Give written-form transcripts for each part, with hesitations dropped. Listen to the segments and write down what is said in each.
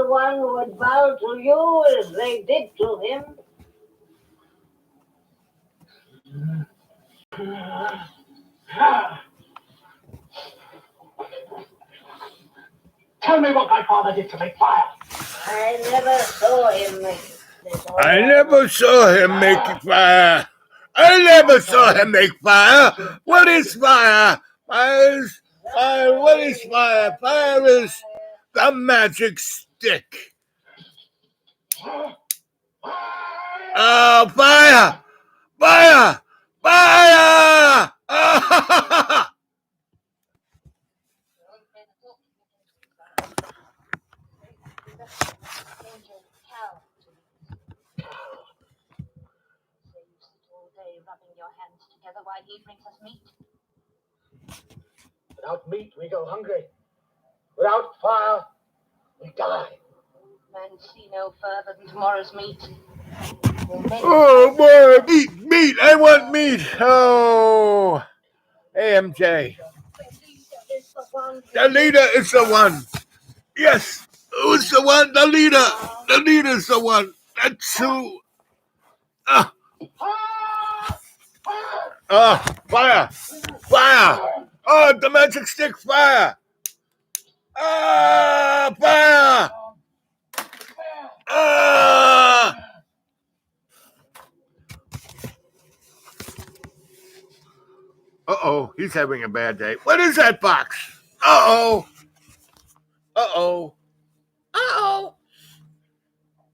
one who would bow to you as they did to him. Tell me what my father did to make fire. I never saw him make this. I never saw him make fire. I never saw him make fire. What is fire? Fire is fire. What is fire? Fire is the magic stick. Oh, fire! Fire! Fire! While he brings us meat. Without meat, we go hungry. Without fire, we die. Men see no further than tomorrow's meat. Oh, boy, meat. I want meat. Oh, AMJ. The leader is the one. Yes, who's the one? The leader. The leader's the one. That's who. Fire! Fire! Oh, the magic stick, fire! Fire! Uh-oh, he's having a bad day. What is that box? Uh-oh. Uh-oh. Uh-oh.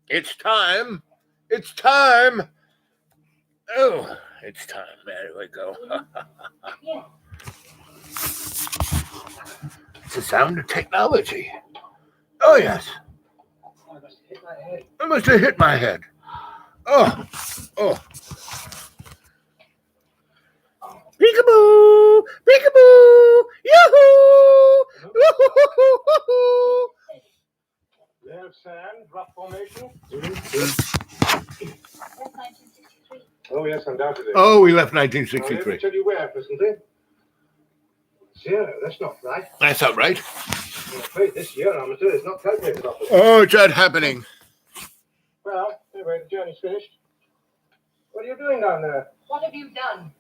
It's time. It's time. Oh. It's time. There we go. It's the sound of technology. Oh, yes. I must have hit my head. Oh. Peekaboo! Peekaboo! Yoo-hoo! Woo-hoo-hoo-hoo-hoo! There's sand, rock formation. Oh, yes, undoubtedly. Oh, we left Let 1963. me tell you where, presently. Zero, that's not right. That's not right. I'm afraid this year, amateur, is not calculated off it. Oh, it's not happening. Well, anyway, the journey's finished. What are you doing down there? What have you done?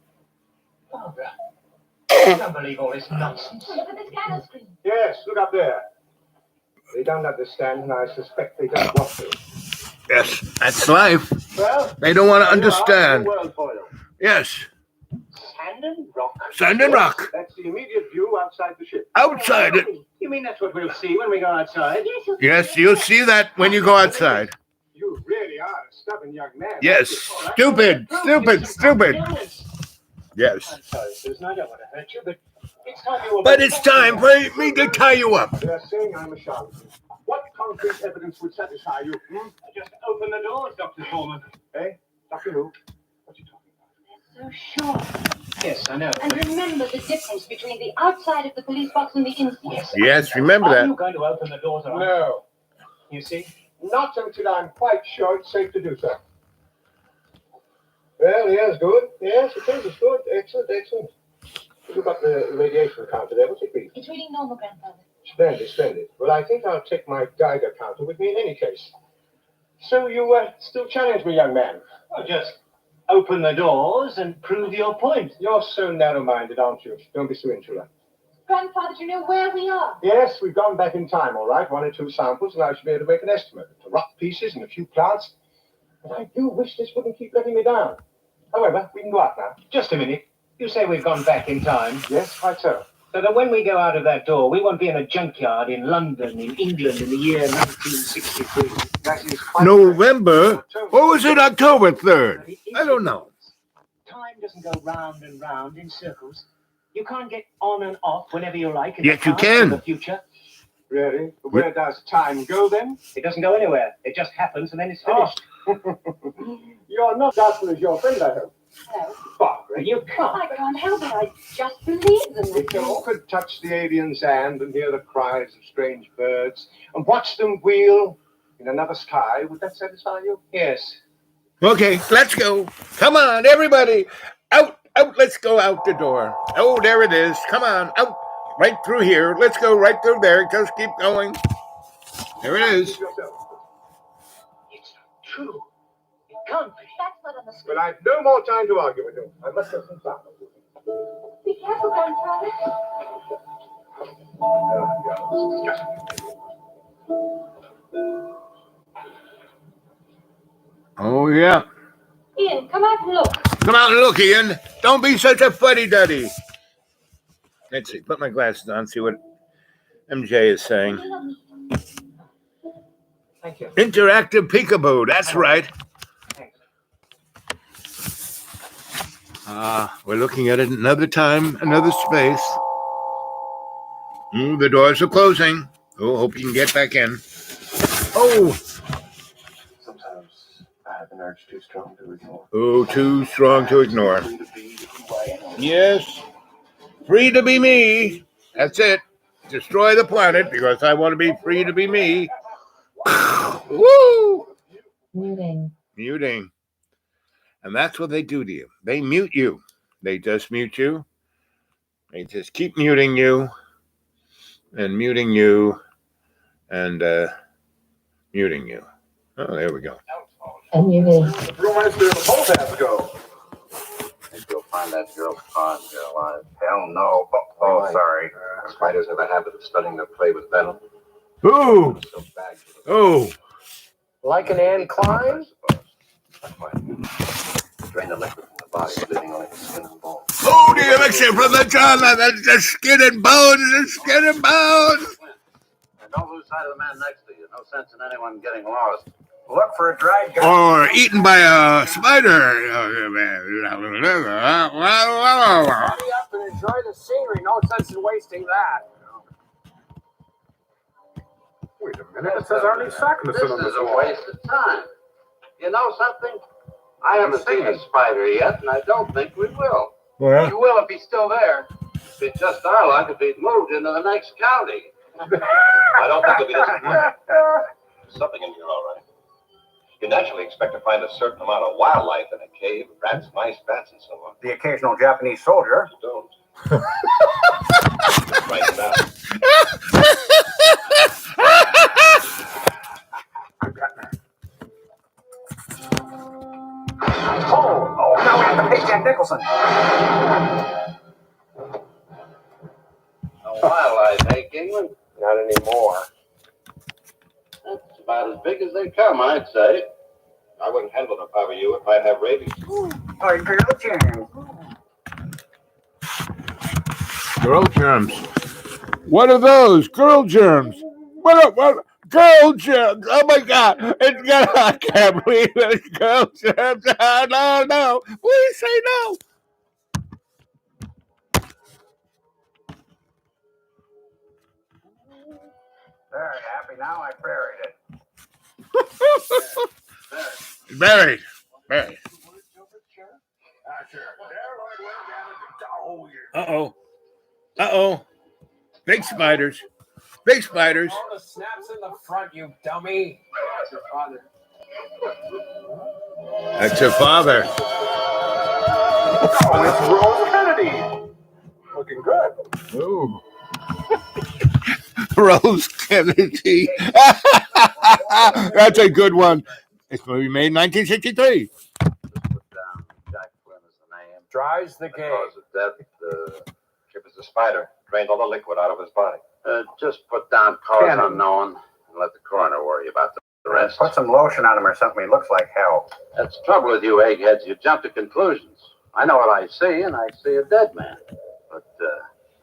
Barbara, I can't believe all this nonsense. Look at the scanner screen. Yes, look up there. They don't understand, and I suspect they don't want to. Yes, that's life. Well, They don't want to there you are, understand. the world for you. Yes, Sand and rock. sand and rock. That's the immediate view outside the ship. Outside it. You mean that's what we'll see when we go outside? Yes, you'll see that when you go outside. You really are a stubborn young man. Yes, stupid. Yes. I'm sorry, Susan, I don't want to hurt you, but it's time you were... But it's time for me to tie you up. They're saying I'm a charlatan. What concrete evidence would satisfy you? Just open the doors, Dr. Foreman. Eh? Dr. Who? What are you talking about? They're so sure. Yes, I know. And remember the difference between the outside of the police box and the inside. Yes, remember Are you that. going to open the doors? No. You see? Not until I'm quite sure it's safe to do so. Well, yes, good. Yes, it is. It's good. Excellent. Look up the radiation counter there. What's it read? It's reading normal, Grandfather. Splendid. Well, I think I'll take my Geiger counter with me in any case. So you still challenge me, young man? Well, just open the doors and prove your point. You're so narrow-minded, aren't you? Don't be so insular. Grandfather, do you know where we are? Yes, we've gone back in time, all right. 1 or 2 samples, and I should be able to make an estimate. The rock pieces and a few plants. But I do wish this wouldn't keep letting me down. However, we can go out now. Just a minute. You say we've gone back in time? Yes, quite so. So that when we go out of that door, we won't be in a junkyard in London, in England, in the year 1963. That is quite November? Or was it October 3rd? I don't know. Time doesn't go round and round in circles. You can't get on and off whenever you like. Yes, you can. In the future. Really? But where does time go then? It doesn't go anywhere. It just happens and then it's finished. You're not doubtful as your friend, I hope. No. Barbara, you can't. I can't help it. I just believe them. If you could touch the alien's hand and hear the cries of strange birds and watch them wheel in another sky, would that satisfy you? Yes. Okay, let's go. Come on, everybody. Out, let's go out the door. Oh, there it is. Come on, out. Right through here. Let's go right through there. Just keep going. There it is. It's not true. It can't be. That's what on the But I've no more time to argue with you. I must have some samples. Be careful, grandfather. Oh, yeah. Ian, come out and look. Come out and look, Ian. Don't be such a fuddy-duddy. Let's see. Put my glasses on, see what MJ is saying. Thank you. Interactive peekaboo. That's right. We're looking at it another time, another space. The doors are closing. Oh, hope you can get back in. Oh. Sometimes I have an urge too strong to ignore. Oh, too strong to ignore. Yes. Free to be me. That's it. Destroy the planet because I want to be free to be me. Woo! Muting. And that's what they do to you. They mute you. They just mute you. They just keep muting you and muting you and muting you. Oh, there we go. And you need. The brewmeister and the both have to go. Think you'll find that girl's pond here alive? Hell no. Oh, sorry. Spiders have a habit of studying their prey with venom. Ooh. So bad. Oh. Like an Anne Klein? Drain the liquid from the body, leaving only the skin and bones. Oh, the elixir from the trauma, the skin and bones, the skin and bones. And don't lose sight of the man next to you. No sense in anyone getting lost. Look for a dried guy. Or eaten by a spider. Hurry up and enjoy the scenery. No sense in wasting that. Wait a minute. It says Arnie Sackmanson on This this is a wall. waste of time. You know something? I haven't seen a spider yet, and I don't think we will. Well, You will if he's still there. It's just our luck if he's moved into the next county. I don't think it'll be disappointed. There's something in here, all right. You naturally expect to find a certain amount of wildlife in a cave, rats, mice, bats, and so on. The occasional Japanese soldier. You don't. Right now. Oh, now we have to pay Jack Nicholson. No wildlife, eh, Kingman? Not anymore. That's about as big as they come, I'd say. I wouldn't handle them if I were you. It might have rabies. Oh, girl germs. girl germs. What are those? Girl germs. What? Girl germs. Oh my God. I can't believe it's girl germs. No. Please say no. Very happy now. I buried it. Buried. Uh-oh. Big spiders. All the snaps in the front, you dummy. That's your father. That's your father. Oh, it's Rose Kennedy. Looking good. Ooh. Rose Kennedy. That's a good one. This movie made in 1963. Just put down Jack Flynn as the name. Dries the The game. cause of death, It was the spider. Drained all the liquid out of his body. just put down cause Cannon. unknown and let the coroner worry about the rest. Put some lotion on him or something. He looks like hell. That's the trouble with you eggheads. You jump to conclusions. I know what I see, and I see a dead man. But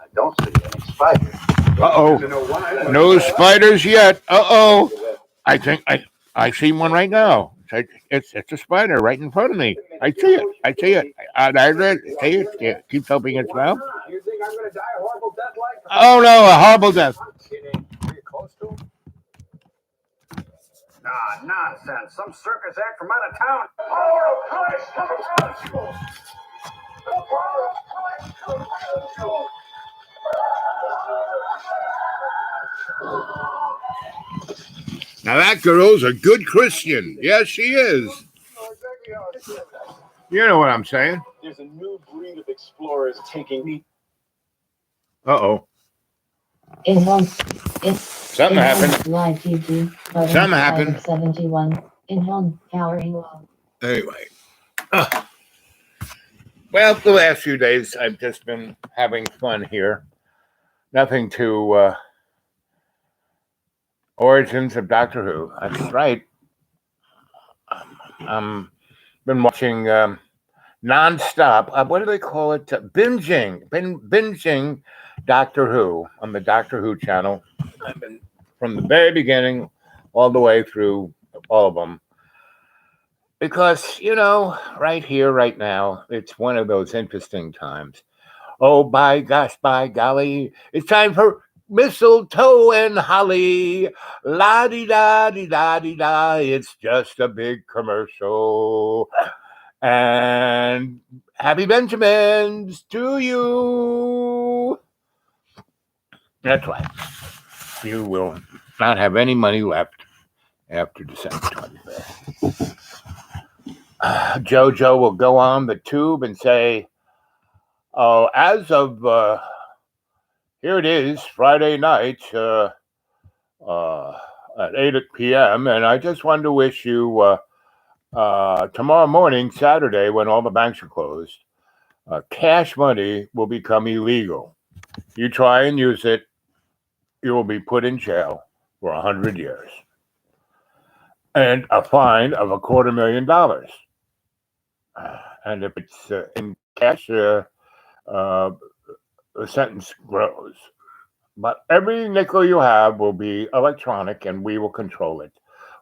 I don't see any spiders. Uh-oh. No spiders yet. Uh-oh. I think I see one right now. It's a spider right in front of me. I see it. There's it. See it? Yeah. Keeps opening its mouth. You think I'm going to die a horrible death like that? Oh, no. A horrible death. I'm kidding. Are you close to him? Nah, nonsense. Some circus act from out of town. Now, that girl's a good Christian. Yes, she is. You know what I'm saying. There's a new breed of explorers taking me. Uh-oh. In Something happened. Live TV. Something happened. 71. In home. Powering low. Anyway. Well, the last few days I've just been having fun here. Nothing to Origins of Doctor Who. That's right. Been watching nonstop. What do they call it? Binging Doctor Who on the Doctor Who channel. I've been from the very beginning all the way through all of them. Because, right here, right now, it's one of those interesting times. Oh, by gosh, by golly, it's time for mistletoe and holly. La-di-da-di-da-di-da, it's just a big commercial. And happy Benjamins to you. That's right. You will not have any money left after December 25th. JoJo will go on the tube and say, oh, as of here it is, Friday night at 8 p.m., and I just wanted to wish you tomorrow morning, Saturday, when all the banks are closed, cash money will become illegal. You try and use it, you will be put in jail for 100 years. And a fine of $250,000. And if it's in cash, the sentence grows. But every nickel you have will be electronic, and we will control it.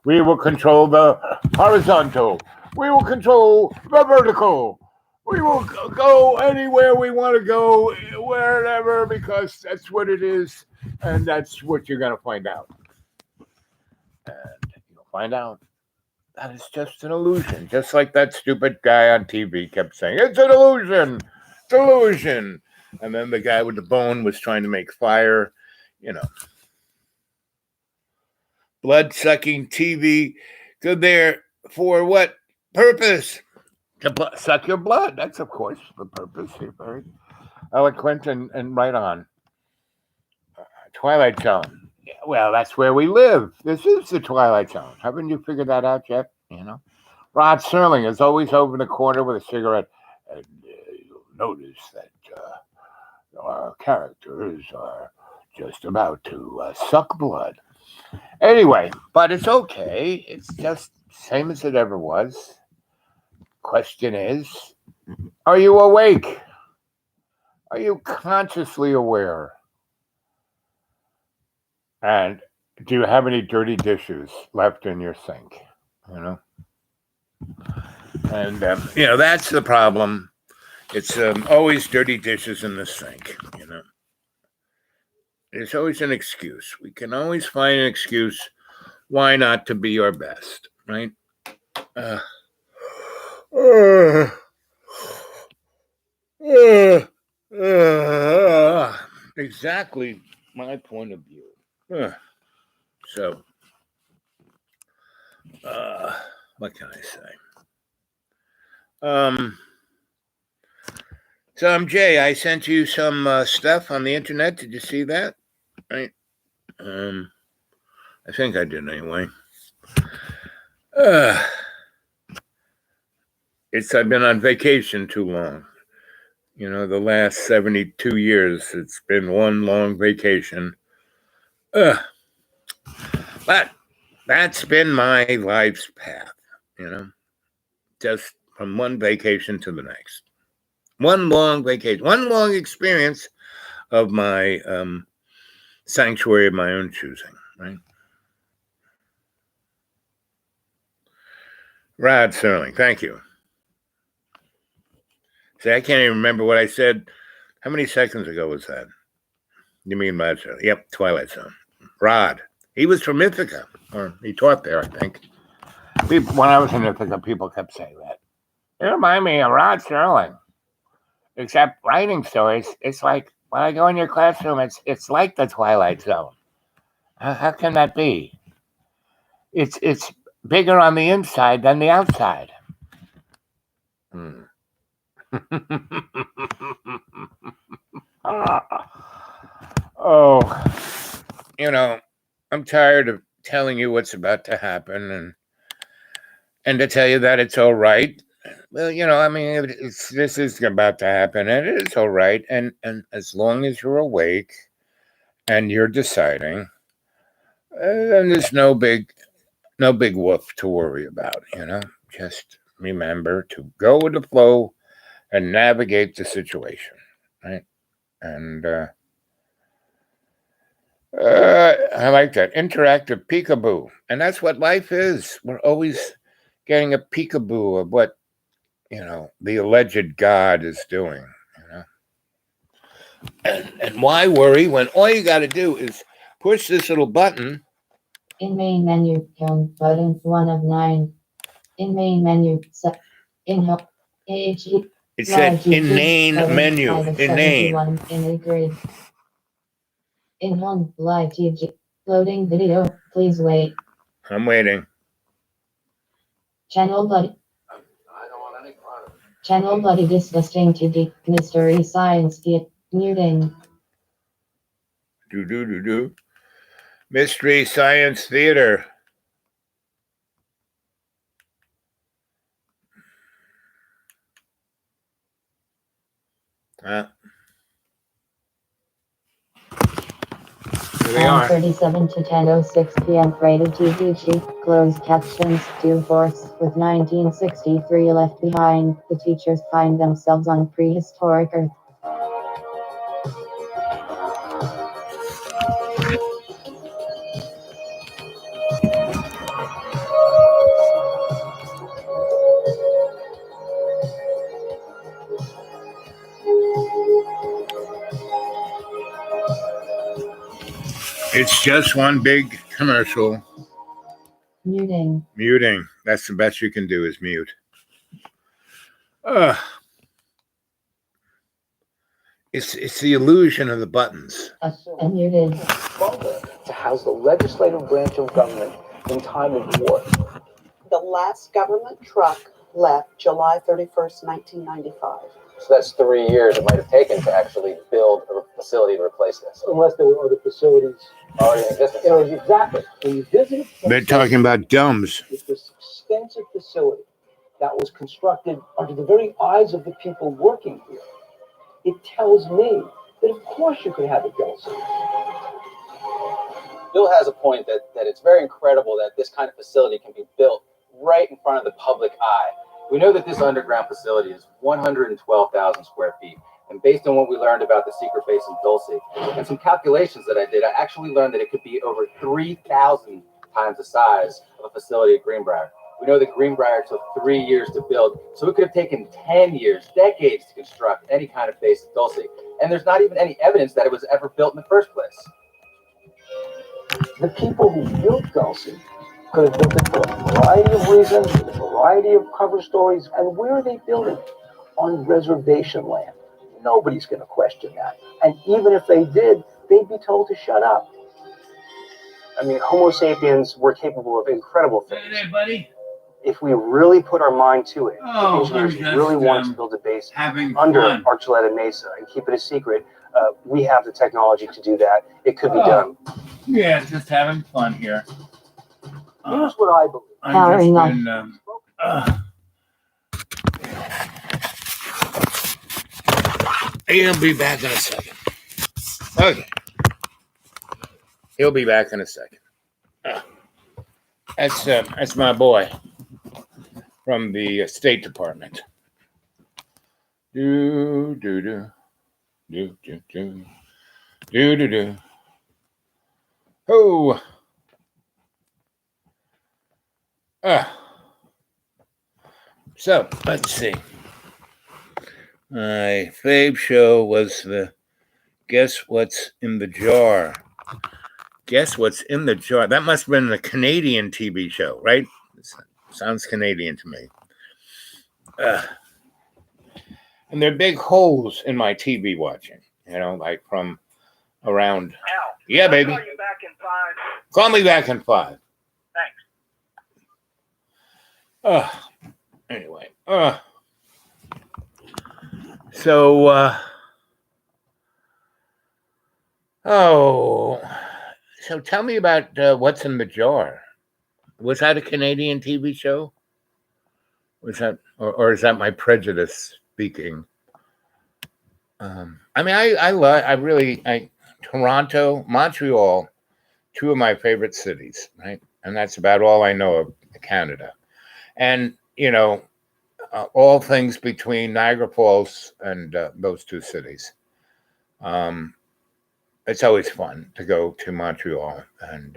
We will control the horizontal. We will control the vertical. We will go anywhere we want to go, wherever, because that's what it is, and that's what you're going to find out. And you'll find out that it's just an illusion, just like that stupid guy on TV kept saying, it's an illusion, it's an illusion. And then the guy with the bone was trying to make fire, blood-sucking TV. Good there for what purpose? To suck your blood. That's, of course, the purpose. You're very eloquent and right on. Twilight Zone. Yeah, well, that's where we live. This is the Twilight Zone. Haven't you figured that out yet? Rod Serling is always over in the corner with a cigarette. And you'll notice that our characters are just about to suck blood. Anyway, but it's okay. It's just same as it ever was. Question is, are you awake? Are you consciously aware? And do you have any dirty dishes left in your sink? And, that's the problem. It's always dirty dishes in the sink, There's always an excuse. We can always find an excuse why not to be our best, right? Exactly my point of view. So, what can I say? So I'm Jay. I sent you some stuff on the internet. Did you see that? Right. I think I did anyway. I've been on vacation too long. The last 72 years, it's been one long vacation. But that's been my life's path, just from one vacation to the next. One long vacation, one long experience of my sanctuary of my own choosing, right? Rod Serling, thank you. See, I can't even remember what I said. How many seconds ago was that? You mean Rod Serling? Yep, Twilight Zone. Rod. He was from Ithaca, or he taught there, I think. When I was in Ithaca, people kept saying that. You remind me of Rod Serling. Except writing stories, it's like when I go in your classroom, it's like the Twilight Zone. How can that be? It's bigger on the inside than the outside. Oh, I'm tired of telling you what's about to happen and to tell you that it's all right. Well, I mean, this is about to happen, and it is all right. And as long as you're awake and you're deciding, then there's no big whoop to worry about. Just remember to go with the flow and navigate the situation, right? And I like that interactive peekaboo, and that's what life is. We're always getting a peekaboo of what the alleged God is doing. And why worry when all you got to do is push this little button. In main menu, home button 1 of 9. In main menu, in help, AHE. It said inane button, menu. 5 of Inane. 71, in a grade. In home, live TV. Loading video, please wait. I'm waiting. Channel buddy. I don't want any part of it. Channel buddy disgusting TV. Mystery science kit. Muting. Do. Mystery Science Theater. Here they are. 37 to 10:06 p.m. Rated TVG. Closed captions. Due force with 1963 left behind. The teachers find themselves on prehistoric Earth. It's just one big commercial. Muting. Muting. That's the best you can do is mute. It's the illusion of the buttons. Muted. To house the legislative branch of government in time of war. The last government truck left July 31st, 1995. So that's 3 years it might have taken to actually build a facility to replace this. Unless there were other facilities already in existence. Exactly. When you visit, They're talking about dumbs. it's this extensive facility that was constructed under the very eyes of the people working here. It tells me that of course you could have a Dulce. Bill has a point that it's very incredible that this kind of facility can be built right in front of the public eye. We know that this underground facility is 112,000 square feet. And based on what we learned about the secret base in Dulce and some calculations that I did, I actually learned that it could be over 3,000 times the size of a facility at Greenbrier. We know that Greenbrier took 3 years to build, so it could have taken 10 years, decades to construct any kind of base at Dulce. And there's not even any evidence that it was ever built in the first place. The people who built Dulce could have built it for a variety of reasons, with a variety of cover stories. And where are they building? On reservation land. Nobody's going to question that. And even if they did, they'd be told to shut up. I mean, Homo sapiens were capable of incredible things. Hey, buddy. If we really put our mind to it, Oh, if engineers I'm really just, wanted to build a base having under fun. Archuleta Mesa and keep it a secret, we have the technology to do that. It could be done. Yeah, just having fun here. Here's what I believe. I'm he'll be back in a second. Okay. He'll be back in a second. That's my boy from the State Department. Do. Oh. So let's see. My fave show was the Guess What's in the Jar. Guess What's in the Jar. That must have been a Canadian TV show, right? Sounds Canadian to me. And there are big holes in my TV watching, like from around. Al, Yeah, baby. I'll call you back in 5. Call me back in 5. Thanks. Anyway. So So tell me about What's in the Jar. Was that a Canadian TV show? Was that, or is that my prejudice speaking? I mean, Toronto, Montreal, two of my favorite cities, right? And that's about all I know of Canada. And, all things between Niagara Falls and those two cities. It's always fun to go to Montreal and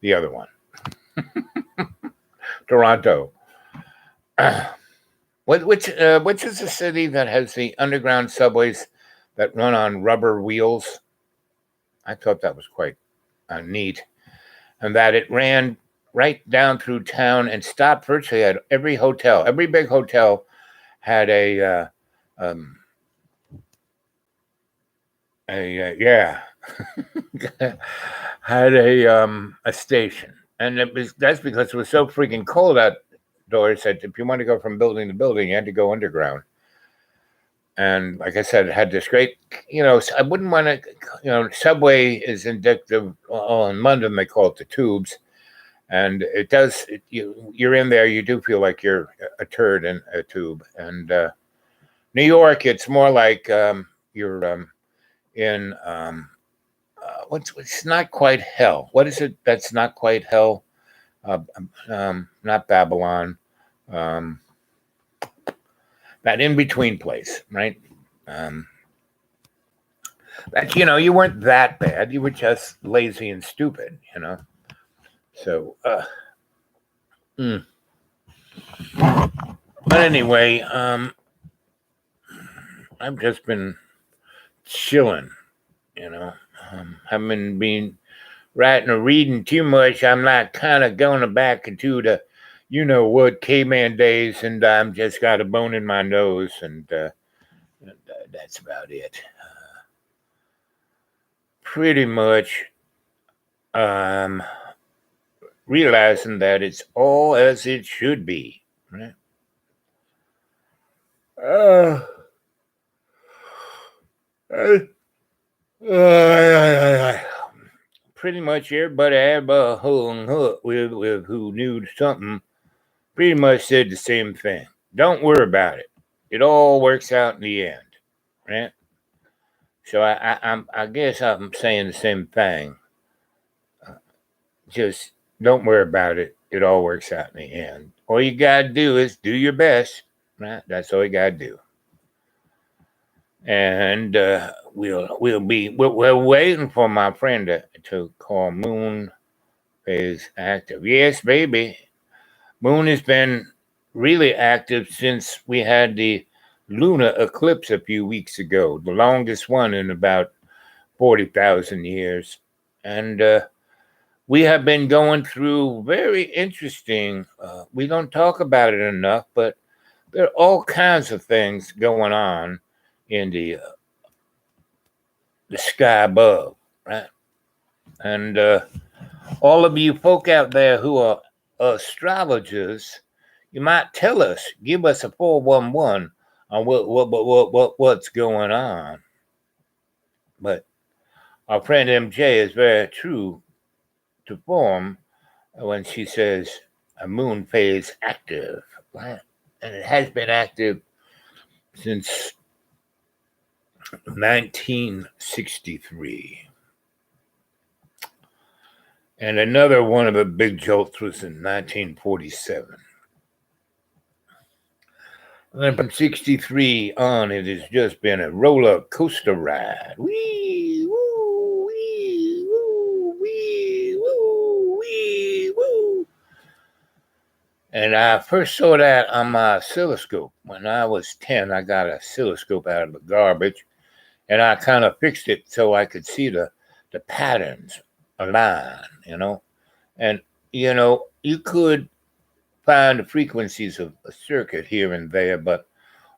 the other one, Toronto. Which is the city that has the underground subways that run on rubber wheels? I thought that was quite neat, and that it ran right down through town and stopped virtually at every hotel. Every big hotel had a yeah had a station, and that's because it was so freaking cold outdoors that if you want to go from building to building, you had to go underground. And like I said, it had this great, I wouldn't want to, subway is indicative. Well, in London they call it the tubes, and it does. You're in there, you do feel like you're a turd in a tube. And New York, it's more like you're in what's not quite hell. What is it that's not quite hell? Not Babylon. That in between place, right? That you weren't that bad. You were just lazy and stupid, So, but anyway, I've just been chilling, haven't been writing or reading too much. I'm like kind of going back into the, what, caveman days, and I'm just got a bone in my nose, and that's about it. Pretty much realizing that it's all as it should be, right? Pretty much everybody I ever hung up with who knew something pretty much said the same thing. Don't worry about it. It all works out in the end, right? So I guess I'm saying the same thing. Just don't worry about it. It all works out in the end. All you gotta do is do your best, right? That's all you gotta do. And we're waiting for my friend to call Moon phase active. Yes, baby. Moon has been really active since we had the lunar eclipse a few weeks ago, the longest one in about 40,000 years. And we have been going through very interesting, we don't talk about it enough, but there are all kinds of things going on in the sky above, right? And all of you folk out there who are astrologers, you might tell us, give us a 411 on what's going on. But our friend MJ is very true to form when she says a moon phase active, right? And it has been active since 1963. And another one of the big jolts was in 1947. And then from 63 on, it has just been a roller coaster ride. Wee, woo, wee, woo, wee, woo, wee, woo. And I first saw that on my oscilloscope. When I was 10, I got an oscilloscope out of the garbage, and I kind of fixed it so I could see the patterns align, And, you could find the frequencies of a circuit here and there, but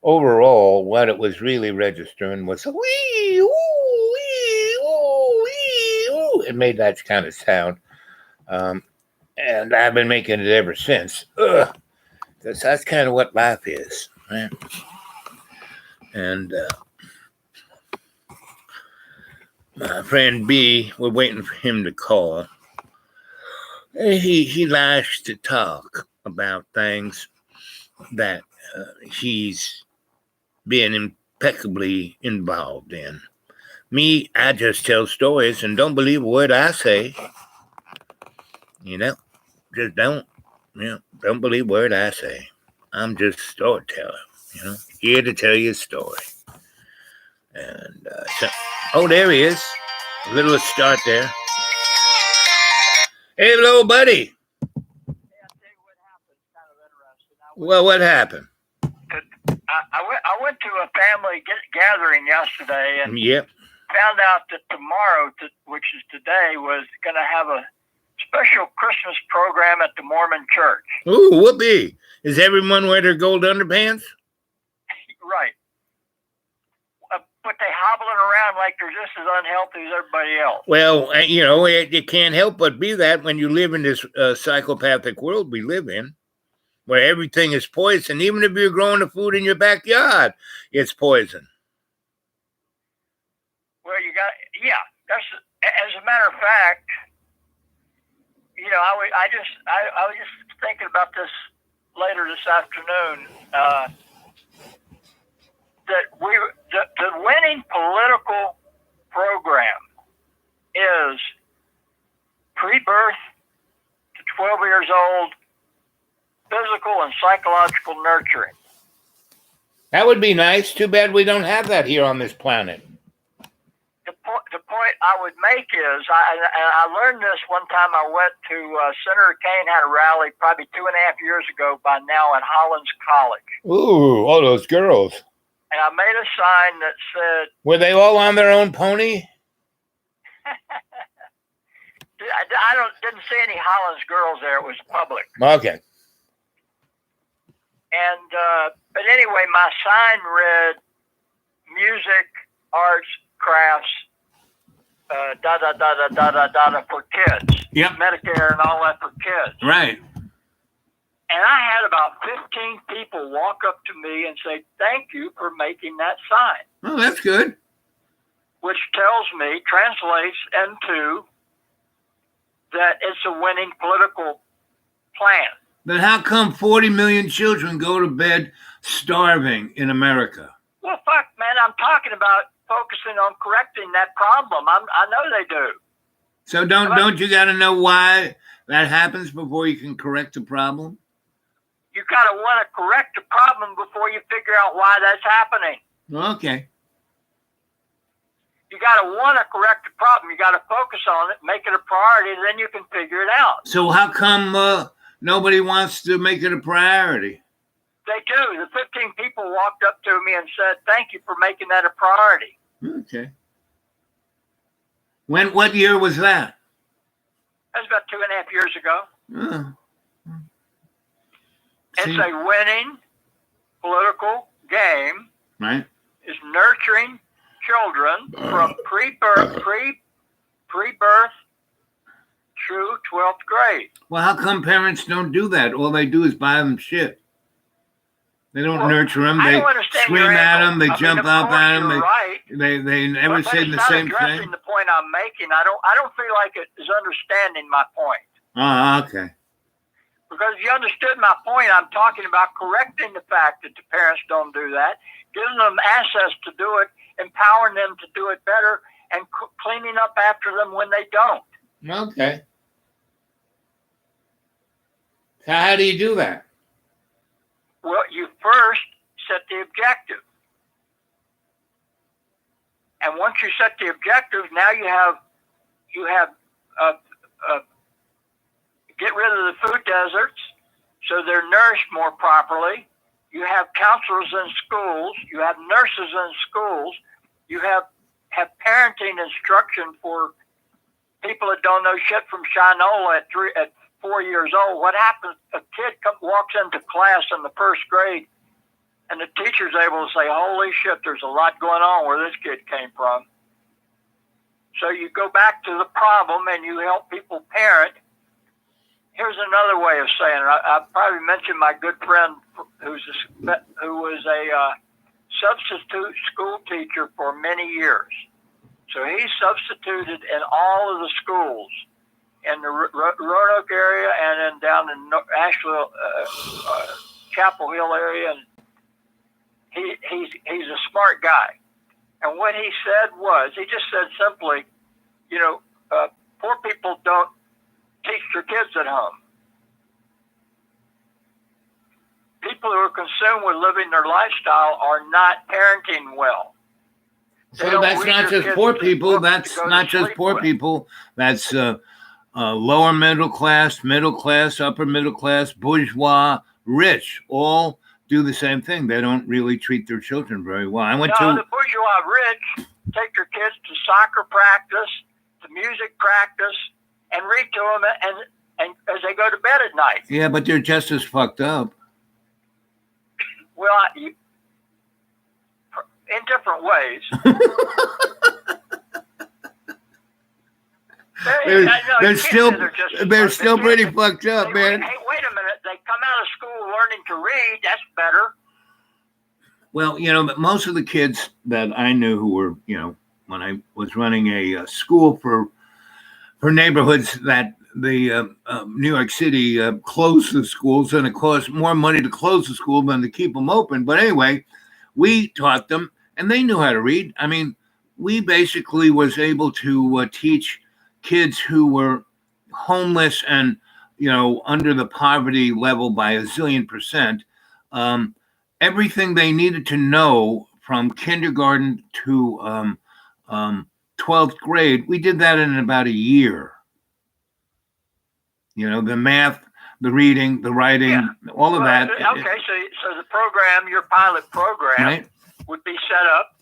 overall, what it was really registering was wee, woo, wee, woo, wee, woo. It made that kind of sound. And I've been making it ever since. Because that's kind of what life is, right? And My friend B, we're waiting for him to call. He likes to talk about things that he's been impeccably involved in. Me, I just tell stories and don't believe a word I say. You know, just don't. Don't believe a word I say. I'm just a storyteller. Here to tell you a story. And there he is. A little start there. Hey, little buddy. Well, what happened? I went to a family gathering yesterday and Yep. found out that tomorrow, which is today, was going to have a special Christmas program at the Mormon church. Ooh, whoopee. Is everyone wear their gold underpants? Right. But they hobbling around like they're just as unhealthy as everybody else. Well, it can't help but be that when you live in this psychopathic world we live in, where everything is poison. Even if you're growing the food in your backyard, it's poison. Well, that's, as a matter of fact, I was just thinking about this later this afternoon, that the winning political program is pre-birth to 12 years old, physical and psychological nurturing. That would be nice. Too bad we don't have that here on this planet. The point I would make is, I learned this one time I went to, Senator Kane had a rally probably 2.5 years ago by now at Hollins College. Ooh, all those girls. And I made a sign that said... Were they all on their own pony? I didn't see any Hollins girls there. It was public. Okay. And, but anyway, my sign read, music, arts, crafts, for kids. Yep. Medicare and all that for kids. Right. And I had about 15 people walk up to me and say, thank you for making that sign. Oh, that's good. Which translates into that it's a winning political plan. But how come 40 million children go to bed starving in America? Well, fuck, man, I'm talking about focusing on correcting that problem. I know they do. So don't you got to know why that happens before you can correct the problem? You got to want to correct the problem before you figure out why that's happening. Okay. You got to want to correct the problem. You got to focus on it, make it a priority, then you can figure it out. So how come nobody wants to make it a priority? They do. The 15 people walked up to me and said, thank you for making that a priority. Okay. What year was that? That was about 2.5 years ago. Oh. It's a winning political game. Right. Is nurturing children from pre-birth through 12th grade. Well, how come parents don't do that? All they do is buy them shit. They don't nurture them. They scream at them. They jump up at them. They never say the same thing. Addressing the point I'm making, I don't feel like it is understanding my point. Oh, okay. Because if you understood my point, I'm talking about correcting the fact that the parents don't do that, giving them access to do it, empowering them to do it better, and cleaning up after them when they don't. Okay. So how do you do that? Well, you first set the objective. And once you set the objective, now you have get rid of the food deserts so they're nourished more properly. You have counselors in schools. You have nurses in schools. You have parenting instruction for people that don't know shit from Shinola at 4 years old. What happens? A kid walks into class in the first grade, and the teacher's able to say, "Holy shit, there's a lot going on where this kid came from." So you go back to the problem and you help people parent. Here's another way of saying it. I probably mentioned my good friend who was a substitute school teacher for many years. So he substituted in all of the schools in the Roanoke area and then down in Asheville, Chapel Hill area. And he's a smart guy. And what he said was, he just said simply, poor people don't teach their kids at home. People who are consumed with living their lifestyle are not parenting well. So that's not just poor people. That's not just poor people. That's lower middle class, upper middle class, bourgeois, rich. All do the same thing. They don't really treat their children very well. The bourgeois rich take their kids to soccer practice, to music practice, and read to them and as they go to bed at night. Yeah, but they're just as fucked up. Well, in different ways. They're still pretty fucked up, man. Hey, wait a minute. They come out of school learning to read. That's better. Well, most of the kids that I knew who were, when I was running a school for neighborhoods that the New York City closed the schools, and it cost more money to close the school than to keep them open. But anyway, we taught them, and they knew how to read. I mean, we basically was able to teach kids who were homeless and, under the poverty level by a zillion percent, everything they needed to know from kindergarten to 12th grade. We did that in about a year. The math, the reading, the writing, all of that. Okay, so the program, your pilot program, right, would be set up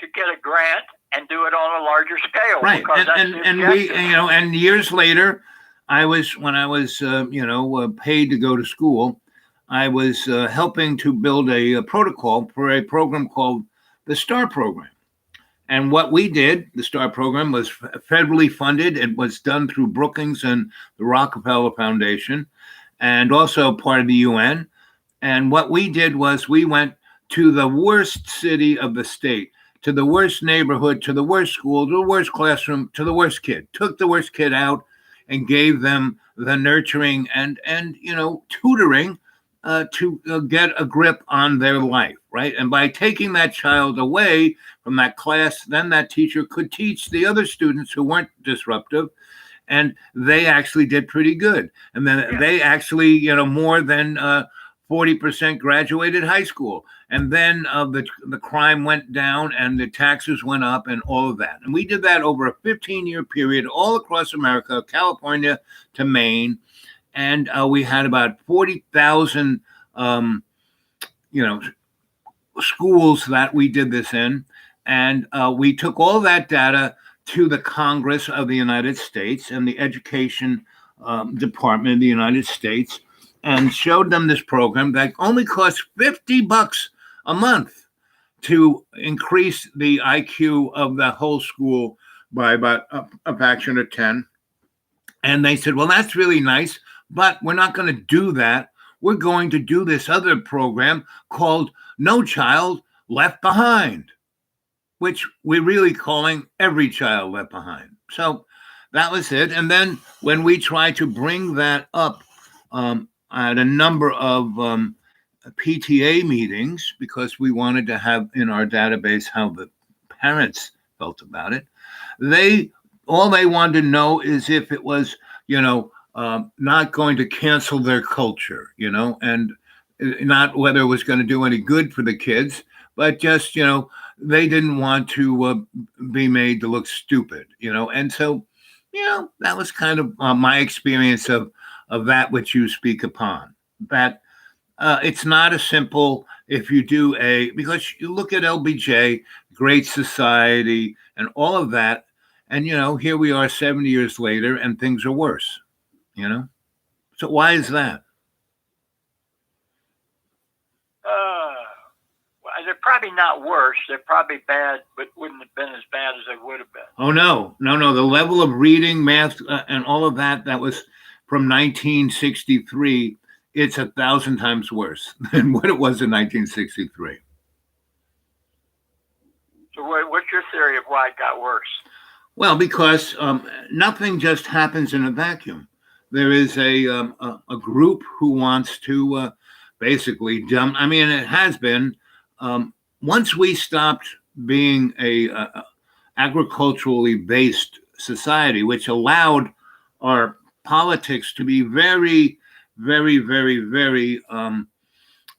to get a grant and do it on a larger scale. Right, and we, and years later, when I was paid to go to school, I was helping to build a protocol for a program called the STAR program. And what we did, the STAR program, was federally funded. It was done through Brookings and the Rockefeller Foundation, and also part of the UN. And what we did was we went to the worst city of the state, to the worst neighborhood, to the worst school, to the worst classroom, to the worst kid, took the worst kid out and gave them the nurturing and tutoring to get a grip on their life, right? And by taking that child away from that class, then that teacher could teach the other students who weren't disruptive, and they actually did pretty good. And then they actually, more than 40% graduated high school. And then the crime went down and the taxes went up and all of that. And we did that over a 15-year period all across America, California to Maine. And we had about 40,000, schools that we did this in. And we took all that data to the Congress of the United States and the Education Department of the United States and showed them this program that only costs $50 a month to increase the IQ of the whole school by about a factor of 10. And they said, well, that's really nice, but we're not going to do that. We're going to do this other program called No Child Left Behind, which we're really calling Every Child Left Behind. So that was it. And then when we tried to bring that up at a number of PTA meetings, because we wanted to have in our database how the parents felt about it, all they wanted to know is if it was, not going to cancel their culture, and not whether it was going to do any good for the kids, but just, they didn't want to be made to look stupid, and so, that was kind of my experience of that which you speak upon. That it's not as simple if you do because you look at LBJ, Great Society, and all of that, and here we are 70 years later, and things are worse. So why is that? They're probably not worse. They're probably bad, but wouldn't have been as bad as they would have been. Oh, no. The level of reading, math, and all of that was from 1963. It's 1,000 times worse than what it was in 1963. So what your theory of why it got worse? Well, because nothing just happens in a vacuum. There is a group who wants to basically dump. I mean, it has been once we stopped being a agriculturally based society, which allowed our politics to be very, very, very, very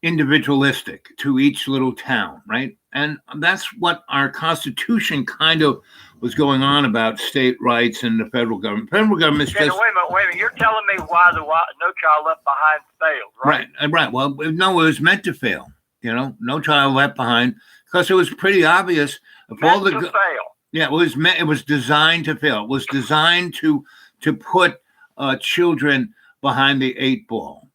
individualistic to each little town, right? And that's what our Constitution kind of was going on about state rights and the federal government. Federal government's Okay, just wait a minute. You're telling me why the No Child Left Behind failed, right? right. Well, no, it was meant to fail. No child left behind, because it was pretty obvious. If Meant to fail. Yeah, it was designed to fail. It was designed to put children behind the 8 ball.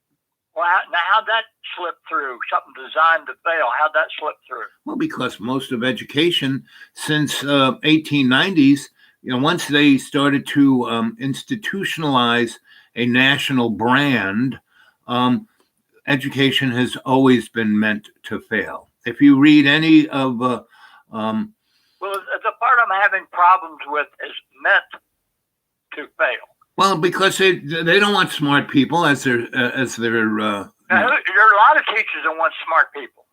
Well, now how'd that slip through? Something designed to fail. How'd that slip through? Well, because most of education since 1890s, once they started to institutionalize a national brand, education has always been meant to fail. If you read any of well, the part I'm having problems with is meant to fail. Well, because they don't want smart people as their now, there are a lot of teachers that want smart people.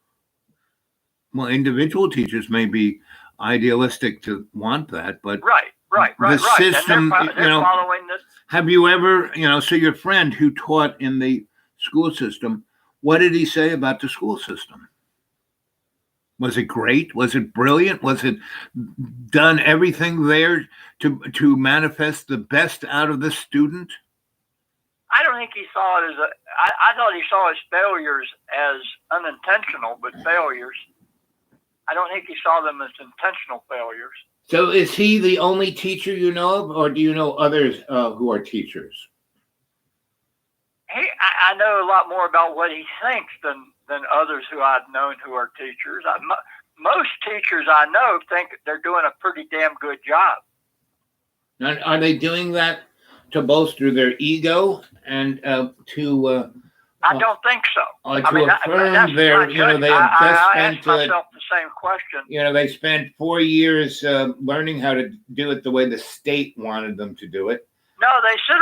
Well, individual teachers may be idealistic to want that, but right. The system, they're following this. Have you ever, so your friend who taught in the school system, what did he say about the school system? Was it great? Was it brilliant? Was it done everything there to manifest the best out of the student? I don't think he saw it as I thought he saw his failures as unintentional, but failures. I don't think he saw them as intentional failures. So is he the only teacher you know of, or do you know others who are teachers? I know a lot more about what he thinks than others who I've known who are teachers. Most teachers I know think they're doing a pretty damn good job. Now, are they doing that to bolster their ego and to? I don't think so. Affirm their, they have I asked myself the same question. They spent 4 years learning how to do it the way the state wanted them to do it. No, they sit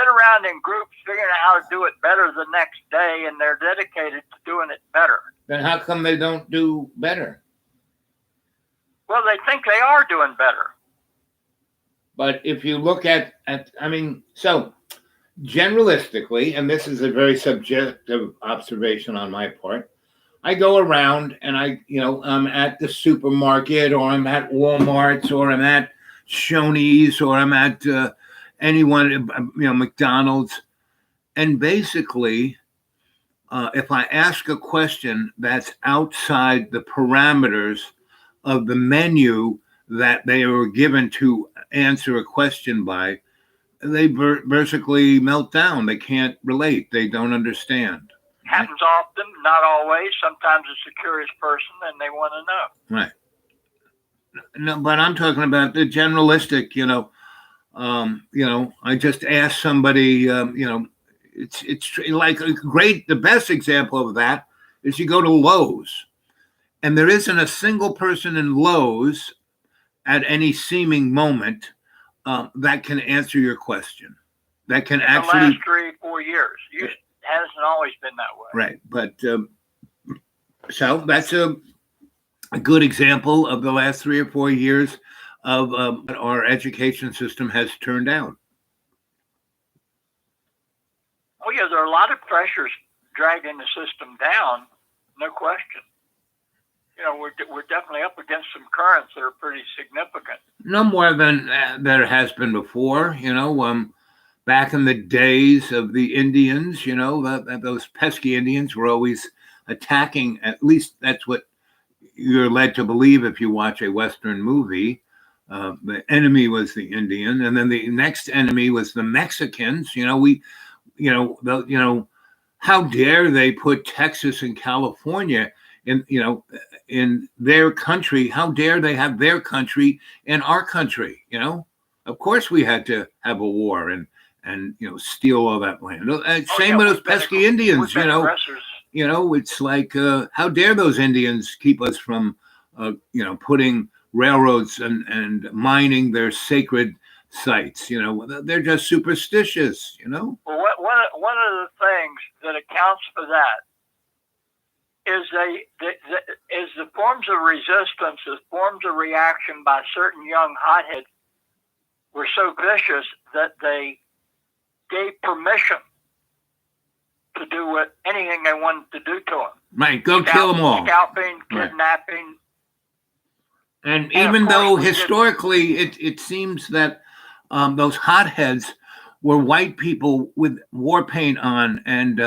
around in groups figuring out how to do it better the next day, and they're dedicated to doing it better. Then how come they don't do better? Well, they think they are doing better. But if you look at so generalistically, and this is a very subjective observation on my part, I go around and I'm at the supermarket, or I'm at Walmart's, or I'm at Shoney's, or I'm at anyone, McDonald's. And basically, if I ask a question that's outside the parameters of the menu that they were given to answer a question by, they basically melt down. They can't relate. They don't understand. Happens often, not always. Sometimes it's a curious person and they want to know. Right. No, but I'm talking about the generalistic, I just asked somebody, it's like the best example of that is you go to Lowe's, and there isn't a single person in Lowe's at any seeming moment that can answer your question. That can actually. The last 3-4 years, it hasn't always been that way. Right, but so that's a good example of the last 3 or 4 years of what our education system has turned out. Oh yeah, there are a lot of pressures dragging the system down, no question. We're definitely up against some currents that are pretty significant. No more than there has been before. Back in the days of the Indians, those pesky Indians were always attacking. At least that's what you're led to believe if you watch a Western movie. The enemy was the Indian, and then the next enemy was the Mexicans. How dare they put Texas and California in their country? How dare they have their country in our country? Of course we had to have a war and steal all that land. Same with those pesky Indians. It's like how dare those Indians keep us from putting railroads and mining their sacred sites. They're just superstitious. Well, one of the things that accounts for that is the forms of resistance, the forms of reaction by certain young hotheads were so vicious that they gave permission to do anything they wanted to do to them. Right, go kill them all. Scalping, kidnapping. Right. And even though historically it seems that those hotheads were white people with war paint on and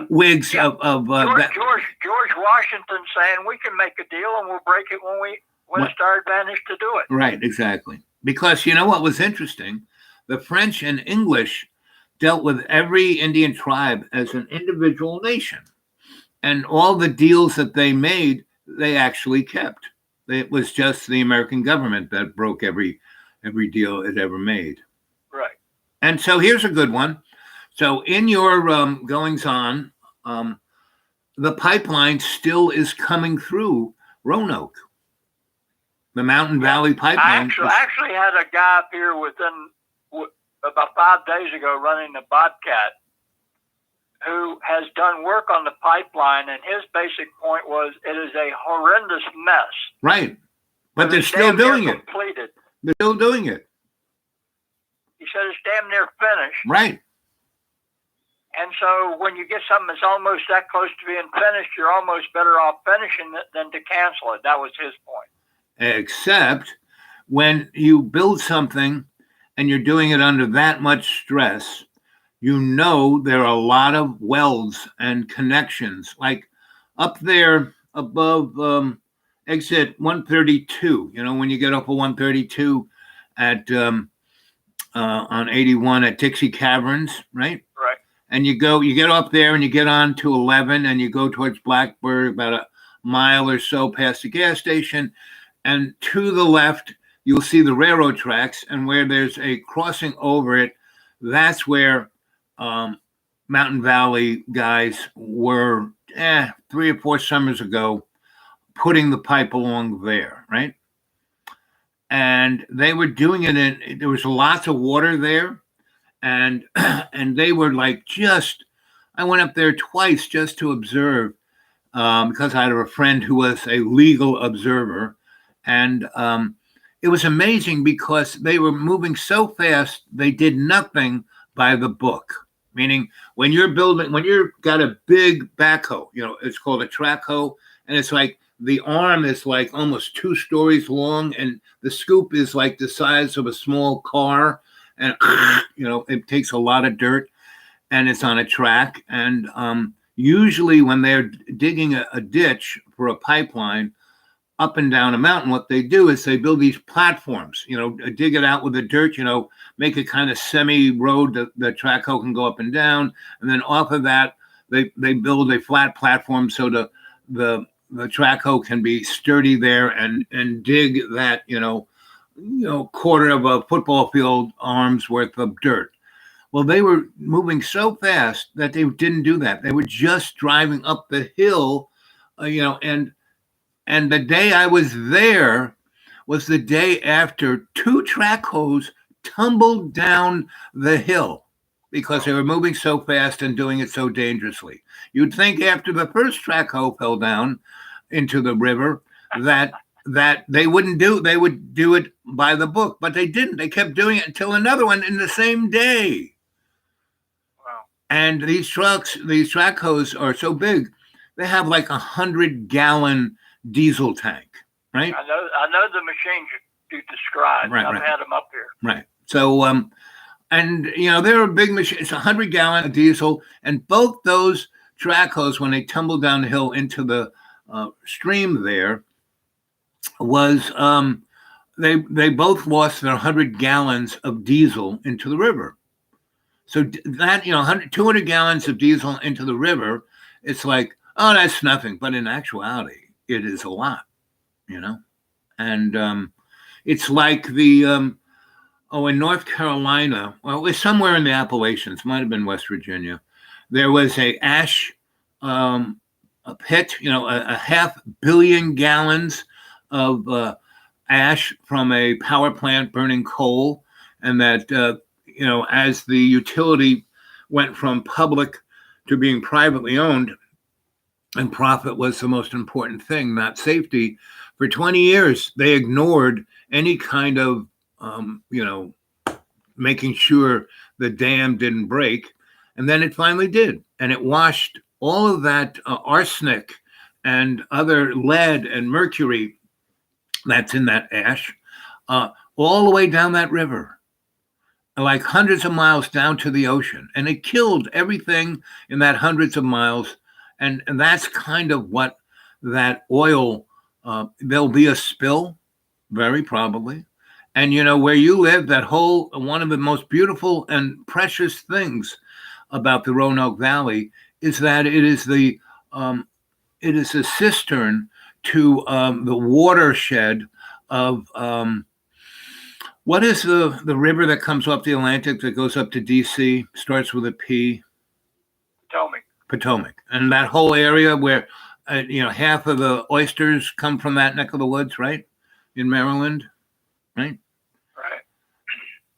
wigs of George Washington saying we can make a deal and we'll break it when it's our advantage to do it. Right, exactly. Because what was interesting? The French and English dealt with every Indian tribe as an individual nation. And all the deals that they made, they actually kept. It was just the American government that broke every deal it ever made. Right. And so here's a good one. So in your goings on, the pipeline still is coming through Roanoke. The Mountain Valley Pipeline. I actually had a guy up here within about 5 days ago running the Bobcat who has done work on the pipeline, and his basic point was it is a horrendous mess. Right. But they're still doing it. Completed. They're still doing it. He said it's damn near finished. Right. And so when you get something that's almost that close to being finished, you're almost better off finishing it than to cancel it. That was his point. Except when you build something and you're doing it under that much stress, there are a lot of welds and connections. Like up there above exit 132, when you get up at 132 at on 81 at Dixie Caverns, right? Right. And you get up there and you get on to 11 and you go towards Blackbird about a mile or so past the gas station. And to the left, you'll see the railroad tracks, and where there's a crossing over it, that's where Mountain Valley guys were 3 or 4 summers ago putting the pipe along there, right? And they were doing it there was lots of water there, and they were like I went up there twice just to observe because I had a friend who was a legal observer, and it was amazing because they were moving so fast, they did nothing by the book. Meaning when you've got a big backhoe, it's called a track hoe, and it's like the arm is like almost 2 stories long, and the scoop is like the size of a small car, and it takes a lot of dirt, and it's on a track. And usually when they're digging a ditch for a pipeline up and down a mountain, what they do is they build these platforms, dig it out with the dirt, make a kind of semi-road that the track hoe can go up and down. And then off of that, they build a flat platform so the track hoe can be sturdy there and dig that, quarter of a football field arms worth of dirt. Well, they were moving so fast that they didn't do that. They were just driving up the hill, and the day I was there was the day after 2 track hoes tumbled down the hill because they were moving so fast and doing it so dangerously. You'd think after the first track hoe fell down into the river that they would do it by the book, but they didn't. They kept doing it until another one in the same day. Wow. And these track hoes are so big, they have like 100-gallon diesel tank, right? I know the machines you described. Right, I've had them up here. Right. So, they're a big machine. It's 100-gallon diesel, and both those track hoes, when they tumbled down the hill into the stream, there was they both lost their 100 gallons of diesel into the river. So that 200 gallons of diesel into the river, it's like, oh, that's nothing, but in actuality, it is a lot, and it's like the in North Carolina, well, it was somewhere in the Appalachians, might have been West Virginia. There was a ash a pit, a 500 million gallons of ash from a power plant burning coal, and that as the utility went from public to being privately owned, and profit was the most important thing, not safety. For 20 years, they ignored any kind of, making sure the dam didn't break. And then it finally did. And it washed all of that arsenic and other lead and mercury that's in that ash all the way down that river, like hundreds of miles down to the ocean. And it killed everything in that hundreds of miles. And that's kind of what that oil, there'll be a spill, very probably. And where you live, that whole one of the most beautiful and precious things about the Roanoke Valley is that it is a cistern to the watershed of what is the river that comes up the Atlantic that goes up to DC, starts with a P? Potomac. And that whole area where half of the oysters come from that neck of the woods, right? In Maryland, right? Right.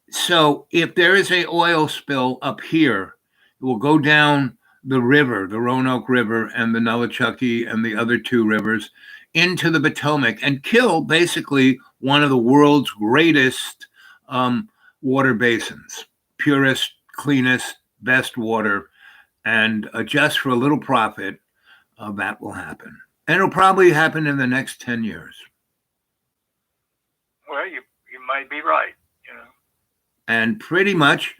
So if there is a oil spill up here, it will go down the river, the Roanoke River and the Nolichucky and the other two rivers into the Potomac and kill basically one of the world's greatest water basins, purest, cleanest, best water. And just for a little profit, that will happen. And it'll probably happen in the next 10 years. Well, you might be right, And pretty much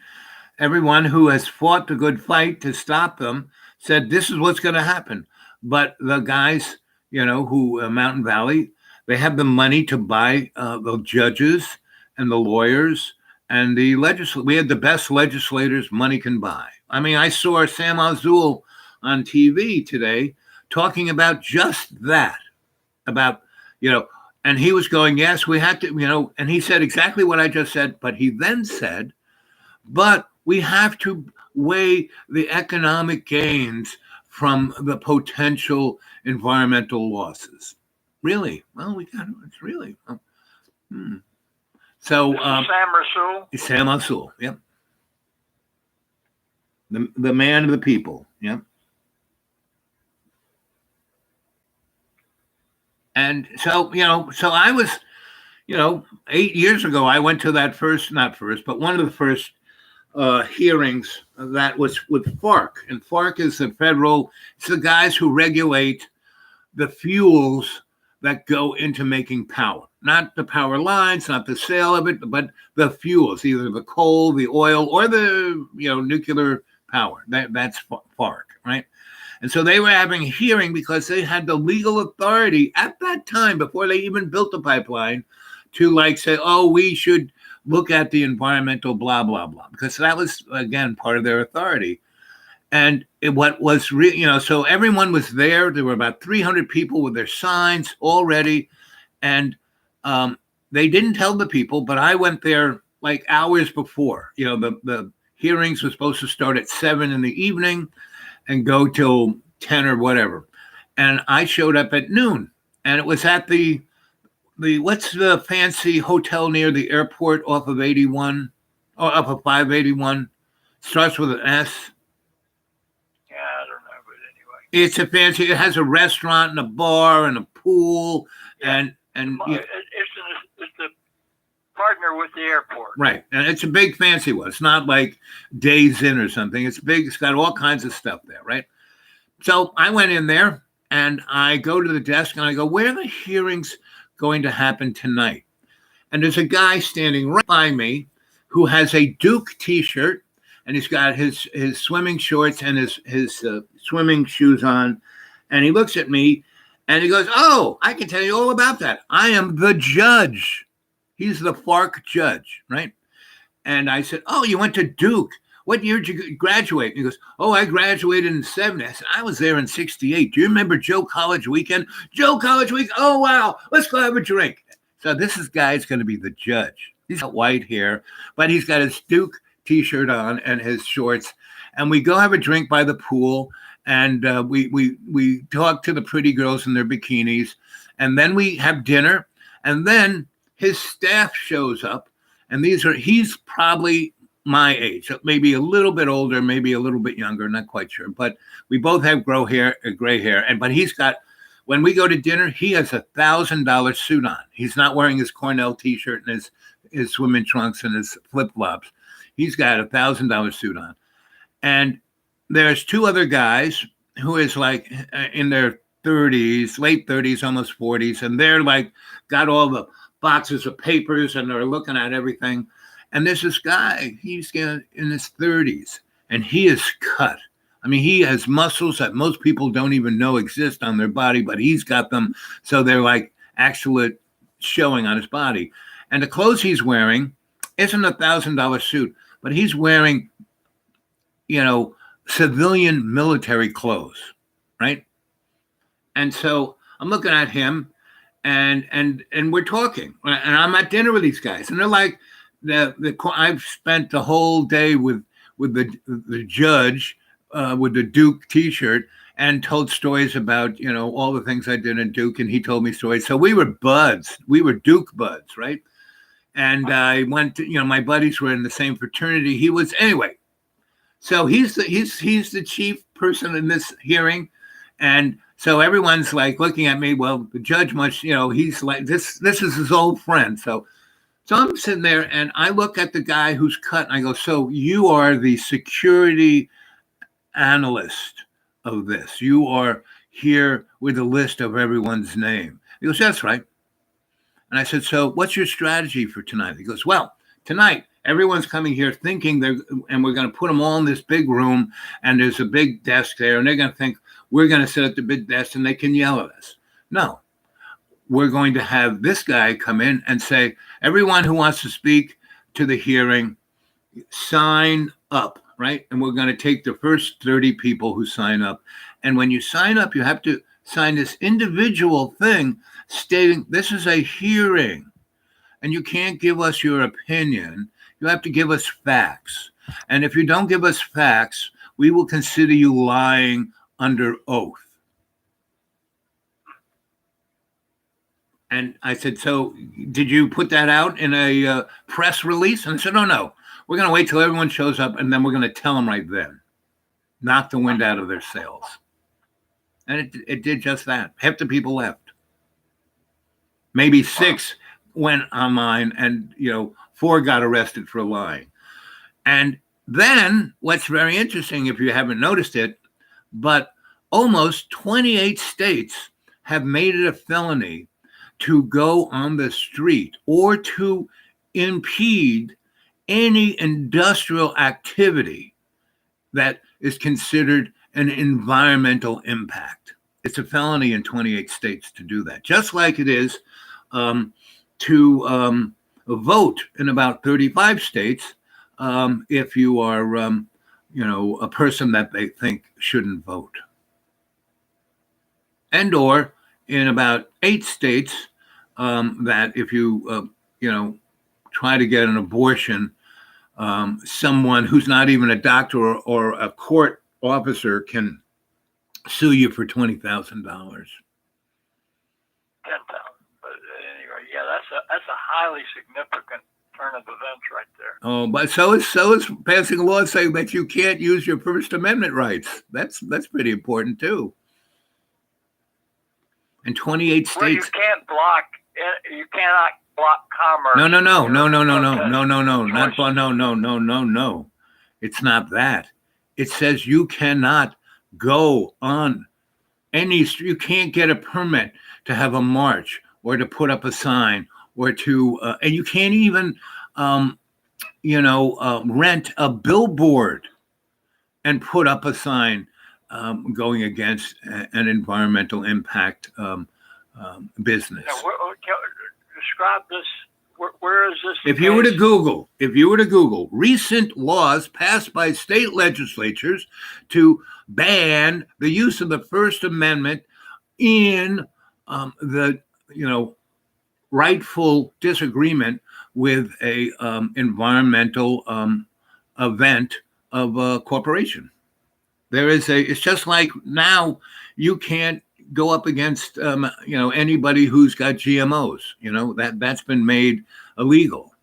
everyone who has fought the good fight to stop them said this is what's going to happen. But the guys, who Mountain Valley, they have the money to buy the judges and the lawyers and the legislators. We had the best legislators money can buy. I mean, I saw Sam Azul on TV today talking about just that, about, and he was going, yes, we had to, and he said exactly what I just said, but he then said, but we have to weigh the economic gains from the potential environmental losses. Really? Well, it's really. So Sam Rasul? Sam Azul, yep. The man of the people, yep. And so, so I was, 8 years ago, I went to that one of the first hearings that was with FARC. And FARC is it's the guys who regulate the fuels that go into making power. Not the power lines, not the sale of it, but the fuels, either the coal, the oil, or the nuclear power. That's FARC, right? And so they were having a hearing because they had the legal authority at that time, before they even built the pipeline, to say, oh, we should look at the environmental blah, blah, blah, because that was, again, part of their authority. And so everyone was there. There were about 300 people with their signs all ready. And they didn't tell the people, but I went there like hours before. The hearings were supposed to start at 7 in the evening and go till 10 or whatever. And I showed up at noon, and it was at the what's the fancy hotel near the airport off of 81, or off of 581? Starts with an S. Yeah, I don't know, but anyway. It's a fancy. It has a restaurant and a bar and a pool, and it's the partner with the airport. Right, and it's a big fancy one. It's not like Days Inn or something. It's big. It's got all kinds of stuff there, right? So I went in there and I go to the desk and I go, "Where are the hearings going to happen tonight?" And there's a guy standing right by me who has a Duke T-shirt, and he's got his swimming shorts and his swimming shoes on, and he looks at me and he goes, "Oh, I can tell you all about that. I am the judge." He's the FARC judge, right? And I said, "Oh, you went to Duke. What year did you graduate?" And he goes, "Oh, I graduated in 70. I said, "I was there in 68. Do you remember Joe College Weekend?" "Joe College Week. Oh, wow. Let's go have a drink." So this guy's going to be the judge. He's got white hair, but he's got his Duke T-shirt on and his shorts. And we go have a drink by the pool, and we talk to the pretty girls in their bikinis. And then we have dinner. And then his staff shows up, and he's probably my age, maybe a little bit older, maybe a little bit younger, not quite sure. But we both have gray hair, but he's got. When we go to dinner, he has $1,000 suit on. He's not wearing his Cornell T-shirt and his swimming trunks and his flip flops. He's got $1,000 suit on, and there's two other guys who is like in their 30s, late 30s, almost 40s, and they're like got all the boxes of papers and they're looking at everything. And there's this guy, he's in his 30s, and he is cut. I mean, he has muscles that most people don't even know exist on their body, but he's got them. So they're like actually showing on his body. And the clothes he's wearing isn't $1,000 suit, but he's wearing, civilian military clothes, right? And so I'm looking at him and we're talking, and I'm at dinner with these guys, and they're like, I've spent the whole day with the judge with the Duke T-shirt and told stories about all the things I did in Duke, and he told me stories. So we were buds. We were Duke buds, right? And I went to my buddies were in the same fraternity. He was anyway. So he's the chief person in this hearing, and so everyone's like looking at me. Well, the judge he's like this is his old friend. So I'm sitting there and I look at the guy who's cut and I go, so you are the security analyst of this. You are here with a list of everyone's name. He goes, that's right. And I said, so what's your strategy for tonight? He goes, well, tonight, everyone's coming here thinking and we're going to put them all in this big room and there's a big desk there and they're going to think we're going to sit at the big desk and they can yell at us. No, we're going to have this guy come in and say, everyone who wants to speak to the hearing, sign up, right? And we're going to take the first 30 people who sign up. And when you sign up, you have to sign this individual thing stating this is a hearing and you can't give us your opinion. You have to give us facts. And if you don't give us facts, we will consider you lying under oath. And I said, so did you put that out in a press release? And I said, no. We're going to wait till everyone shows up, and then we're going to tell them right then. Knock the wind out of their sails. And it did just that. Half the people left. Maybe 6 went online, and 4 got arrested for lying. And then what's very interesting, if you haven't noticed it, but almost 28 states have made it a felony to go on the street or to impede any industrial activity that is considered an environmental impact. It's a felony in 28 states to do that, just like it is to vote in about 35 states if you are, a person that they think shouldn't vote. And or in about 8 states that if you, try to get an abortion, someone who's not even a doctor or a court officer can sue you for $20,000. $10,000. But anyway, yeah, that's a highly significant turn of events right there. Oh, but so is passing a law saying that you can't use your First Amendment rights. That's pretty important too. In 28 states, well, you cannot block commerce. No. It's not that. It says you cannot go on any street. You can't get a permit to have a march or to put up a sign or to, and you can't even, rent a billboard and put up a sign going against an environmental impact business. Now, describe this. Where is this? If you were to Google recent laws passed by state legislatures to ban the use of the First Amendment in the rightful disagreement with a environmental event of a corporation. It's just like now you can't go up against anybody who's got GMOs. That's been made illegal.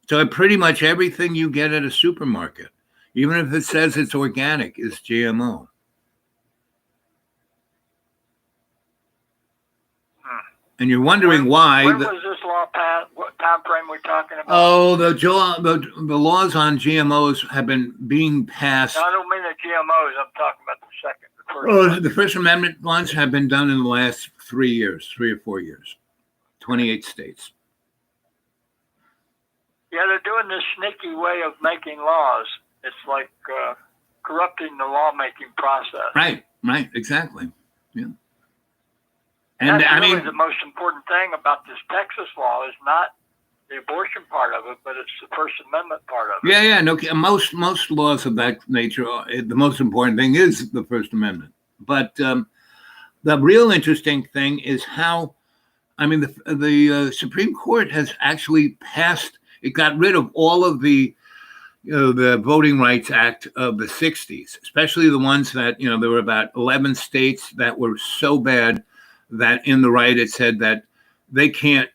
So pretty much everything you get at a supermarket, even if it says it's organic, is GMO. And you're wondering why. When was this law passed? What time frame we're talking about? Oh, the laws on GMOs have been being passed. No, I don't mean the GMOs. I'm talking about the first. The First Amendment ones have been done in the last 3 or 4 years, 28 states. Yeah, they're doing this sneaky way of making laws. It's like corrupting the lawmaking process. Right, exactly. Yeah. And that's really the most important thing about this Texas law is not the abortion part of it, but it's the First Amendment part of it. Yeah. No, most laws of that nature, the most important thing is the First Amendment. But the real interesting thing is how, the Supreme Court has actually passed. It got rid of all of the Voting Rights Act of the 60s, especially the ones that, there were about 11 states that were so bad that in the right it said that they can't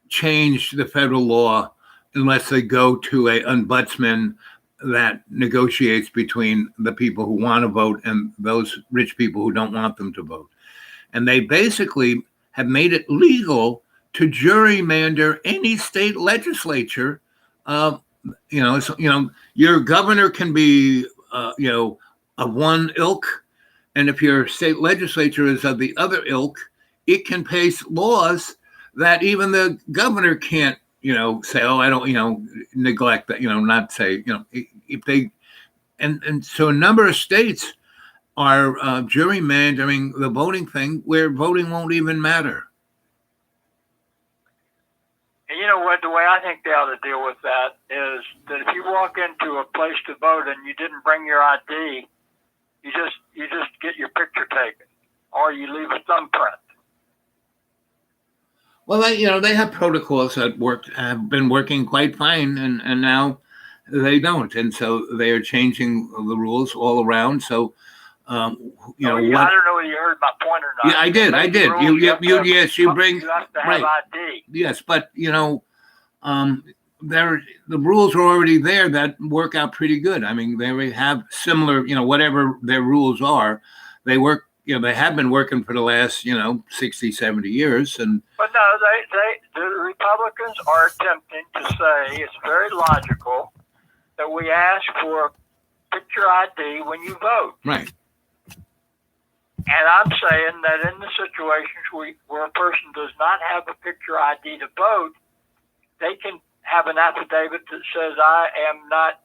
change the federal law unless they go to an ombudsman that negotiates between the people who want to vote and those rich people who don't want them to vote. And they basically have made it legal to gerrymander any state legislature. Your governor can be, of one ilk, and if your state legislature is of the other ilk, it can pass laws that even the governor can't, say, oh, I don't, neglect that, not say, if they, and so a number of states are gerrymandering the voting thing where voting won't even matter. And you know what? The way I think they ought to deal with that is that if you walk into a place to vote and you didn't bring your ID, you just get your picture taken, or you leave a thumbprint. Well, they have protocols that have been working quite fine, and now they don't, and so they are changing the rules all around. So, I don't know whether you heard my point or not. Yeah, I did. You bring. You have to have right. ID. Yes, but the rules are already there that work out pretty good. They have similar, whatever their rules are, they work. They have been working for the last, 60, 70 years. But no, the Republicans are attempting to say it's very logical that we ask for picture ID when you vote. Right. And I'm saying that in the situations where a person does not have a picture ID to vote, they can have an affidavit that says, I am not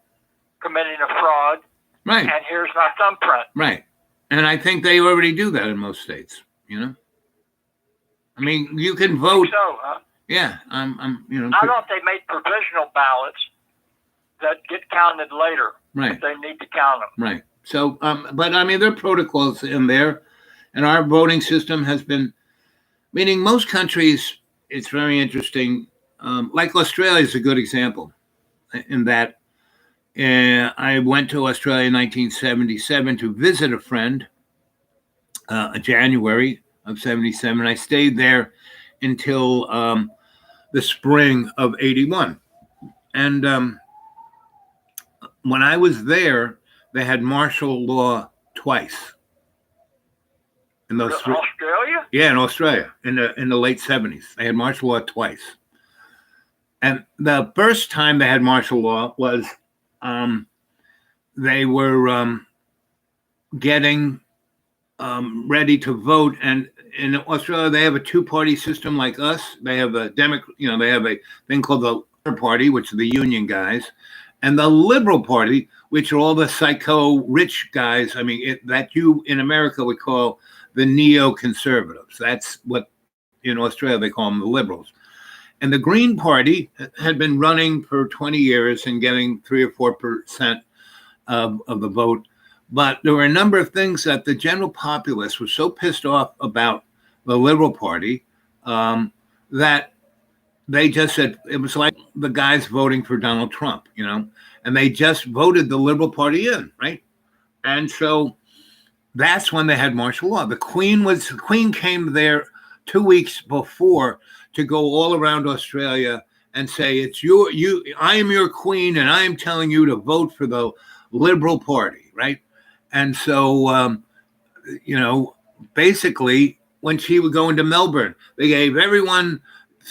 committing a fraud. Right. And here's my thumbprint. Right. And I think they already do that in most states, you can vote. So, huh? Yeah. I thought they made provisional ballots that get counted later. Right. If they need to count them. Right. So, but there are protocols in there, and our voting system has been, meaning most countries, it's very interesting. Like Australia is a good example in that I went to Australia in 1977 to visit a friend, January of 77. I stayed there until the spring of 81. And when I was there, they had martial law twice. In those Australia? Yeah, in Australia in the late 70s, they had martial law twice. And the first time they had martial law was they were getting ready to vote, and in Australia they have a two-party system like us. They have a they have a thing called the Labor Party, which are the union guys, and the Liberal Party, which are all the psycho-rich guys. That you in America would call the neoconservatives. That's what in Australia they call them, the liberals. And the Green Party had been running for 20 years and getting 3 or 4% of the vote. But there were a number of things that the general populace was so pissed off about the Liberal Party that they just said, it was like the guys voting for Donald Trump, and they just voted the Liberal Party in, right? And so that's when they had martial law. The Queen came there 2 weeks before to go all around Australia and say, I am your queen, and I am telling you to vote for the Liberal Party, right? And so, basically, when she would go into Melbourne, they gave everyone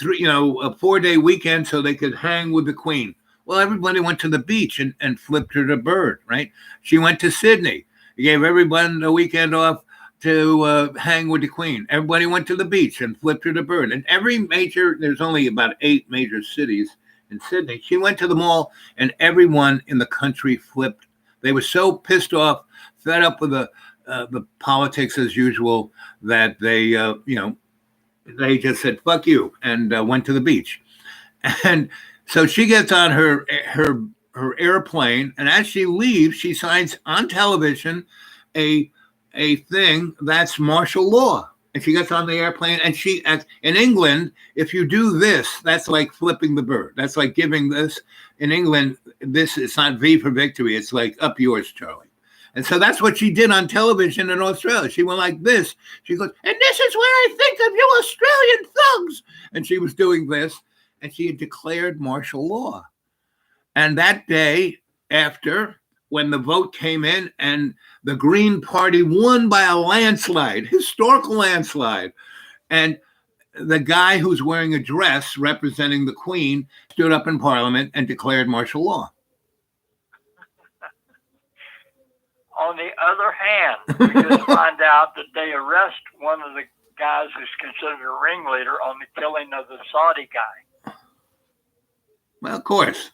a 4-day weekend so they could hang with the Queen. Well, everybody went to the beach and flipped her the bird, right? She went to Sydney. They gave everyone a weekend off to hang with the Queen. Everybody went to the beach and flipped her the bird. And there's only about 8 major cities in Sydney. She went to them all, and everyone in the country flipped. They were so pissed off, fed up with the politics as usual, that they just said, fuck you, and went to the beach. And so she gets on her airplane, and as she leaves, she signs on television a thing that's martial law. And she gets on the airplane, and in England, if you do this, that's like flipping the bird. That's like giving this. In England, it's not V for victory. It's like up yours, Charlie. And so that's what she did on television in Australia. She went like this. She goes, and this is where I think of you Australian thugs. And she was doing this, and she had declared martial law. And that day after, when the vote came in and the Green Party won by a landslide, historical landslide, and the guy who's wearing a dress representing the Queen stood up in Parliament and declared martial law. On the other hand, we just find out that they arrest one of the guys who's considered a ringleader on the killing of the Saudi guy. Well, of course.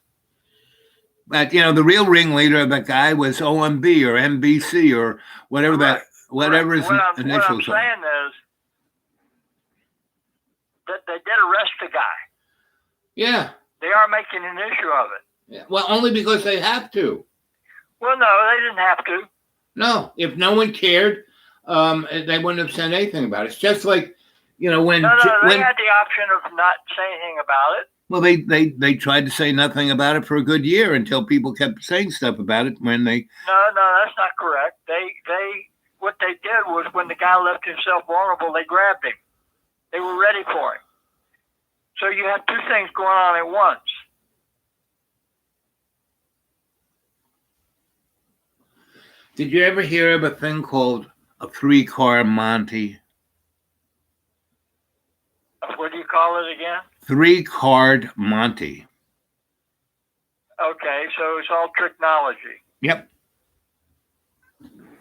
But, the real ringleader of that guy was OMB or MBC or whatever Right. whatever his What initials I'm are. saying is that they did arrest the guy. Yeah. They are making an issue of it. Yeah. Well, only because they have to. Well, no, they didn't have to. No, if no one cared, they wouldn't have said anything about it. It's just like, when they had the option of not saying anything about it. Well, they tried to say nothing about it for a good year until people kept saying stuff about it when they. No, that's not correct. What they did was when the guy left himself vulnerable, they grabbed him. They were ready for him. So you have two things going on at once. Did you ever hear of a thing called a 3-car Monty? What do you call it again? 3-card Monty. Okay, so it's all technology. Yep.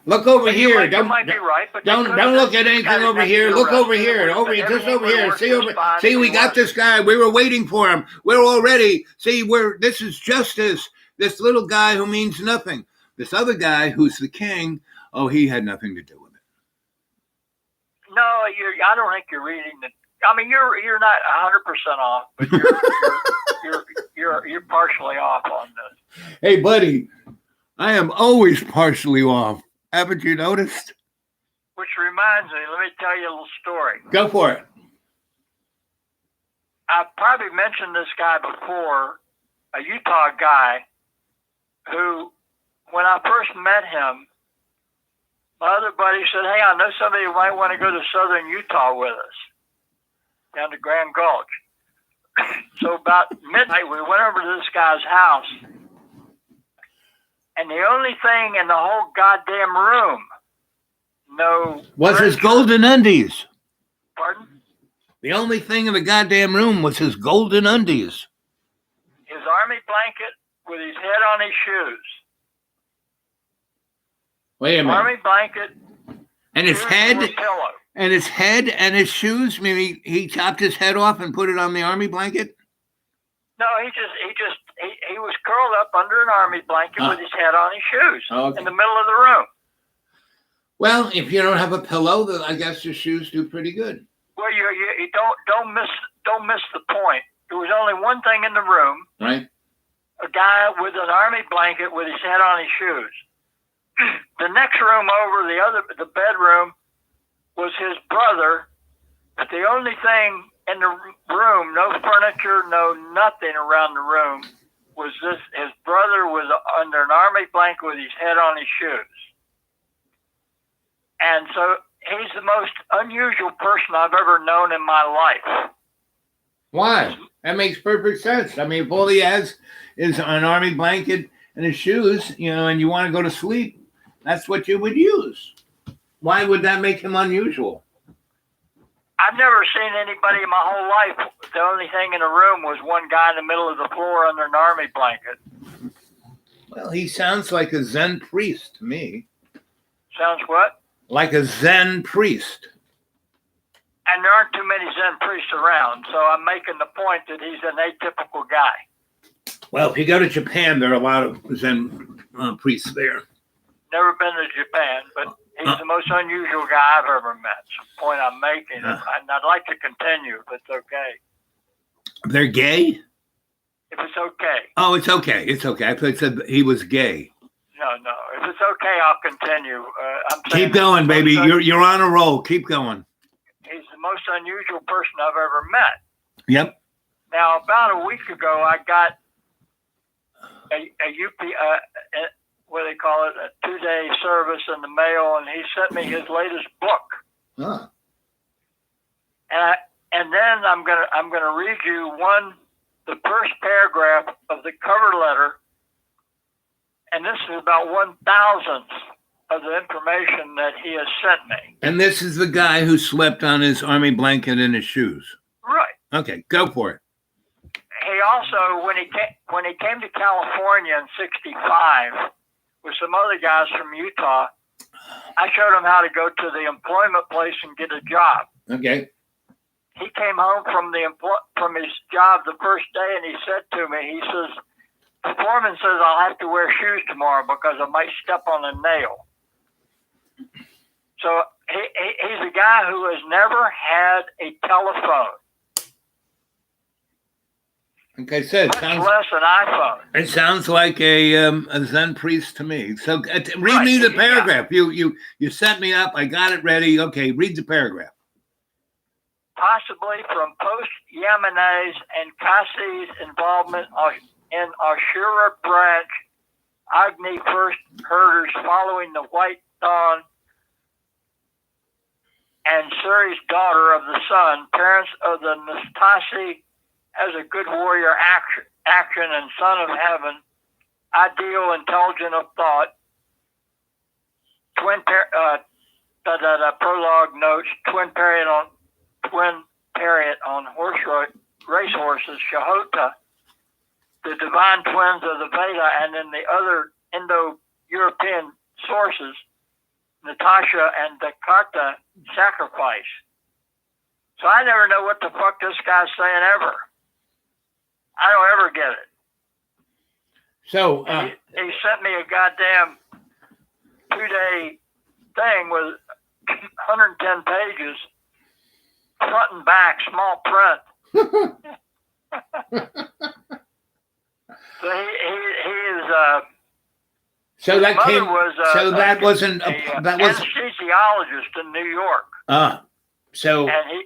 Look over here. You might be right, but don't look at anything over here. Look over here. Just over here. See, we got this guy. We were waiting for him. We're all ready. See, this is justice. This little guy who means nothing. This other guy who's the king, he had nothing to do with it. No, I don't think you're reading the. I mean, you're not 100% off, but you're partially off on this. Hey, buddy, I am always partially off. Haven't you noticed? Which reminds me, let me tell you a little story. Go for it. I've probably mentioned this guy before, a Utah guy who, when I first met him, my other buddy said, hey, I know somebody who might want to go to southern Utah with us, down to Grand Gulch. So about midnight, we went over to this guy's house, and the only thing in the whole goddamn room, was his golden undies. Pardon? The only thing in the goddamn room was his golden undies. His army blanket with his head on his shoes. Wait a minute. Army blanket. And his head. Pillow. And his head and his shoes. I mean, he chopped his head off and put it on the army blanket. No, he was curled up under an army blanket with his head on his shoes in the middle of the room. Well, if you don't have a pillow, then I guess your shoes do pretty good. Well, you don't miss the point. There was only one thing in the room. Right. A guy with an army blanket with his head on his shoes. The next room over, the bedroom, was his brother. But the only thing in the room, no furniture, no nothing around the room, was his brother was under an army blanket with his head on his shoes. And so he's the most unusual person I've ever known in my life. Why? That makes perfect sense. I mean, if all he has is an army blanket and his shoes, and you want to go to sleep, that's what you would use. Why would that make him unusual? I've never seen anybody in my whole life. The only thing in the room was one guy in the middle of the floor under an army blanket. Well, he sounds like a Zen priest to me. Sounds what? Like a Zen priest. And there aren't too many Zen priests around, so I'm making the point that he's an atypical guy. Well, if you go to Japan, there are a lot of Zen priests there. Never been to Japan, but he's the most unusual guy I've ever met. It's the point I'm making. And I'd like to continue, if it's okay. They're gay? If it's okay. Oh, it's okay. It's okay. I thought it said he was gay. No. If it's okay, I'll continue. Keep going, baby. You're on a roll. Keep going. He's the most unusual person I've ever met. Yep. Now, about a week ago, I got a what do they call it, a 2-day service in the mail, and he sent me his latest book. Huh. And then I'm gonna read you the first paragraph of the cover letter, and this is about 1,000th of the information that he has sent me. And this is the guy who slept on his army blanket and his shoes. Right. Okay, go for it. He also, when he came to California in '65 with some other guys from Utah, I showed him how to go to the employment place and get a job. Okay. He came home from his job the first day, and he said to me, he says, "The foreman says I'll have to wear shoes tomorrow because I might step on a nail." So he's a guy who has never had a telephone. Like I said, much less an iPhone. It sounds like a Zen priest to me. So read me the paragraph. Yeah. You set me up. I got it ready. Okay, read the paragraph. Possibly from post-Yemenes and Qasi's involvement in Ashura branch, Agni first herders following the White Dawn, and Suri's daughter of the sun, parents of the Nastasi, as a good warrior action and son of heaven, ideal, intelligent of thought. Prologue notes, twin period on race horses, Shahota, the divine twins of the Veda, and in the other Indo-European sources, Natasha and Dakota sacrifice. So I never know what the fuck this guy's saying ever. I don't ever get it. So he sent me a goddamn 2-day thing with 110 pages, front and back, small print. So he is. So that came. Was, that wasn't. That was anesthesiologist in New York. So. And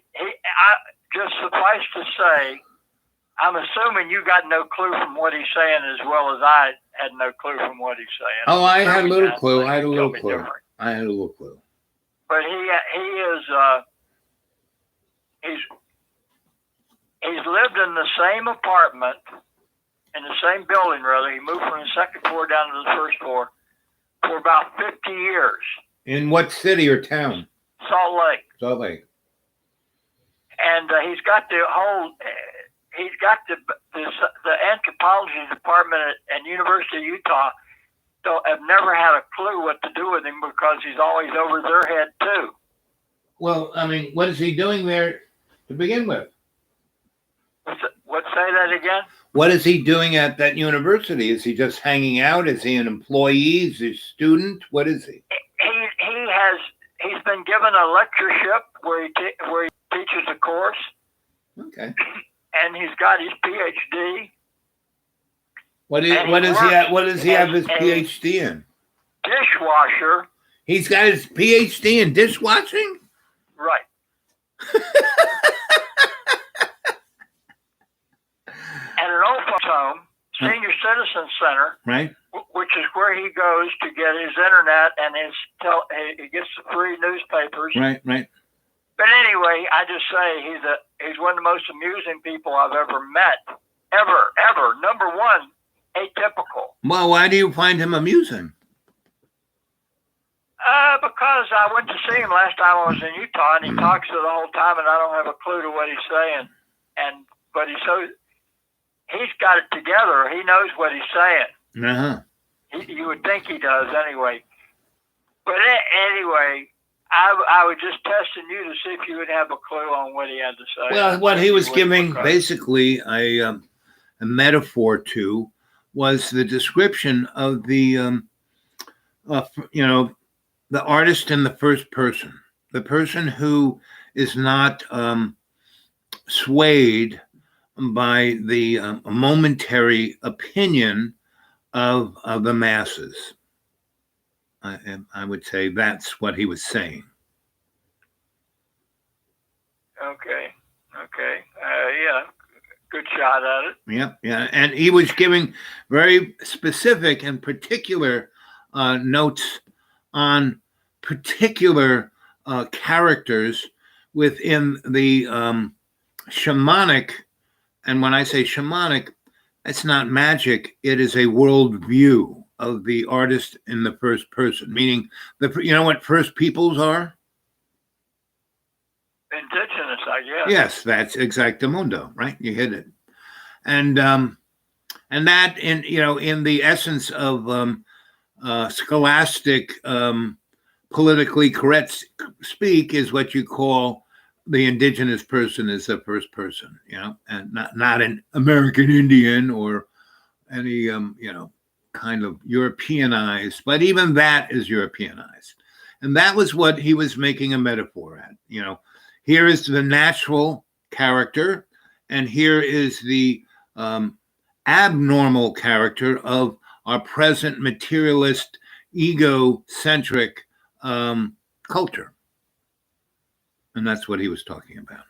just suffice to say, I'm assuming you got no clue from what he's saying as well as I had no clue from what he's saying. Oh, I had a little clue. I had a little clue. But he is. He's lived in the same apartment, in the same building, rather. He moved from the second floor down to the first floor for about 50 years. In what city or town? Salt Lake. Salt Lake. And he's got the anthropology department at University of Utah. Have never had a clue what to do with him because he's always over their head too. Well, I mean, what is he doing there to begin with? Say that again? What is he doing at that university? Is he just hanging out? Is he an employee? Is he a student? What is he? He's been given a lectureship where he teaches a course. Okay. And he's got his PhD. What does he have his PhD in? Dishwasher. He's got his PhD in dishwashing? Right. At an old folks home Senior Citizen Center, Right. which is where he goes to get his internet and he gets the free newspapers. Right. Right. But anyway, I just say he's one of the most amusing people I've ever met. Ever. Number one, atypical. Well, why do you find him amusing? Because I went to see him last time I was in Utah, and he talks the whole time, and I don't have a clue to what he's saying. But he's got it together. He knows what he's saying. Uh-huh. You would think he does anyway. But anyway, I was just testing you to see if you would have a clue on what he had to say. Well, what he was giving basically a metaphor to was the description of the the artist in the first person, the person who is not swayed by the momentary opinion of the masses. I would say that's what he was saying. Okay. Yeah. Good shot at it. Yeah. And he was giving very specific and particular notes on particular characters within the shamanic. And when I say shamanic, it's not magic. It is a worldview of the artist in the first person, meaning you know what first peoples are? Indigenous, I guess. Yes, that's exactamundo, right? You hit it. And that in the essence of scholastic politically correct speak is what you call the indigenous person is the first person, and not an American Indian or any kind of Europeanized, but even that is Europeanized. And that was what he was making a metaphor at. Here is the natural character, and here is the abnormal character of our present materialist, egocentric culture. And that's what he was talking about.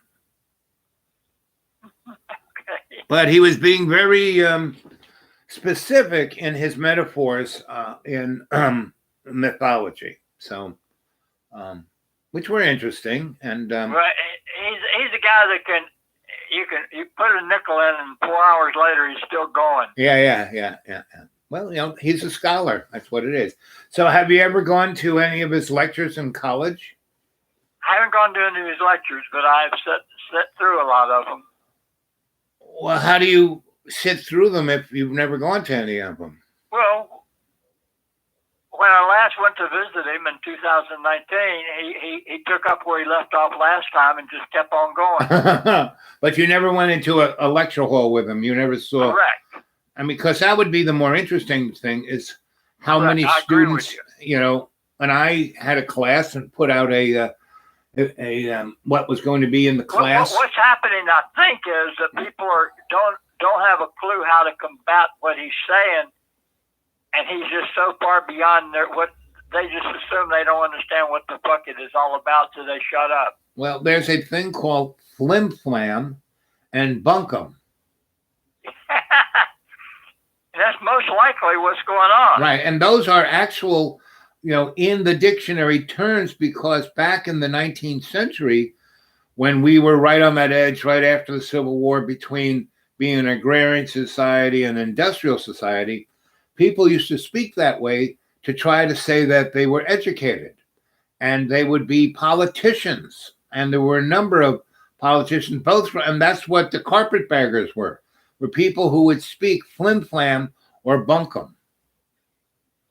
Okay. But he was being very specific in his metaphors in mythology. So, which were interesting. And right. He's a guy that you put a nickel in, and 4 hours later he's still going. Yeah. Well, he's a scholar. That's what it is. So, have you ever gone to any of his lectures in college? I haven't gone to any of his lectures, but I've sat through a lot of them. Well, how do you sit through them if you've never gone to any of them? Well, when I last went to visit him in 2019, he took up where he left off last time and just kept on going. But you never went into a lecture hall with him. You never saw. Correct. I mean, because that would be the more interesting thing is how Correct. many I agree with students, you. when I had a class and put out a what was going to be in the class. What's happening, I think, is that people don't have a clue how to combat what he's saying, and he's just so far beyond what they just assume they don't understand what the fuck it is all about, so they shut up. Well, there's a thing called flim flam and bunkum. And that's most likely what's going on. Right, and those are actual, in the dictionary terms, because back in the 19th century, when we were right on that edge, right after the Civil War, between being an agrarian society and an industrial society, people used to speak that way to try to say that they were educated, and they would be politicians. And there were a number of politicians, and that's what the carpetbaggers were people who would speak flim-flam or bunkum.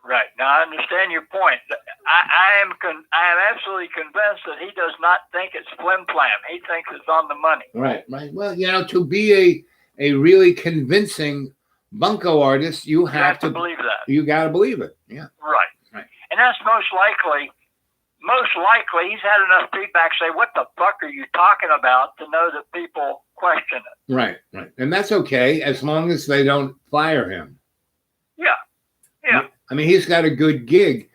Right. Now, I understand your point. I am absolutely convinced that he does not think it's flim-flam. He thinks it's on the money. Right. Well, to be a really convincing bunco artist, you have to believe that. You got to believe it. Yeah. Right. And that's most likely, he's had enough feedback say, what the fuck are you talking about, to know that people question it. Right. And that's okay, as long as they don't fire him. Yeah. I mean, he's got a good gig.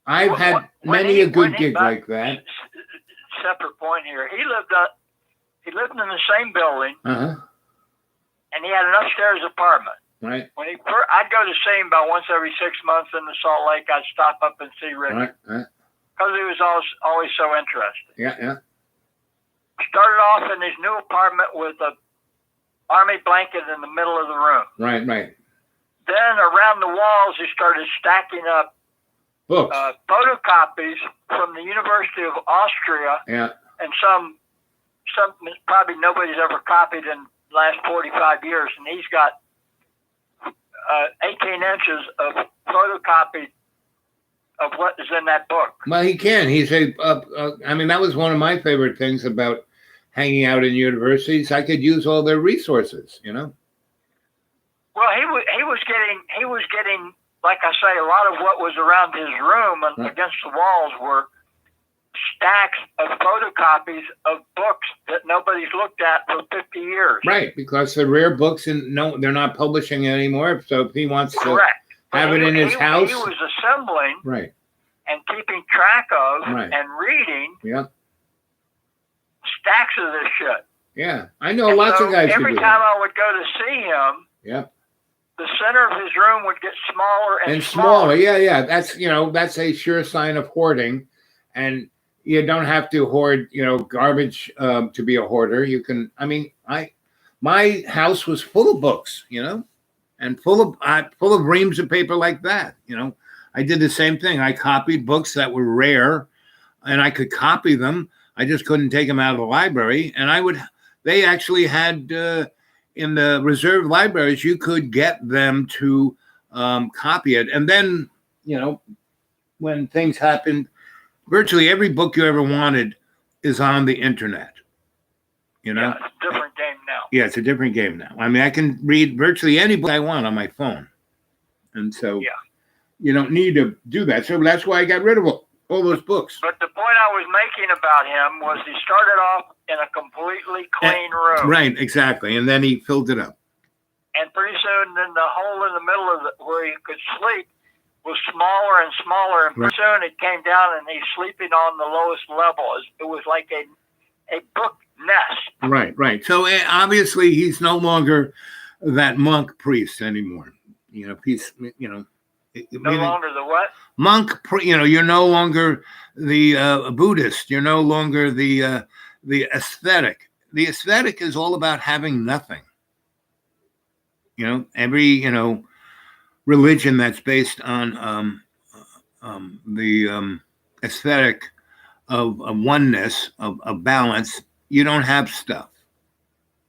I've had many a good gig like that. Separate point here. He lived in the same building, Uh-huh. and he had an upstairs apartment. Right. When I'd go to see him about once every 6 months in the Salt Lake. I'd stop up and see Ricky. Right. Because he was always so interesting. Yeah. Started off in his new apartment with a army blanket in the middle of the room. Right. Then around the walls, he started stacking up books, photocopies from the University of Austria. Yeah. And some probably nobody's ever copied in the last 45 years. And he's got 18 inches of photocopy of what is in that book. Well, he can. He's I mean, that was one of my favorite things about hanging out in universities. I could use all their resources, you know. Well, he was getting, like I say, a lot of what was around his room and against the walls were stacks of photocopies of books that nobody's looked at for 50 years. Right, because they're rare books and they're not publishing it anymore. So if he wants to have it in his house. He was assembling and keeping track of and reading stacks of this shit. Yeah, I know lots of guys who do every time I would go to see him, the center of his room would get smaller and smaller. Yeah. That's a sure sign of hoarding. And you don't have to hoard, garbage to be a hoarder. You can, my house was full of books, and full of reams of paper like that. I did the same thing. I copied books that were rare and I could copy them. I just couldn't take them out of the library. And they actually had, in the reserve libraries, you could get them to copy it. And then, when things happened, virtually every book you ever wanted is on the internet. Yeah, it's a different game now. Yeah, it's a different game now. I can read virtually any book I want on my phone. And so you don't need to do that. So that's why I got rid of all those books. But the point I was making about him was he started off in a completely clean room. Right, exactly. And then he filled it up. And pretty soon, then the hole in the middle of where he could sleep was smaller and smaller. And pretty soon it came down and he's sleeping on the lowest level. It was like a book nest. Right. So obviously he's no longer that monk priest anymore. He's, no longer the what? Monk, you're no longer the Buddhist. You're no longer the aesthetic. The aesthetic is all about having nothing. Every, religion that's based on the aesthetic of oneness, of balance, you don't have stuff.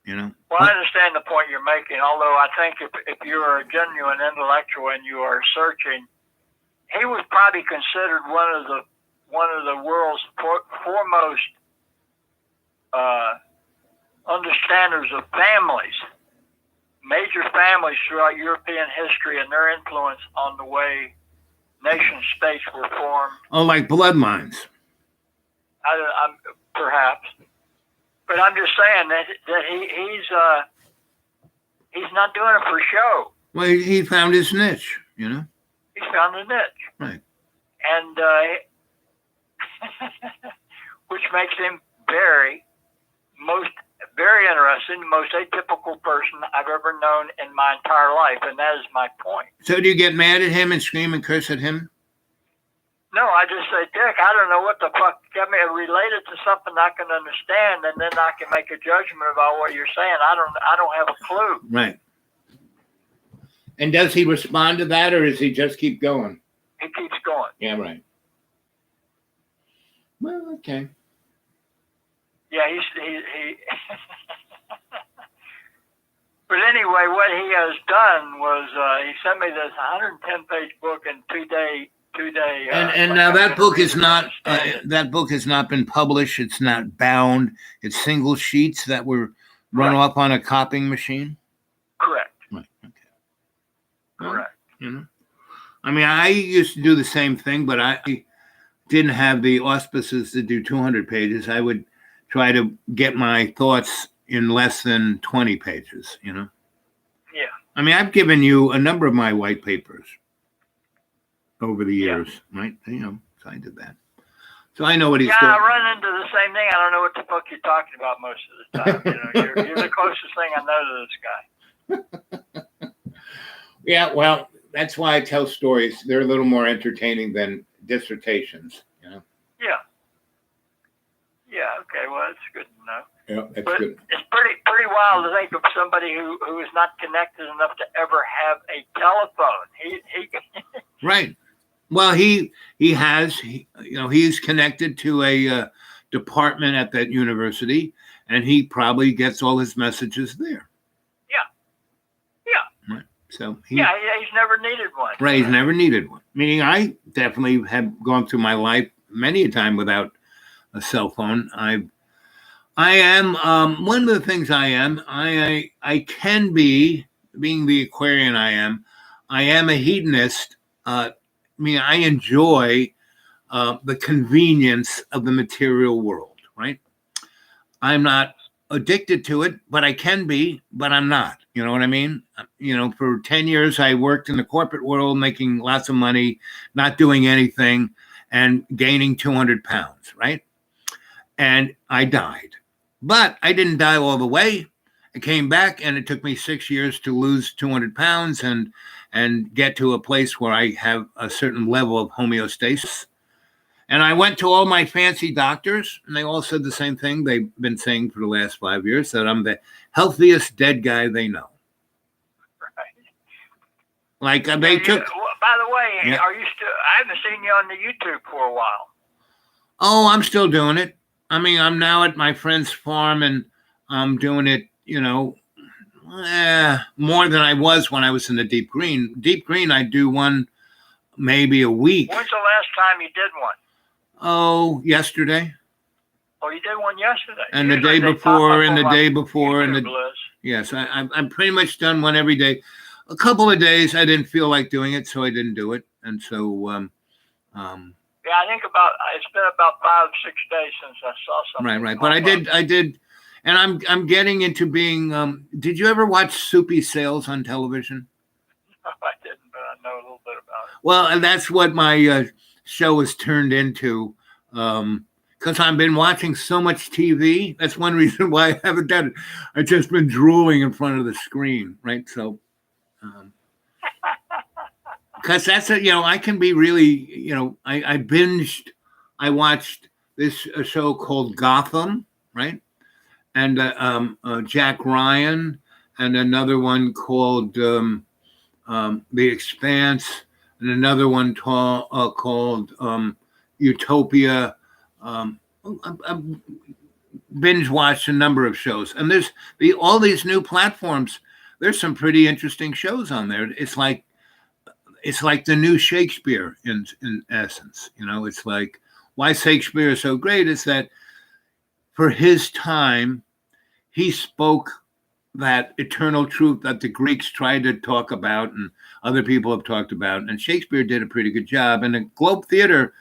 Well, I understand the point you're making, although I think if you're a genuine intellectual and you are searching, he was probably considered one of the world's foremost understanders of families, major families throughout European history and their influence on the way nation states were formed. Oh, like blood mines. Perhaps. But I'm just saying that he's not doing it for show. Well, he found his niche, He found a niche. Right. And which makes him very interesting, the most atypical person I've ever known in my entire life, and that is my point. So do you get mad at him and scream and curse at him? No, I just say, Dick, I don't know what the fuck. Get me related to something I can understand, and then I can make a judgment about what you're saying. I don't have a clue. Right. And does he respond to that, or does he just keep going? He keeps going. Yeah, right. Well, okay. Yeah, he But anyway, what he has done was he sent me this 110-page book in two-day. And now that book is not has not been published. It's not bound. It's single sheets that were run off on a copying machine. Correct. Right. Okay. Correct. I used to do the same thing, but I didn't have the auspices to do 200 pages. I would try to get my thoughts in less than 20 pages. Yeah. I've given you a number of my white papers over the years, right? So I did that. So I know what he's doing. Yeah, I run into the same thing. I don't know what the fuck you're talking about most of the time. You're the closest thing I know to this guy. Yeah, well, that's why I tell stories. They're a little more entertaining than dissertations. You know. Yeah. Yeah. Okay. Well, that's good to know. Yeah, that's But good. it's pretty wild to think of somebody who is not connected enough to ever have a telephone. He Right. Well, he's connected to a department at that university, and he probably gets all his messages there. Yeah. Right. So He's never needed one. Right, he's never needed one. Meaning, I definitely have gone through my life many a time without a cell phone. I am one of the things I can be, being the Aquarian I am a hedonist. I enjoy the convenience of the material world, right? I'm not addicted to it, but I can be, but I'm not. You know what I mean? For 10 years, I worked in the corporate world, making lots of money, not doing anything, and gaining 200 pounds, right? And I died. But I didn't die all the way. I came back, and it took me 6 years to lose 200 pounds and get to a place where I have a certain level of homeostasis. And I went to all my fancy doctors, and they all said the same thing they've been saying for the last 5 years, that I'm the healthiest dead guy they know. Right. Like they took. By the way, are you still? I haven't seen you on the YouTube for a while. Oh, I'm still doing it. I'm now at my friend's farm, and I'm doing it, more than I was when I was in the Deep Green. Deep Green, I do one maybe a week. When's the last time you did one? Oh, yesterday. Oh, you did one yesterday. And the day before, and the day before, and yes, I'm pretty much done one every day. A couple of days I didn't feel like doing it, so I didn't do it, and so. Yeah, I think it's been about 5-6 days since I saw something. Right. But I did, and I'm getting into being. Did you ever watch Soupy Sales on television? No, I didn't, but I know a little bit about it. Well, and that's what my show has turned into, because I've been watching so much TV. That's one reason why I haven't done it. I've just been drooling in front of the screen, right? So, because that's I can be really, I binged. I watched this show called Gotham, right? And Jack Ryan, and another one called The Expanse, and another one called Utopia. I've binge watched a number of shows, and there's all these new platforms. There's some pretty interesting shows on there. It's like the new Shakespeare in essence. It's like why Shakespeare is so great is that for his time, he spoke that eternal truth that the Greeks tried to talk about and other people have talked about. And Shakespeare did a pretty good job. And the Globe Theater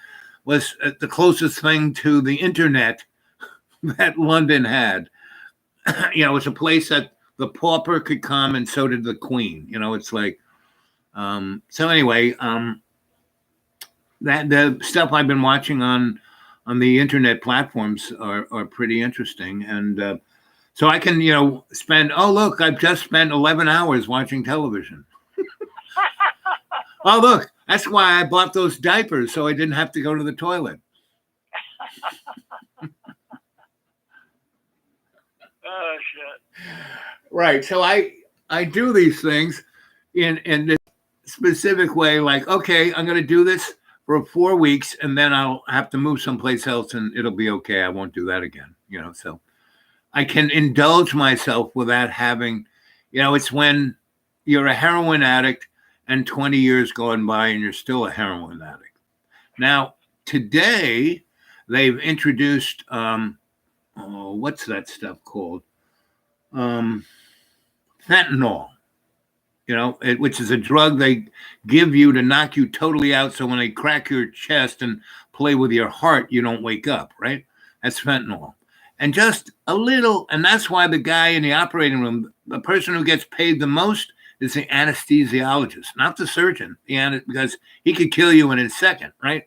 was the closest thing to the internet that London had. It's a place that the pauper could come, and so did the Queen. It's like, so anyway, that the stuff I've been watching on the internet platforms are pretty interesting. And so I can, spend, look, I've just spent 11 hours watching television. Oh, look, that's why I bought those diapers, so I didn't have to go to the toilet. Oh, shit. Right. So I do these things in this specific way, like, okay, I'm going to do this for 4 weeks, and then I'll have to move someplace else, and it'll be okay. I won't do that again, so I can indulge myself without having, it's when you're a heroin addict and 20 years gone by and you're still a heroin addict. Now, today, they've introduced, what's that stuff called? Fentanyl, which is a drug they give you to knock you totally out. So when they crack your chest and play with your heart, you don't wake up, right? That's fentanyl. And just a little, and that's why the guy in the operating room, the person who gets paid the most is the anesthesiologist, not the surgeon, because he could kill you in a second, right?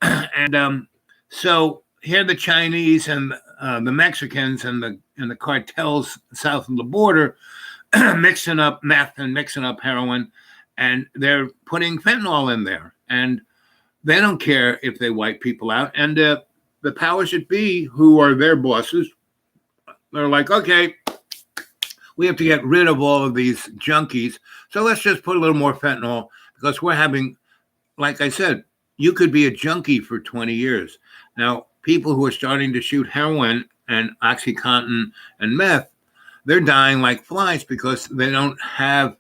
And so here the Chinese and the Mexicans and the cartels south of the border mixing up meth and mixing up heroin. and they're putting fentanyl in there, and they don't care if they wipe people out. And the powers that be, who are their bosses, they're like, okay, we have to get rid of all of these junkies, so let's just put a little more fentanyl because we're having, like I said, you could be a junkie for 20 years. Now, people who are starting to shoot heroin and OxyContin and meth, they're dying like flies because they don't have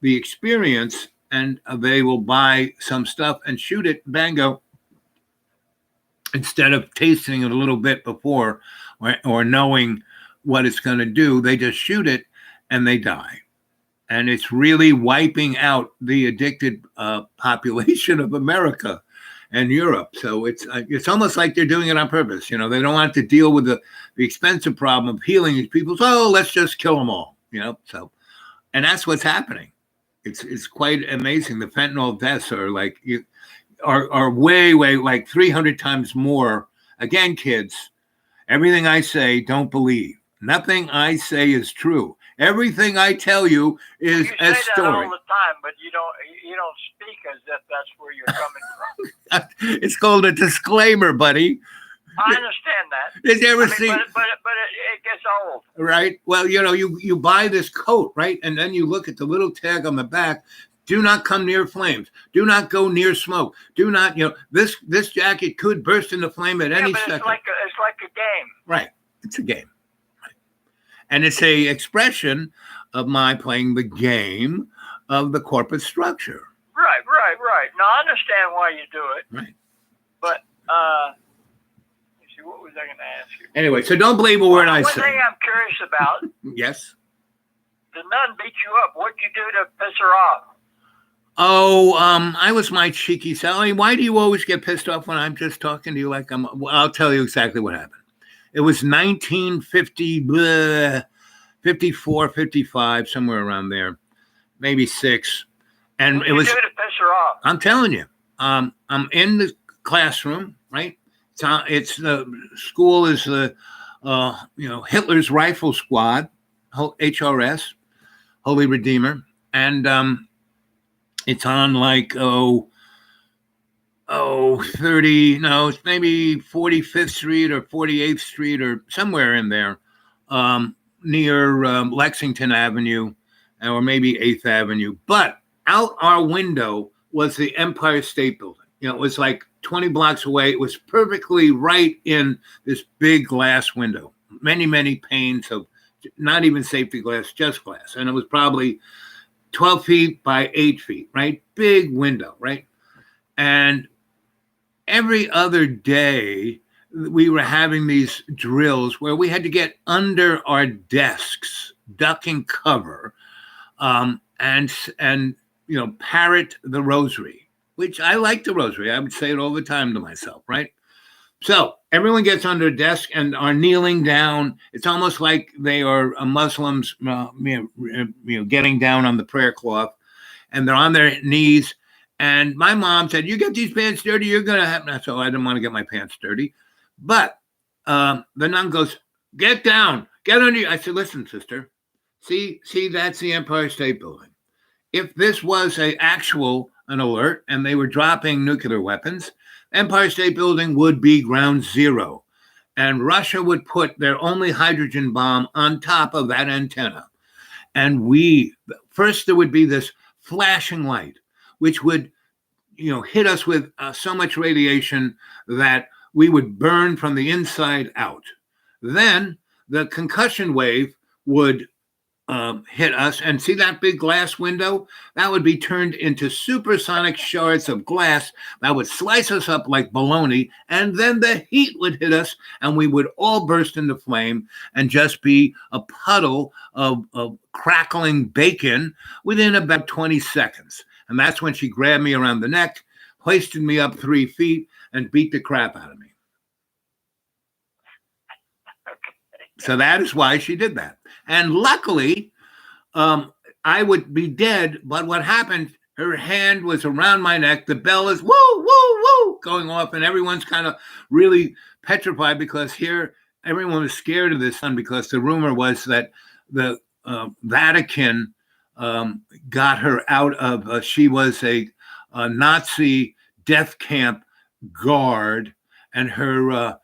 the experience, and they will buy some stuff and shoot it, bango, instead of tasting it a little bit before or knowing what it's going to do. They just shoot it and they die. And it's really wiping out the addicted population of America and Europe. So it's almost like they're doing it on purpose. You know, they don't want to deal with the expensive problem of healing these people. So let's just kill them all. You know, so, and that's what's happening. It's quite amazing. The fentanyl deaths are like are way like 300 times more. Again, kids, everything I say, don't believe. Nothing I say is true. Everything I tell you is a story. You say that all the time, but you don't speak as if that's where you're coming from. It's called a disclaimer, buddy. I understand that. Did you ever see? But it gets old. Right. Well, you know, you buy this coat, right, and then you look at the little tag on the back. Do not come near flames. Do not go near smoke. Do not, you know, this jacket could burst into flame at any second. It's like a game. Right. It's a game. Right. And it's a expression of my playing the game of the corporate structure. Right. Now, I understand why you do it. Right. But, what was I going to ask you? Anyway, so don't believe a word I say. One thing I'm curious about. Yes? The nun beat you up. What'd you do to piss her off? Oh, I was my cheeky Sally. Why do you always get pissed off when I'm just talking to you like I'll tell you exactly what happened. It was 1950, 54, 55, somewhere around there, maybe 6. And what did you do to piss her off? I'm telling you, I'm in the classroom, right? It's the school is the, Hitler's Rifle Squad, HRS, Holy Redeemer. And, it's on like, 30, no, it's maybe 45th Street or 48th Street or somewhere in there, near Lexington Avenue or maybe 8th Avenue. But out our window was the Empire State Building. You know, it was like 20 blocks away. It was perfectly right in this big glass window, many panes of not even safety glass, just glass. And it was probably 12 feet by 8 feet, right? Big window, right? And every other day, we were having these drills where we had to get under our desks, duck and cover, and parrot the rosary, which I like the rosary. I would say it all the time to myself, right? So everyone gets under a desk and are kneeling down. It's almost like they are Muslims, getting down on the prayer cloth, and they're on their knees. And my mom said, "You get these pants dirty, you're gonna have." So I didn't want to get my pants dirty, but the nun goes, "Get down, get under." I said, "Listen, sister, see, that's the Empire State Building. If this was an alert and they were dropping nuclear weapons, Empire State Building would be ground zero, and Russia would put their only hydrogen bomb on top of that antenna. And first there would be this flashing light, which would, hit us with so much radiation that we would burn from the inside out. Then the concussion wave would hit us, and see that big glass window? That would be turned into supersonic shards of glass that would slice us up like bologna, and then the heat would hit us, and we would all burst into flame and just be a puddle of crackling bacon within about 20 seconds. And that's when she grabbed me around the neck, hoisted me up 3 feet, and beat the crap out of me. So that is why she did that. And luckily, I would be dead. But what happened, her hand was around my neck. The bell is woo, woo, woo going off. And everyone's kind of really petrified because here everyone was scared of this son, because the rumor was that the Vatican got her out of, she was a Nazi death camp guard, and her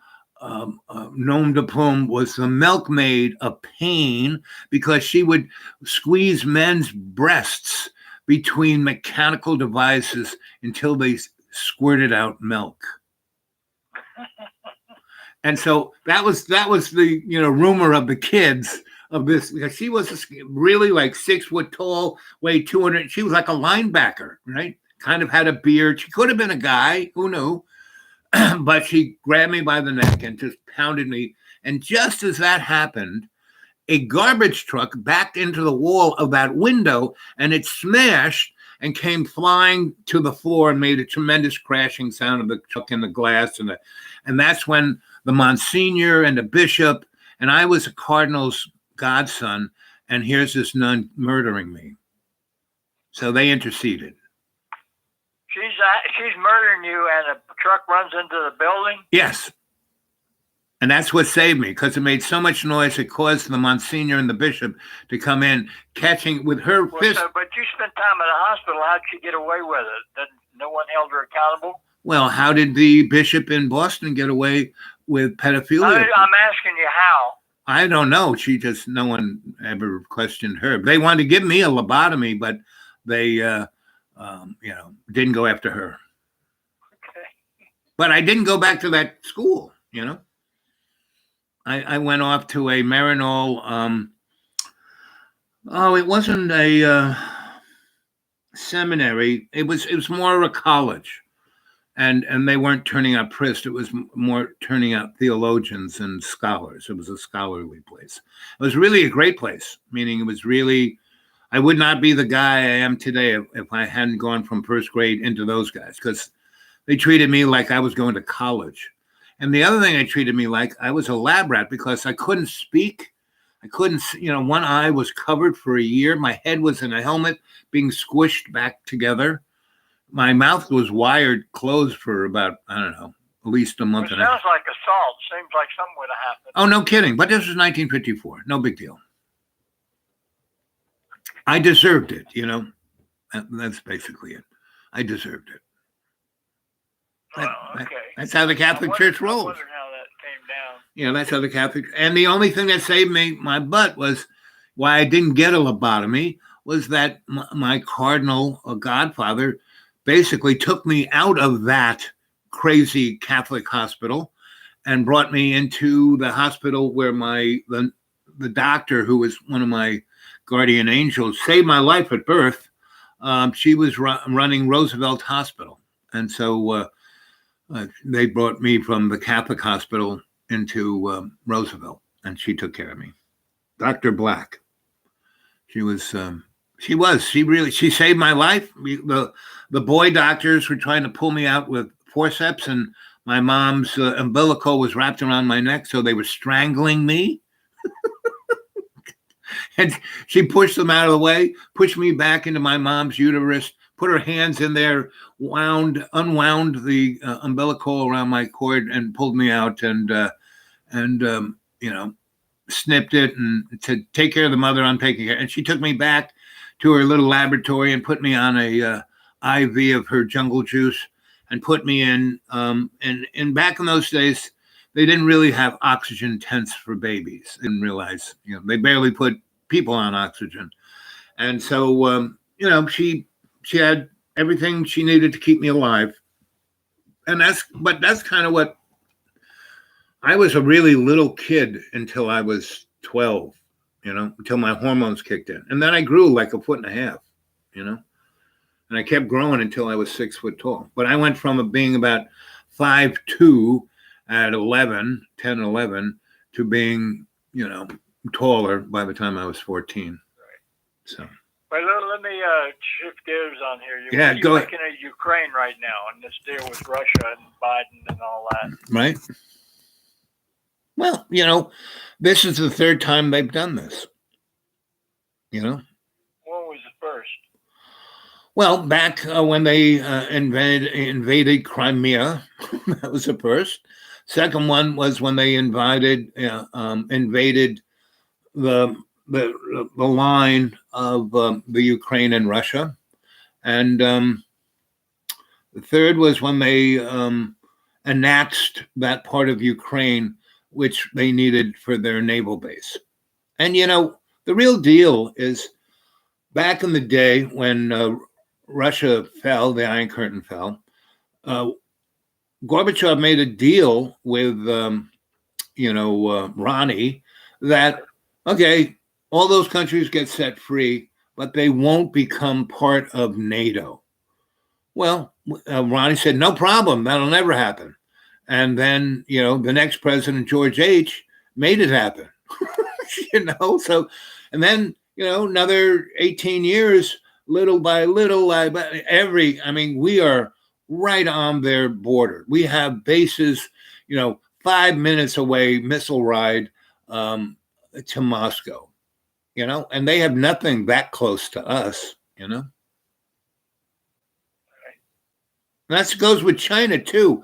nom de plume was the milkmaid of pain, because she would squeeze men's breasts between mechanical devices until they squirted out milk. And so that was the rumor of the kids of this, because she was really like 6 foot tall, weighed 200. She was like a linebacker, right? Kind of had a beard. She could have been a guy, who knew? But she grabbed me by the neck and just pounded me. And just as that happened, a garbage truck backed into the wall of that window, and it smashed and came flying to the floor and made a tremendous crashing sound of the truck in the glass. And that's when the Monsignor and the bishop, and I was a cardinal's godson, and here's this nun murdering me. So they interceded. She's murdering you, and a truck runs into the building? Yes. And that's what saved me, because it made so much noise, it caused the Monsignor and the bishop to come in, catching with her fist. But you spent time at a hospital. How'd she get away with it? No one held her accountable? Well, how did the bishop in Boston get away with pedophilia? I'm asking you how. I don't know. No one ever questioned her. They wanted to give me a lobotomy, but they, didn't go after her. Okay. But I didn't go back to that school, I went off to a Marinol. It wasn't a seminary. It was more a college, and they weren't turning out priests. It was more turning out theologians and scholars. It was a scholarly place. It was really a great place. Meaning, it was really. I would not be the guy I am today if I hadn't gone from first grade into those guys, because they treated me like I was going to college. And the other thing they treated me like, I was a lab rat, because I couldn't speak. I couldn't, one eye was covered for a year. My head was in a helmet being squished back together. My mouth was wired closed for about, I don't know, at least a month and a half. Sounds like assault. Seems like something would have happened. Oh, no kidding. But this was 1954. No big deal. I deserved it, That's basically it. I deserved it. Okay. That's how the Catholic Church rolls. I wondered how that came down. That's how the Catholic. And the only thing that saved me my butt was why I didn't get a lobotomy was that my cardinal godfather basically took me out of that crazy Catholic hospital and brought me into the hospital where the doctor, who was one of my guardian angels, saved my life at birth. She was running Roosevelt Hospital. And so they brought me from the Catholic hospital into Roosevelt, and she took care of me. Dr. Black. She saved my life. The boy doctors were trying to pull me out with forceps, and my mom's umbilical was wrapped around my neck, so they were strangling me. And she pushed them out of the way, pushed me back into my mom's uterus, put her hands in there, unwound the umbilical around my cord, and pulled me out, and snipped it, and to take care of the mother, I'm taking care. And she took me back to her little laboratory and put me on a IV of her jungle juice, and put me in. And back in those days, they didn't really have oxygen tents for babies. Didn't realize, they barely put people on oxygen. And so, she had everything she needed to keep me alive. And that's kind of what, I was a really little kid until I was 12, until my hormones kicked in. And then I grew like 1.5 feet, and I kept growing until I was 6 foot tall. But I went from being about 5'2" at 10, 11, to being, taller by the time I was 14. Right. So. Well, let me shift gears on here. Go ahead. Looking at Ukraine right now, and this deal with Russia and Biden and all that. Right. Well, this is the third time they've done this. When was the first? Well, back when they invaded Crimea, that was the first. Second one was when they invaded the the line of the Ukraine and Russia, and the third was when they annexed that part of Ukraine which they needed for their naval base. And the real deal is back in the day when Russia fell, the Iron Curtain fell. Gorbachev made a deal with Ronnie that, okay, all those countries get set free, but they won't become part of NATO. Well, Ronnie said, no problem, that'll never happen. And then, the next president, George H., made it happen. So, and then, another 18 years, little by little, we are right on their border. We have bases, 5 minutes away, missile ride to Moscow, and they have nothing that close to us, And that goes with China too.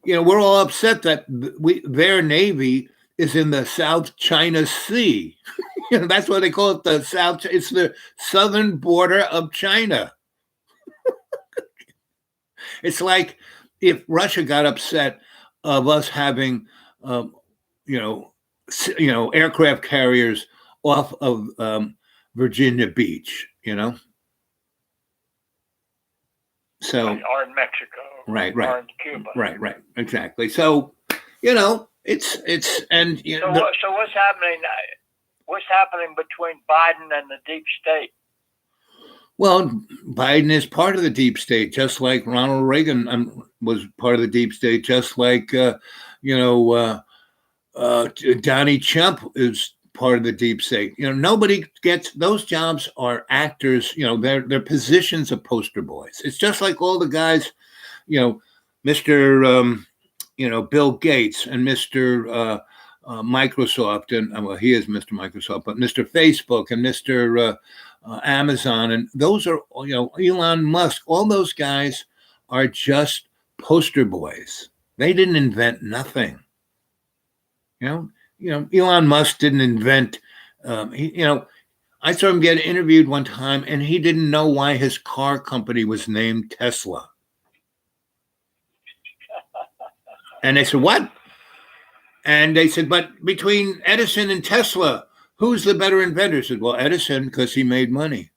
We're all upset that their Navy is in the South China Sea. That's why they call it the South. It's the southern border of China. It's like if Russia got upset of us having, aircraft carriers off of Virginia Beach, So, or in Mexico, right, or in Cuba, right, exactly. So, it's and so what's happening? What's happening between Biden and the deep state? Well, Biden is part of the deep state, just like Ronald Reagan was part of the deep state, just like Donnie Trump is part of the deep state. Nobody gets those jobs. Are actors. Their positions of poster boys. It's just like all the guys, Mr. Bill Gates and Mr. Microsoft, and he is Mr. Microsoft, but Mr. Facebook and Mr. Amazon, and those are Elon Musk. All those guys are just poster boys. They didn't invent nothing. Elon Musk didn't invent. I saw him get interviewed one time, and he didn't know why his car company was named Tesla. And they said, "What?" And they said, "But between Edison and Tesla, who's the better inventor?" I said, "Well, Edison, because he made money."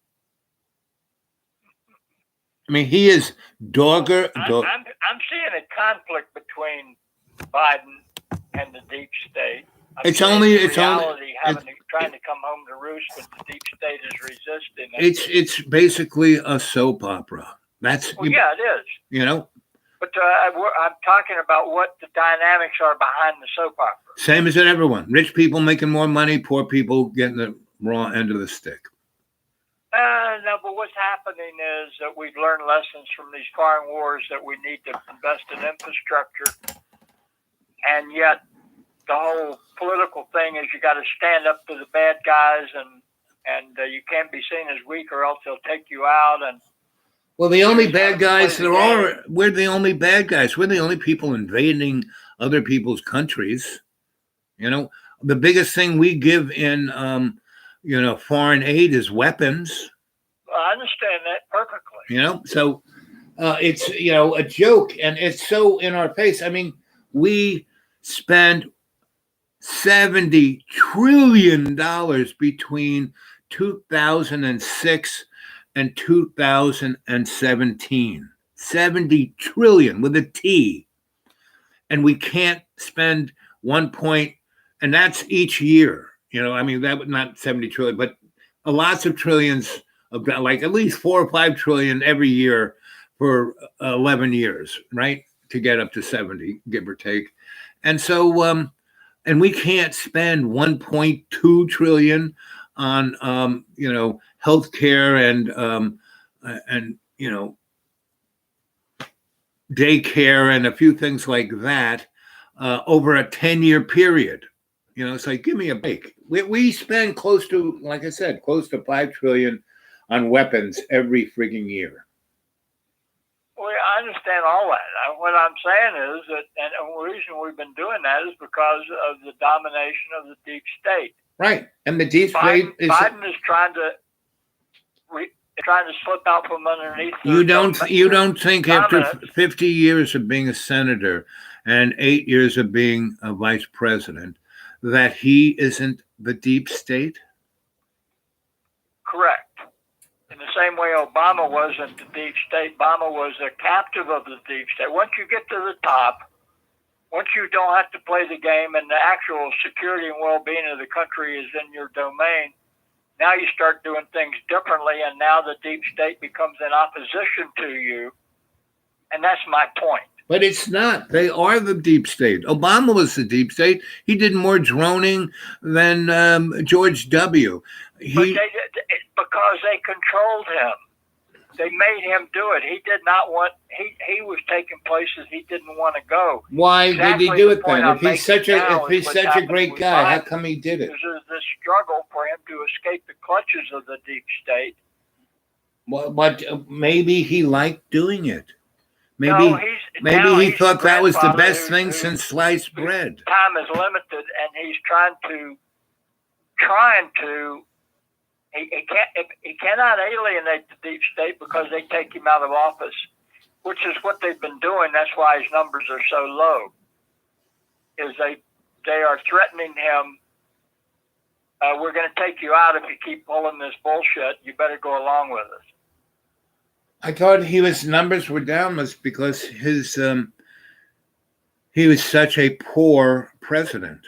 He is dogger. I'm seeing a conflict between Biden and the deep state. Trying to come home to roost, but the deep state is resisting it. It's basically a soap opera. Yeah, it is. But I'm talking about what the dynamics are behind the soap opera. Same as in everyone. Rich people making more money, poor people getting the raw end of the stick. No, but what's happening is that we've learned lessons from these foreign wars that we need to invest in infrastructure, and yet the whole political thing is you got to stand up to the bad guys, and you can't be seen as weak, or else they'll take you out. And well, the only bad guys we're the only bad guys. We're the only people invading other people's countries. The biggest thing we give in, foreign aid is weapons. I understand that perfectly. So it's, a joke, and it's so in our face. We spend $70 trillion between 2006 and 2017. 70 trillion with a T. And we can't spend and that's each year. That would not 70 trillion, but lots of trillions of, like at least 4 or 5 trillion every year for 11 years, right? To get up to 70, give or take. And so, and we can't spend 1.2 trillion on, healthcare and daycare and a few things like that over a 10-year period. It's like, give me a break. We spend close to, like I said, close to 5 trillion on weapons every frigging year. Well, I understand all that. What I'm saying is that, and the reason we've been doing that is because of the domination of the deep state. Right. And the deep state is. Biden is trying to slip out from underneath. You don't think after 50 years of being a senator and 8 years of being a vice president that he isn't the deep state? Correct. In the same way Obama wasn't the deep state, Obama was a captive of the deep state. Once you get to the top, once you don't have to play the game and the actual security and well-being of the country is in your domain, now you start doing things differently, and now the deep state becomes in opposition to you. And that's my point. But it's not. They are the deep state. Obama was the deep state. He did more droning than George W. Because they controlled him. They made him do it. He did not want. He was taking places he didn't want to go. Why did he do it then? If he's such a great guy, how come he did it? There's this struggle for him to escape the clutches of the deep state. Well, but maybe he liked doing it. Maybe he thought that was the best thing since sliced bread. Time is limited, and he's trying to. He cannot alienate the deep state because they take him out of office, which is what they've been doing. That's why his numbers are so low. Is they are threatening him. We're going to take you out if you keep pulling this bullshit. You better go along with us. I thought his numbers were down was because he was such a poor president.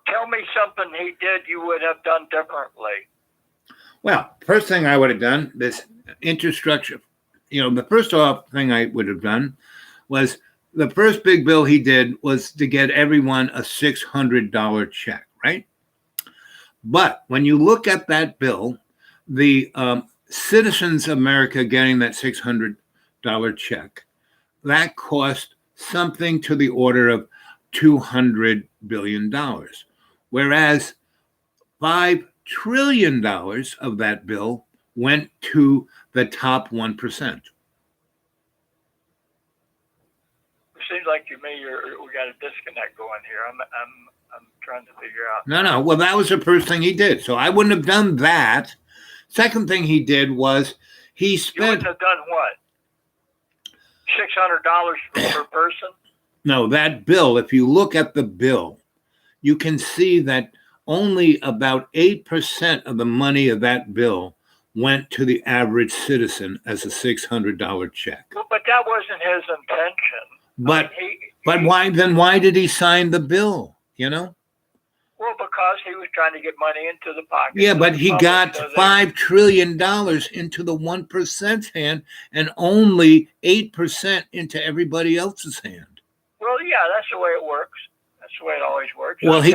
Tell me something he did you would have done differently. Well, first thing I would have done, this infrastructure, the first off thing I would have done was the first big bill he did was to get everyone a $600 check, right? But when you look at that bill, the Citizens America getting that $600 check, that cost something to the order of $200 billion, whereas $5 trillion of that bill went to the top 1%. It seems like to me we got a disconnect going here. I'm trying to figure out. No. Well, that was the first thing he did, so I wouldn't have done that. Second thing he did was he spent. You wouldn't have done what? $600 per person? No, that bill, if you look at the bill, you can see that only about 8% of the money of that bill went to the average citizen as a $600 check. But that wasn't his intention. But why did he sign the bill, Well, because he was trying to get money into the pocket. Yeah, but he got $5 trillion into the 1%'s hand and only 8% into everybody else's hand. Well, yeah, that's the way it works. That's the way it always works. Well, he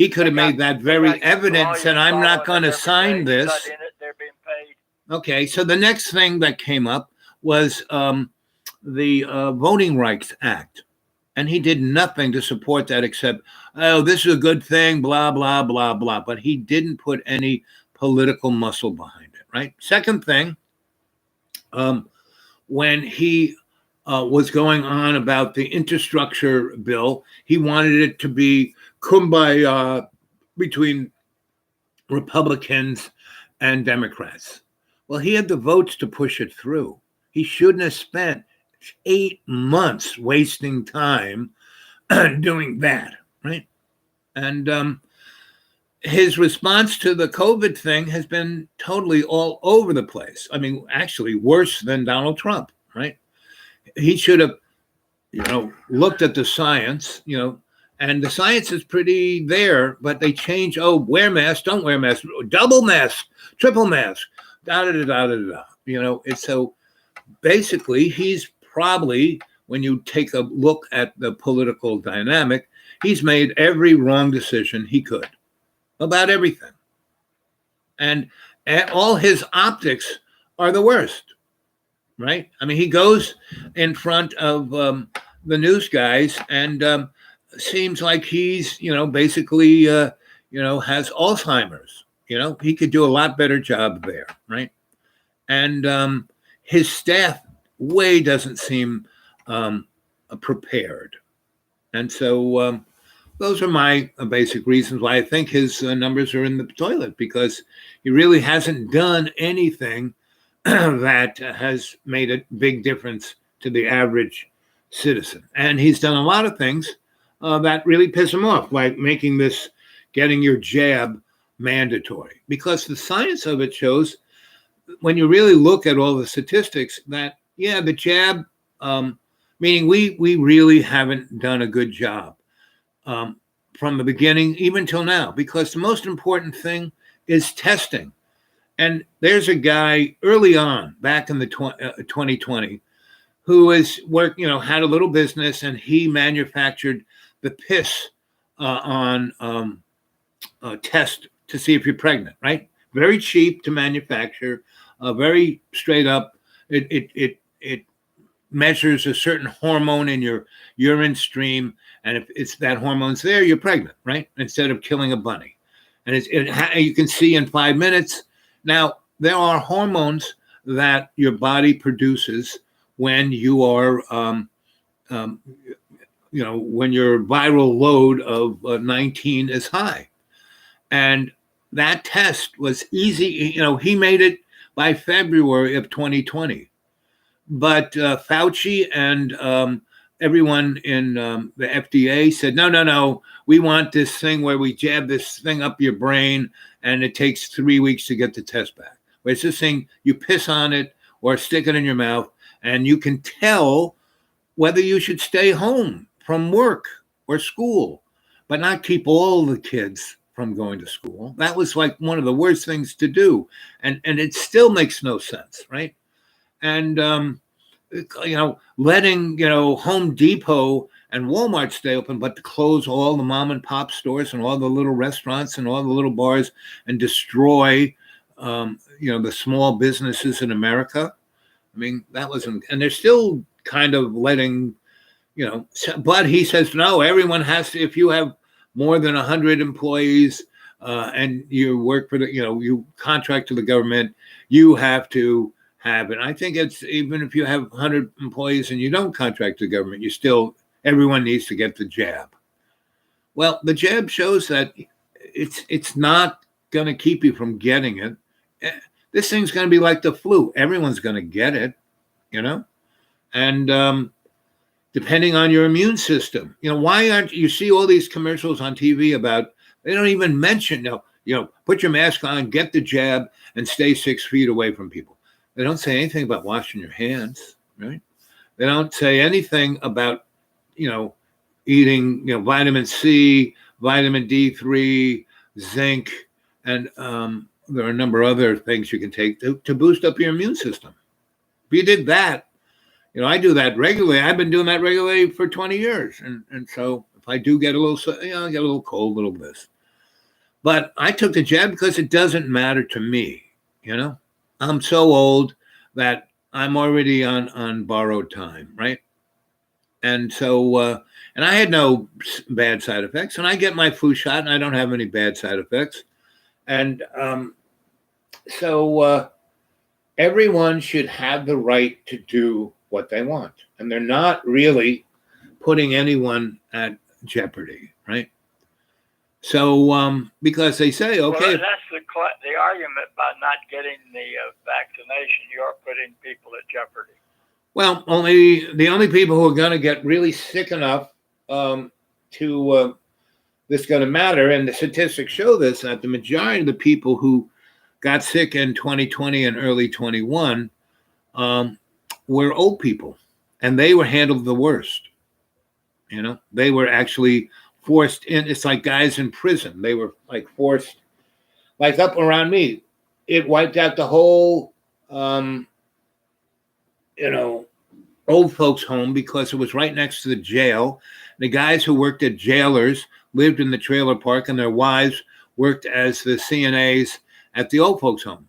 could have made that very evident, said, I'm not going to sign this. They're being paid. Okay, so the next thing that came up was the Voting Rights Act. And he did nothing to support that except, oh, this is a good thing, blah, blah, blah, blah. But he didn't put any political muscle behind it, right? Second thing, when he was going on about the infrastructure bill, he wanted it to be kumbaya between Republicans and Democrats. Well, he had the votes to push it through. He shouldn't have spent 8 months wasting time doing that, right? And his response to the COVID thing has been totally all over the place. I mean, actually worse than Donald Trump, right? He should have, looked at the science, and the science is pretty there, but they change, wear mask, don't wear mask, double mask, triple mask, da-da-da-da-da-da. It's so basically he's probably, when you take a look at the political dynamic, he's made every wrong decision he could about everything. And all his optics are the worst, right? I mean, he goes in front of the news guys and seems like he's, basically, has Alzheimer's. He could do a lot better job there, right? And his staff doesn't seem prepared. And so those are my basic reasons why I think his numbers are in the toilet, because he really hasn't done anything that has made a big difference to the average citizen. And he's done a lot of things that really piss him off, like making this getting your jab mandatory, because the science of it shows, when you really look at all the statistics, that, yeah, the jab, meaning we really haven't done a good job from the beginning, even till now, because the most important thing is testing. And there's a guy early on, back in the 2020, who is had a little business, and he manufactured the piss on test to see if you're pregnant, right? Very cheap to manufacture, very straight up. It measures a certain hormone in your urine stream, and if it's that hormone's there, you're pregnant, right? Instead of killing a bunny. And you can see in 5 minutes. Now, there are hormones that your body produces when you are, when your viral load of 19 is high. And that test was easy. He made it by February of 2020. But Fauci and everyone in the FDA said, no, we want this thing where we jab this thing up your brain, and it takes 3 weeks to get the test back. Where it's this thing, you piss on it or stick it in your mouth, and you can tell whether you should stay home from work or school, but not keep all the kids from going to school. That was like one of the worst things to do. And it still makes no sense, right? And, letting, Home Depot and Walmart stay open, but to close all the mom and pop stores and all the little restaurants and all the little bars and destroy, the small businesses in America. I mean, that wasn't, and they're still kind of letting, but he says, no, everyone has to, if you have more than 100 employees and you work for you contract to the government, you have to have it. I think it's, even if you have 100 employees and you don't contract to the government, everyone needs to get the jab. Well, the jab shows that it's not going to keep you from getting it. This thing's going to be like the flu. Everyone's going to get it, and depending on your immune system. Why aren't you see all these commercials on TV about, they don't even mention, put your mask on, get the jab, and stay 6 feet away from people. They don't say anything about washing your hands, right? They don't say anything about, eating, vitamin C, vitamin D3, zinc, and there are a number of other things you can take to boost up your immune system. If you did that, I do that regularly. I've been doing that regularly for 20 years. And so if I do get a little, I get a little cold, a little this. But I took the jab because it doesn't matter to me, I'm so old that I'm already on borrowed time, right? And so, and I had no bad side effects. And I get my flu shot, and I don't have any bad side effects. And so everyone should have the right to do what they want. And they're not really putting anyone at jeopardy, right? So, because they say, okay. Well, that's the argument about not getting the vaccination. You're putting people at jeopardy. Well, the only people who are going to get really sick enough to this going to matter, and the statistics show this, that the majority of the people who got sick in 2020 and early 21 were old people, and they were handled the worst. They were actually forced in. It's like guys in prison. They were like forced, like up around me. It wiped out the whole, old folks home, because it was right next to the jail. The guys who worked at jailers lived in the trailer park, and their wives worked as the CNAs at the old folks home.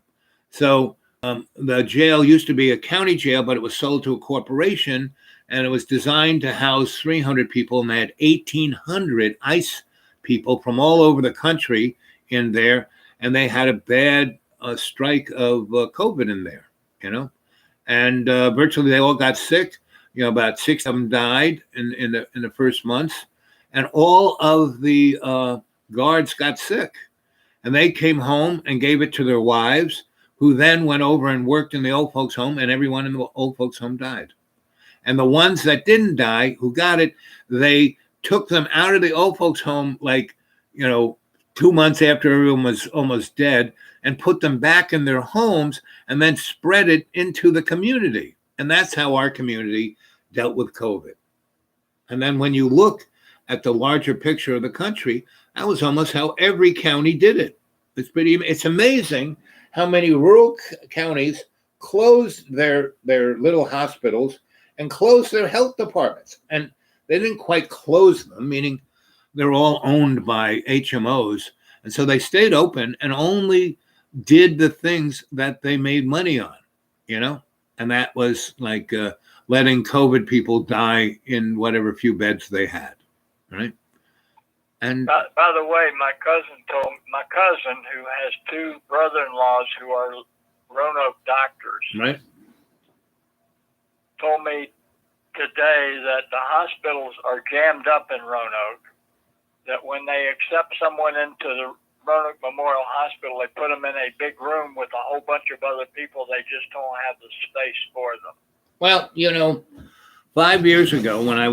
So the jail used to be a county jail, but it was sold to a corporation, and it was designed to house 300 people, and they had 1,800 ICE people from all over the country in there, and they had a bad strike of COVID in there, and virtually they all got sick. About 6 of them died in the first months, and all of the guards got sick. And they came home and gave it to their wives, who then went over and worked in the old folks' home, and everyone in the old folks' home died. And the ones that didn't die, who got it, they took them out of the old folks' home, like, 2 months after everyone was almost dead, and put them back in their homes and then spread it into the community. And that's how our community dealt with COVID. And then when you look at the larger picture of the country, that was almost how every county did it. It's amazing how many rural counties closed their little hospitals and closed their health departments. And they didn't quite close them, meaning they're all owned by HMOs. And so they stayed open and only did the things that they made money on, And that was like letting COVID people die in whatever few beds they had, right? And by the way, my cousin who has two brother-in-laws who are Roanoke doctors, right, told me today that the hospitals are jammed up in Roanoke, that when they accept someone into the Roanoke Memorial Hospital, they put them in a big room with a whole bunch of other people. They just don't have the space for them. Well, 5 years ago when I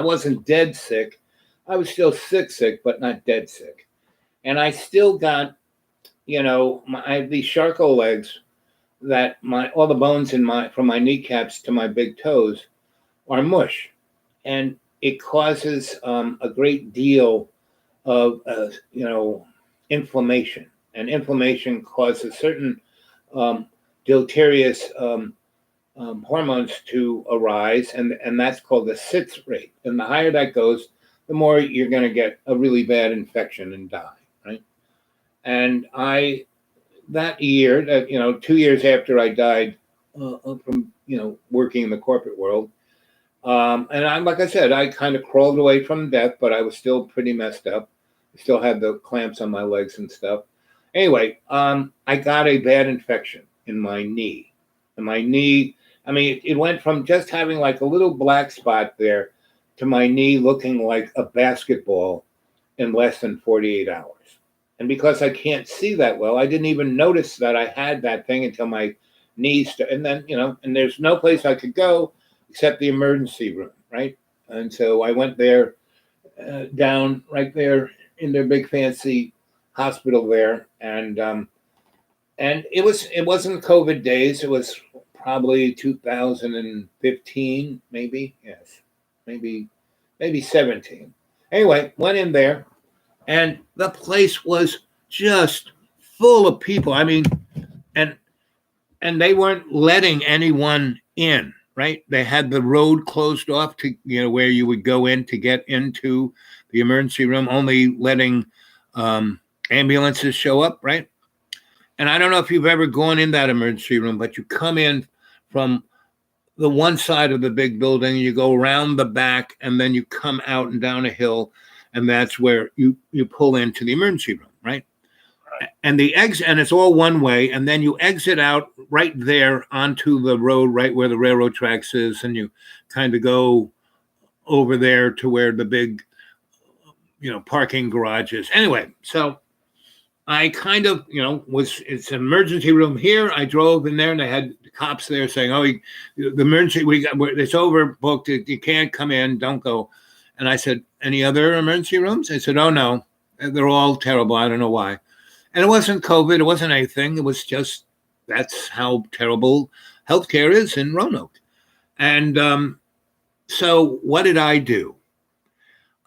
wasn't dead sick. I was still sick, but not dead sick. And I still got, I have these charcoal legs that all the bones from my kneecaps to my big toes are mush. And it causes a great deal of, inflammation. And inflammation causes certain deleterious hormones to arise. And that's called the SITS rate. And the higher that goes, the more you're going to get a really bad infection and die, right? And that year, 2 years after I died from, working in the corporate world, and like I said, I kind of crawled away from death, but I was still pretty messed up. I still had the clamps on my legs and stuff. Anyway, I got a bad infection in my knee. And my knee, it went from just having like a little black spot there to my knee looking like a basketball in less than 48 hours. And because I can't see that well, I didn't even notice that I had that thing until my knees, and then, and there's no place I could go except the emergency room, right? And so I went there, down right there in their big fancy hospital there. And it wasn't COVID days. It was probably 2015, maybe. Yes. Maybe 17. Anyway, went in there, and the place was just full of people. And they weren't letting anyone in, right? They had the road closed off to, where you would go in to get into the emergency room, only letting ambulances show up, right? And I don't know if you've ever gone in that emergency room, but you come in from the one side of the big building, you go around the back, and then you come out and down a hill, and that's where you pull into the emergency room, right? And the exit, and it's all one way, and then you exit out right there onto the road, right where the railroad tracks is, and you kind of go over there to where the big, parking garage is. Anyway, so I kind of, it's an emergency room here. I drove in there, and they had cops there saying, "Oh, the emergency, it's overbooked. You can't come in. Don't go." And I said, "Any other emergency rooms?" They said, "Oh no, they're all terrible. I don't know why." And it wasn't COVID. It wasn't anything. It was just that's how terrible healthcare is in Roanoke. And so what did I do?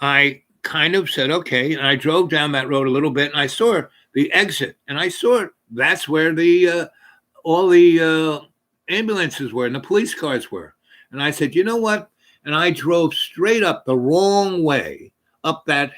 I kind of said, okay, and I drove down that road a little bit, and I saw the exit, and I saw that's where all the ambulances were and the police cars were. And I said, you know what? And I drove straight up the wrong way, up that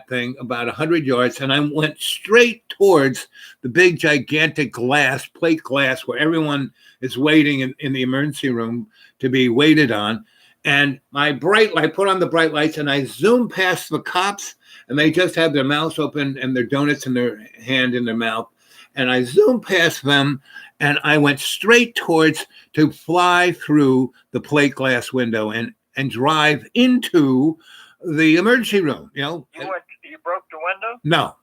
thing about 100 yards, and I went straight towards the big gigantic plate glass where everyone is waiting in the emergency room to be waited on. And I put on the bright lights, and I zoomed past the cops, and they just had their mouths open and their donuts in their hand in their mouth. And I zoomed past them, and I went straight to fly through the plate glass window and drive into the emergency room. You broke the window? No.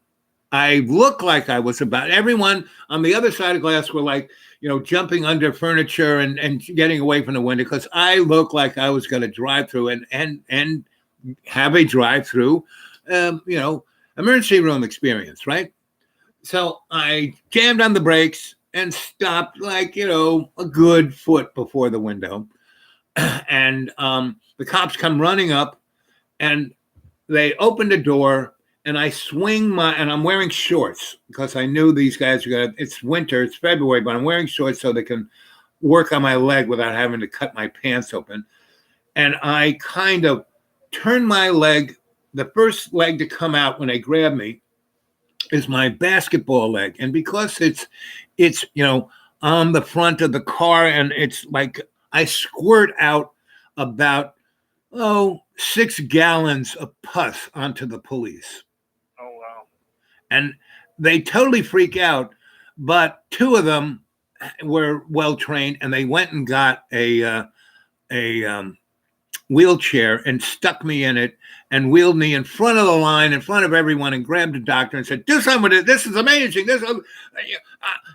I looked like I was about. Everyone on the other side of glass were like, jumping under furniture and getting away from the window because I looked like I was going to drive through and have a drive through, emergency room experience, right? So I jammed on the brakes and stopped like, a good foot before the window. And the cops come running up and they opened the door and I swing and I'm wearing shorts because I knew these guys were it's winter, it's February, but I'm wearing shorts so they can work on my leg without having to cut my pants open. And I kind of turn my leg, the first leg to come out when they grab me is my basketball leg. And because it's on the front of the car and it's like I squirt out about 6 gallons of pus onto the police. Oh, wow. And they totally freak out, but 2 of them were well trained and they went and got a wheelchair and stuck me in it and wheeled me in front of the line, in front of everyone, and grabbed the doctor and said, "Do something with it. This is amazing."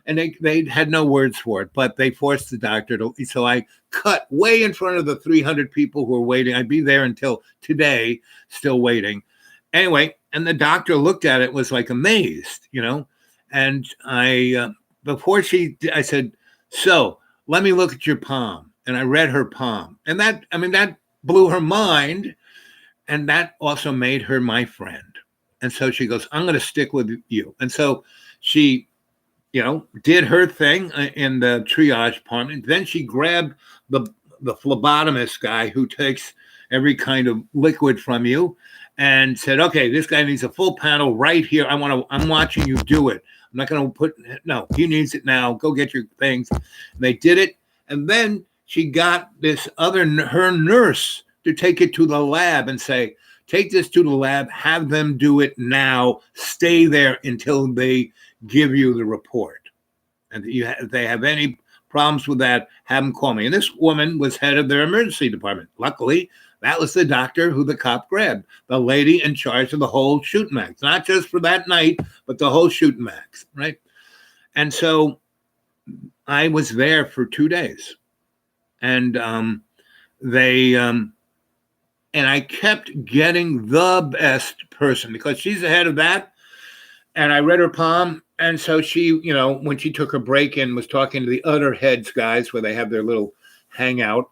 And they had no words for it, but they forced the doctor to. So I cut way in front of the 300 people who were waiting. I'd be there until today, still waiting. Anyway, and the doctor looked at it, was like amazed, And I said, "So let me look at your palm." And I read her palm, and that blew her mind. And that also made her my friend. And so she goes, "I'm going to stick with you." And so she, did her thing in the triage department. Then she grabbed the phlebotomist guy who takes every kind of liquid from you and said, "Okay, this guy needs a full panel right here. I'm watching you do it. I'm not going to he needs it now. Go get your things." And they did it. And then she got her nurse to take it to the lab and say, "Take this to the lab, have them do it now, stay there until they give you the report. And if they have any problems with that, have them call me." And this woman was head of their emergency department. Luckily, that was the doctor who the cop grabbed, the lady in charge of the whole shooting match, not just for that night, but the whole shooting match, right? And so I was there for 2 days. And and I kept getting the best person because she's the head of that. And I read her palm. And so she, when she took her break in, was talking to the other heads guys where they have their little hangout.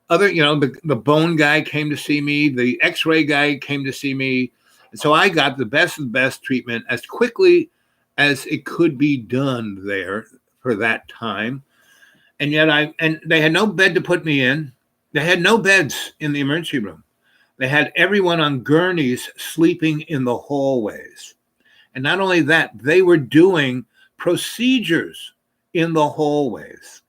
The bone guy came to see me. The x-ray guy came to see me. And so I got the best of the best treatment as quickly as it could be done there for that time. And yet they had no bed to put me in. They had no beds in the emergency room. They had everyone on gurneys sleeping in the hallways. And not only that, they were doing procedures in the hallways.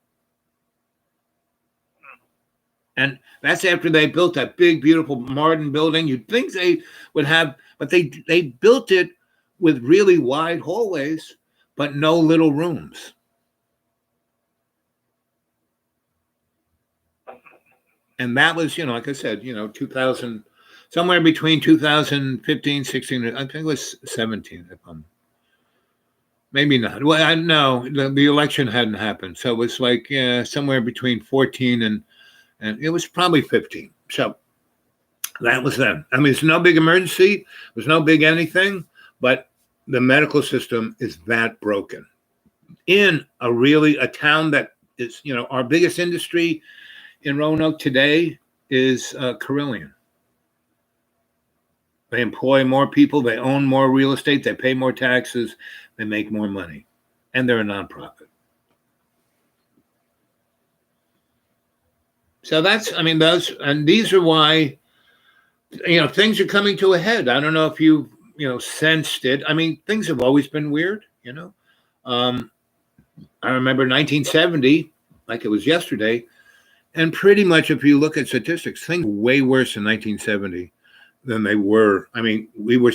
And that's after they built that big, beautiful modern building. You'd think they would have, but they built it with really wide hallways, but no little rooms. And that was, like I said, 2000, somewhere between 2015, 16, I think it was 17. Maybe not. Well, I know the election hadn't happened. So it was like somewhere between 14 and it was probably 15. So that was then. I mean, it's no big emergency. There's no big anything, but the medical system is that broken. In a town that is, our biggest industry in Roanoke today is Carillion. They employ more people. They own more real estate. They pay more taxes. They make more money. And they're a nonprofit. So these are why, things are coming to a head. I don't know if you sensed it. I mean, things have always been weird, I remember 1970, like it was yesterday. And pretty much if you look at statistics, things were way worse in 1970 than they were. I mean, we were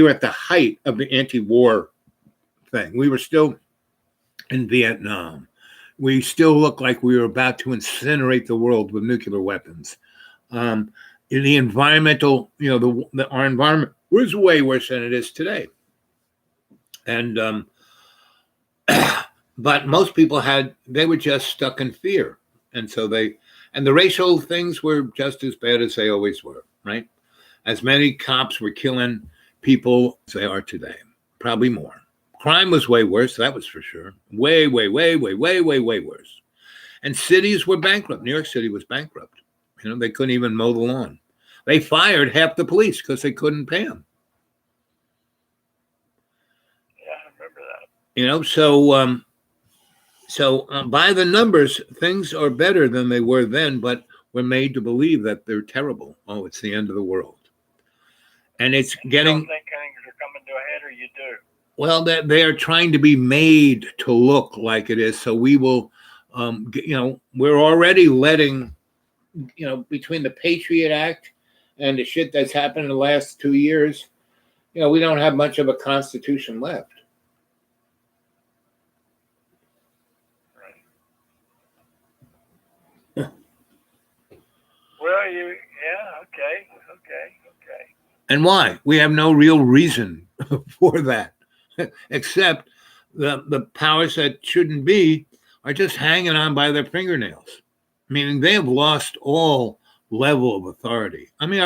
at the height of the anti-war thing. We were still in Vietnam. We still looked like we were about to incinerate the world with nuclear weapons. the environmental, our environment was way worse than it is today. And but most people they were just stuck in fear, and so the racial things were just as bad as they always were, right? As many cops were killing people as they are today, probably more. Crime was way worse, that was for sure. Way, way, way, way, way, way, way worse. And cities were bankrupt. New York City was bankrupt. They couldn't even mow the lawn. They fired half the police because they couldn't pay them. Yeah, I remember that. So by the numbers, things are better than they were then, but we're made to believe that they're terrible. Oh, it's the end of the world. And it's getting... You don't think things are coming to a head, or you do? Well, they are trying to be made to look like it is. So we will, we're already letting, between the Patriot Act and the shit that's happened in the last 2 years, we don't have much of a constitution left. Right. Well, okay. And why? We have no real reason for that, except the powers that shouldn't be are just hanging on by their fingernails. Meaning they have lost all level of authority. I mean,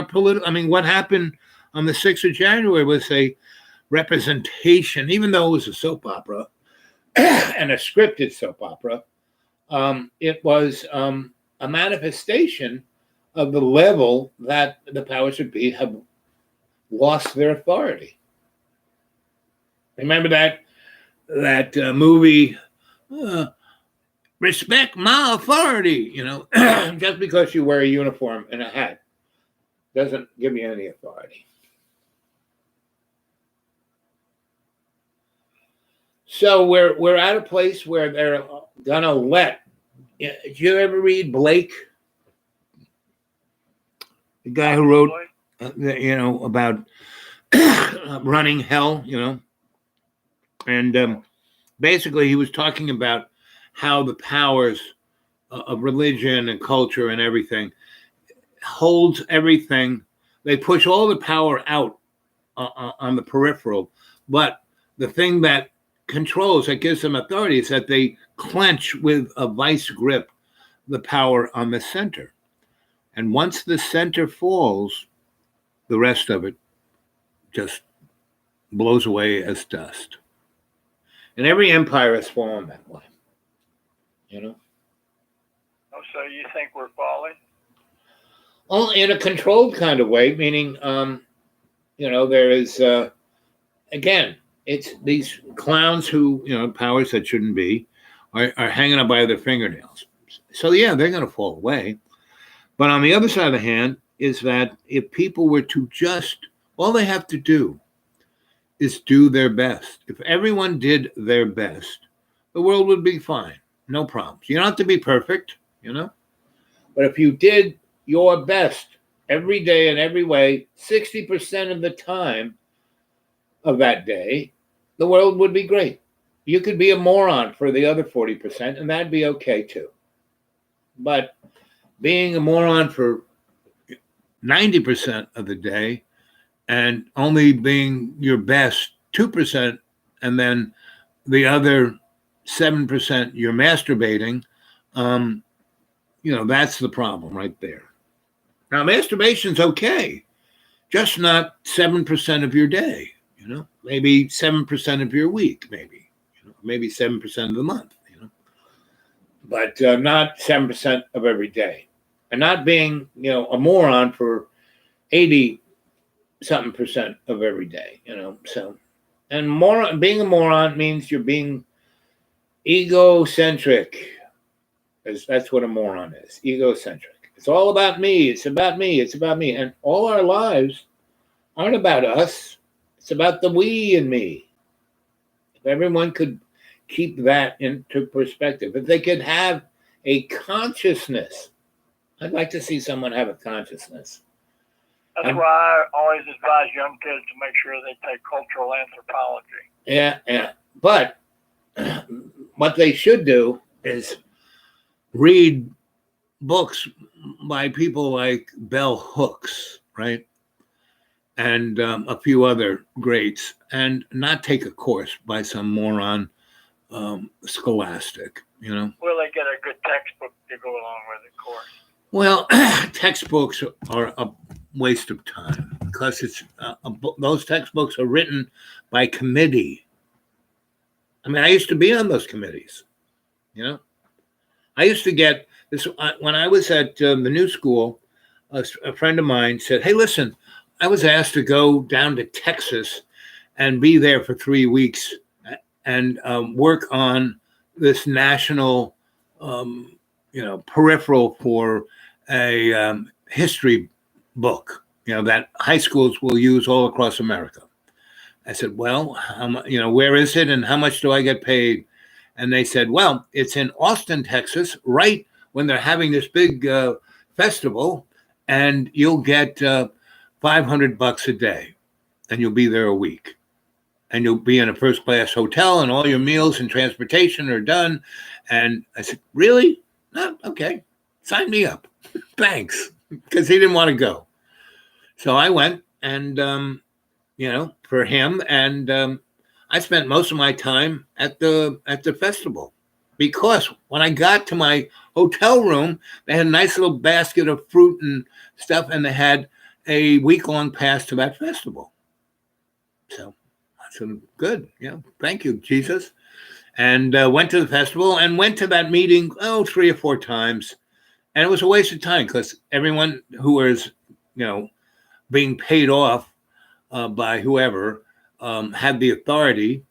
what happened on the 6th of January was a representation, even though it was a soap opera and a scripted soap opera, it was a manifestation of the level that the powers that be have lost their authority. Remember that movie, Respect My Authority, just because you wear a uniform and a hat doesn't give you any authority. So we're at a place where they're gonna let. Did you ever read Blake? The guy who wrote, about running hell, and basically he was talking about how the powers of religion and culture and everything holds everything. They push all the power out on the peripheral, but the thing that controls, that gives them authority, is that they clench with a vice grip the power on the center. And once the center falls, the rest of it just blows away as dust. And every empire has fallen that way. Oh, so you think we're falling? Well, in a controlled kind of way, meaning, there is, again, it's these clowns who, powers that shouldn't be, are hanging up by their fingernails. So, yeah, they're going to fall away. But on the other side of the hand is that if people were to all they have to do is do their best. If everyone did their best, the world would be fine. No problems. You don't have to be perfect, But if you did your best every day in every way, 60% of the time of that day, the world would be great. You could be a moron for the other 40%, and that'd be okay too. But being a moron for 90% of the day and only being your best 2%, and then the other 7% you're masturbating, that's the problem right there. Now, masturbation's okay, just not 7% of your day, maybe 7% of your week, maybe 7% of the month, but not 7% of every day. And not being, a moron for 80-something% of every day, so. And being a moron means you're being egocentric. That's what a moron is, egocentric. It's all about me. It's about me. It's about me. And all our lives aren't about us. It's about the we and me. If everyone could keep that into perspective, if they could have a consciousness, I'd like to see someone have a consciousness. That's why I always advise young kids to make sure they take cultural anthropology. Yeah. But what they should do is read books by people like Bell Hooks, right? And a few other greats, and not take a course by some moron scholastic, you know? Will they get a good textbook to go along with the course? Well, textbooks are a waste of time because those textbooks are written by committee. I mean, I used to be on those committees, you know? I used to get this when I was at the new school. A friend of mine said, "Hey, listen, I was asked to go down to Texas and be there for 3 weeks and work on this national, peripheral for a history book, that high schools will use all across America." I said, "Well, where is it and how much do I get paid?" And they said, "Well, it's in Austin, Texas, right when they're having this big festival, and you'll get $500 a day, and you'll be there a week, and you'll be in a first class hotel, and all your meals and transportation are done." And I said, "Really? No, okay, sign me up." Thanks, because he didn't want to go. So I went, and for him, and I spent most of my time at the festival, because when I got to my hotel room, they had a nice little basket of fruit and stuff, and they had a week-long pass to that festival. So I said, "Good, thank you, Jesus," and went to the festival and went to that meeting 3 or 4 times, and it was a waste of time because everyone who was being paid off by whoever had the authority.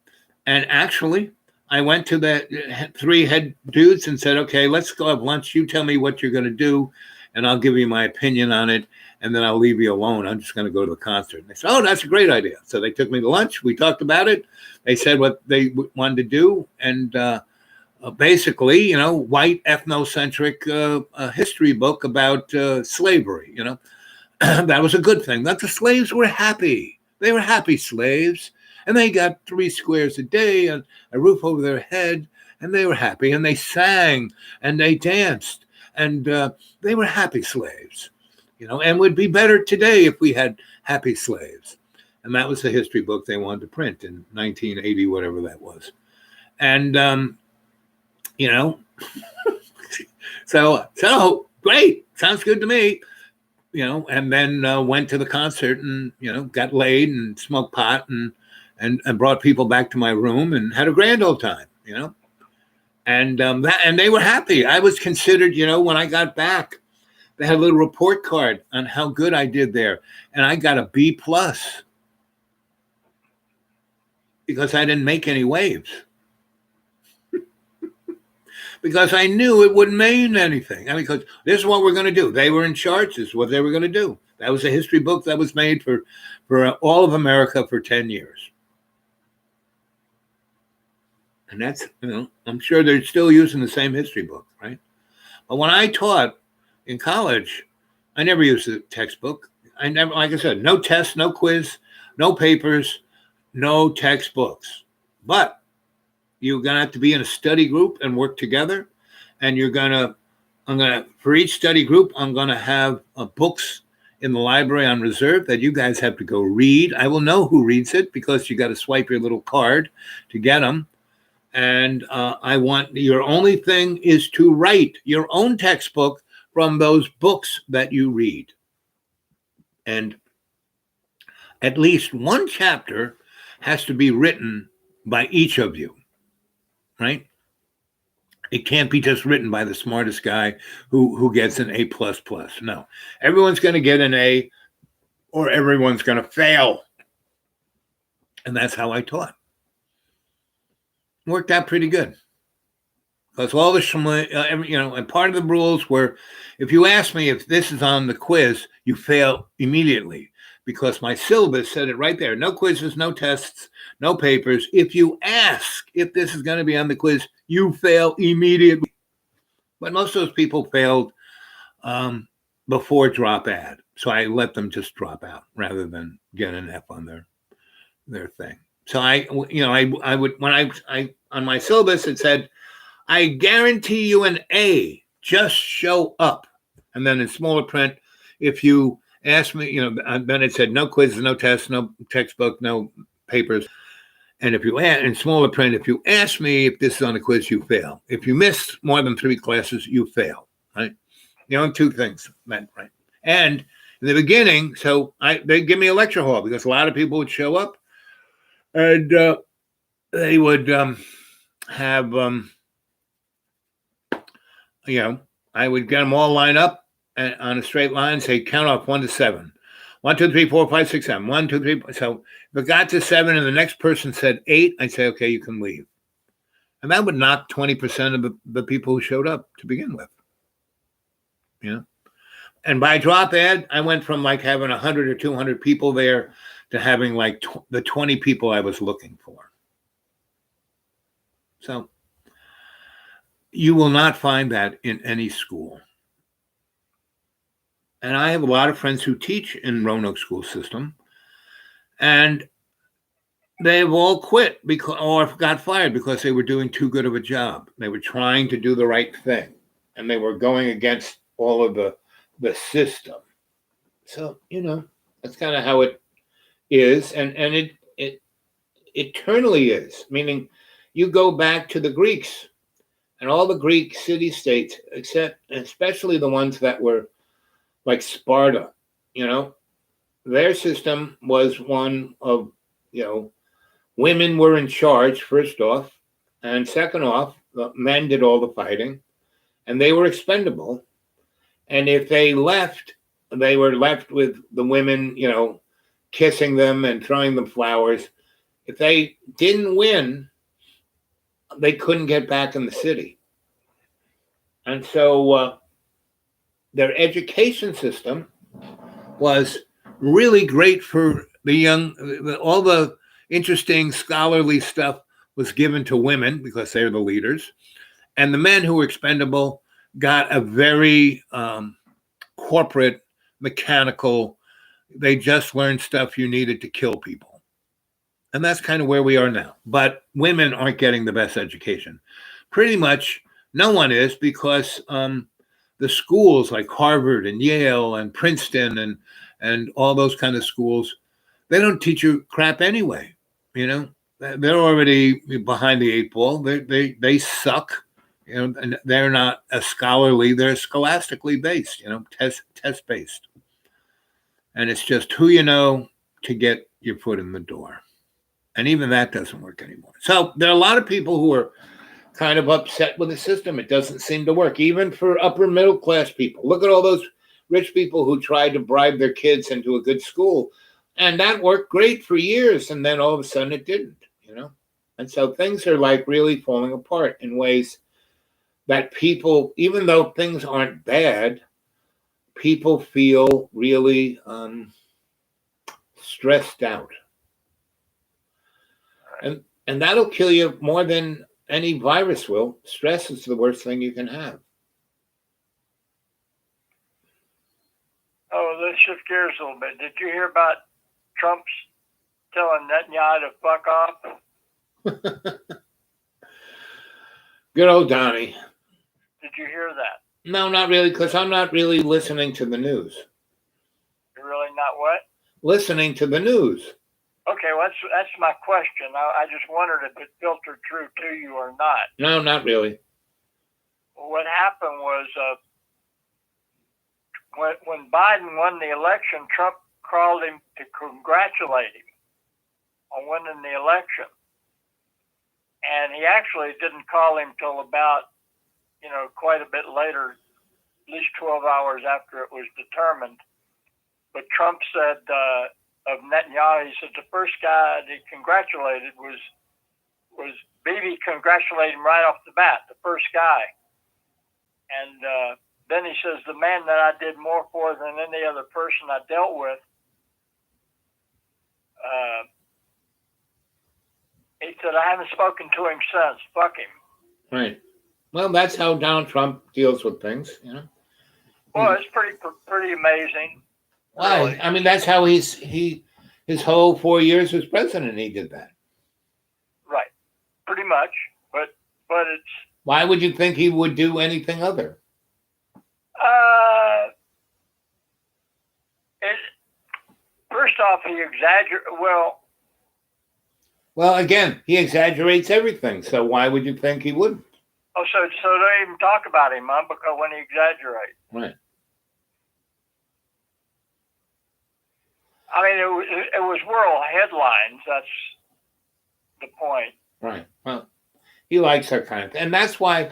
And actually, I went to the 3 head dudes and said, "Okay, let's go have lunch. You tell me what you're going to do, and I'll give you my opinion on it, and then I'll leave you alone. I'm just going to go to the concert." And they said, "Oh, that's a great idea." So they took me to lunch. We talked about it. They said what they wanted to do. And basically, white ethnocentric history book about slavery, that was a good thing. That the slaves were happy. They were happy slaves. And they got 3 squares a day and a roof over their head. And they were happy. And they sang and they danced. And they were happy slaves. And would be better today if we had happy slaves. And that was the history book they wanted to print in 1980, whatever that was. And, so great. Sounds good to me. And then went to the concert and, got laid and smoked pot and brought people back to my room and had a grand old time, and and they were happy. I was considered, when I got back, they had a little report card on how good I did there. And I got a B+ because I didn't make any waves. Because I knew it wouldn't mean anything. I mean, because this is what we're going to do. They were in charge. This is what they were going to do. That was a history book that was made for all of America for 10 years. And that's, I'm sure they're still using the same history book, right? But when I taught in college, I never used a textbook. I never, like I said, no tests, no quiz, no papers, no textbooks. But you're going to have to be in a study group and work together. And for each study group, I'm going to have books in the library on reserve that you guys have to go read. I will know who reads it because you got to swipe your little card to get them. And I want your only thing is to write your own textbook from those books that you read. And at least one chapter has to be written by each of you. Right? It can't be just written by the smartest guy who gets an A++. No, everyone's going to get an A or everyone's going to fail. And that's how I taught. Worked out pretty good. Because all the, and part of the rules were, if you ask me if this is on the quiz, you fail immediately. Because my syllabus said it right there. No quizzes, no tests, no papers. If you ask if this is going to be on the quiz, you fail immediately. But most of those people failed before drop ad. So I let them just drop out rather than get an F on their thing. So I would, when I on my syllabus, it said, "I guarantee you an A Just show up. And then in smaller print, if you ask me, then it said no quizzes, no tests, no textbook, no papers. And if you in smaller print, if you ask me if this is on a quiz, you fail. If you miss more than 3 classes, you fail. Right? Two things meant, right? And in the beginning, they give me a lecture hall because a lot of people would show up, and they would have, I would get them all lined up on a straight line, say count off 1 to 7. 1, 2, 3, 4, 5, 6, 7. 1, 2, 3. So if it got to 7 and the next person said 8, I'd say, okay, you can leave. And that would knock 20% of the people who showed up to begin with. And by drop ad, I went from like having 100 or 200 people there to having like the 20 people I was looking for. So you will not find that in any school. And I have a lot of friends who teach in Roanoke school system, and they've all quit or got fired because they were doing too good of a job. They were trying to do the right thing, and they were going against all of the system. So, that's kind of how it is. And it eternally is, meaning you go back to the Greeks and all the Greek city-states, especially the ones that were like Sparta, their system was one of, women were in charge, first off, and second off, the men did all the fighting, and they were expendable. And if they left, they were left with the women, kissing them and throwing them flowers. If they didn't win, they couldn't get back in the city. And so their education system was really great for the young. All the interesting scholarly stuff was given to women because they're the leaders. And the men who were expendable got a very corporate, mechanical, they just learned stuff you needed to kill people. And that's kind of where we are now. But women aren't getting the best education. Pretty much no one is, because the schools like Harvard and Yale and Princeton and all those kind of schools, they don't teach you crap anyway. They're already behind the 8 ball. They suck. And they're not as scholarly, they're scholastically based, test based. And it's just who you know to get your foot in the door. And even that doesn't work anymore. So there are a lot of people who are kind of upset with the system. It doesn't seem to work, even for upper middle class people. Look at all those rich people who tried to bribe their kids into a good school. And that worked great for years. And then all of a sudden it didn't, And so things are like really falling apart in ways that people, even though things aren't bad, people feel really stressed out. And that'll kill you more than any virus will. Stress is the worst thing you can have. Oh, let's shift gears a little bit. Did you hear about Trump's telling Netanyahu to fuck off? Good old Donnie. Did you hear that? No, not really, because I'm not really listening to the news. You're really not what? Listening to the news. Okay, well, that's my question. I just wondered if it filtered through to you or not. No, not really. What happened was when Biden won the election, Trump called him to congratulate him on winning the election. And he actually didn't call him till about, quite a bit later, at least 12 hours after it was determined. But Trump said of Netanyahu, he said the first guy that he congratulated was Bibi. Congratulated him right off the bat, the first guy. And then he says the man that I did more for than any other person I dealt with. He said, I haven't spoken to him since. Fuck him. Right. Well, that's how Donald Trump deals with things, Well, it's pretty amazing. Why? Really. I mean, that's how his whole 4 years as president, he did that. Right. Pretty much. But it's... Why would you think he would do anything other? First off, he exaggerated. Well, again, he exaggerates everything. So why would you think he wouldn't? Oh, so don't even talk about him, huh? Because when he exaggerates. Right. I mean, it was world headlines. That's the point. Right. Well, he likes that kind of thing. And that's why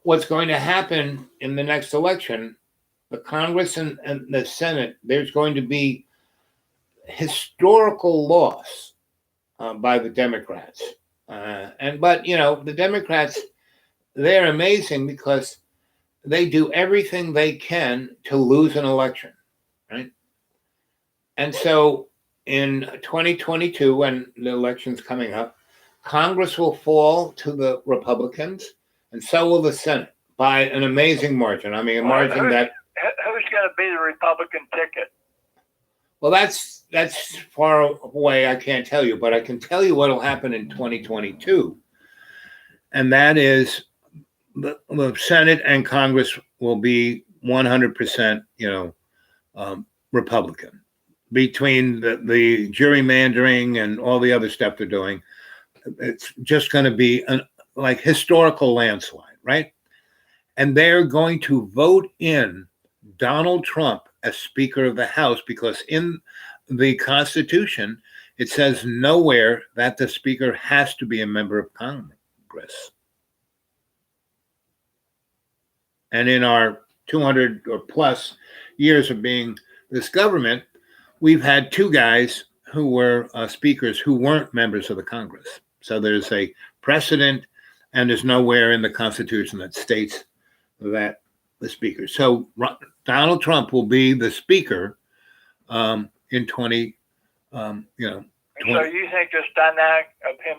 what's going to happen in the next election, the Congress and the Senate, there's going to be historical loss by the Democrats. But, you know, the Democrats, they're amazing because they do everything they can to lose an election, right? And so in 2022, when the election's coming up, Congress will fall to the Republicans, and so will the Senate by an amazing margin. I mean, a margin that... Who's going to be the Republican ticket? Well, that's far away. I can't tell you, but I can tell you what will happen in 2022, and that is the Senate and Congress will be 100%, Republican. Between the gerrymandering and all the other stuff they're doing, it's just going to be like historical landslide, right? And they're going to vote in Donald Trump as Speaker of the House because in the Constitution, it says nowhere that the Speaker has to be a member of Congress. And in our 200 or plus years of being this government, we've had two guys who were speakers who weren't members of the Congress. So there's a precedent, and there's nowhere in the Constitution that states that the speaker. So Donald Trump will be the speaker in 20. So you think this dynamic of him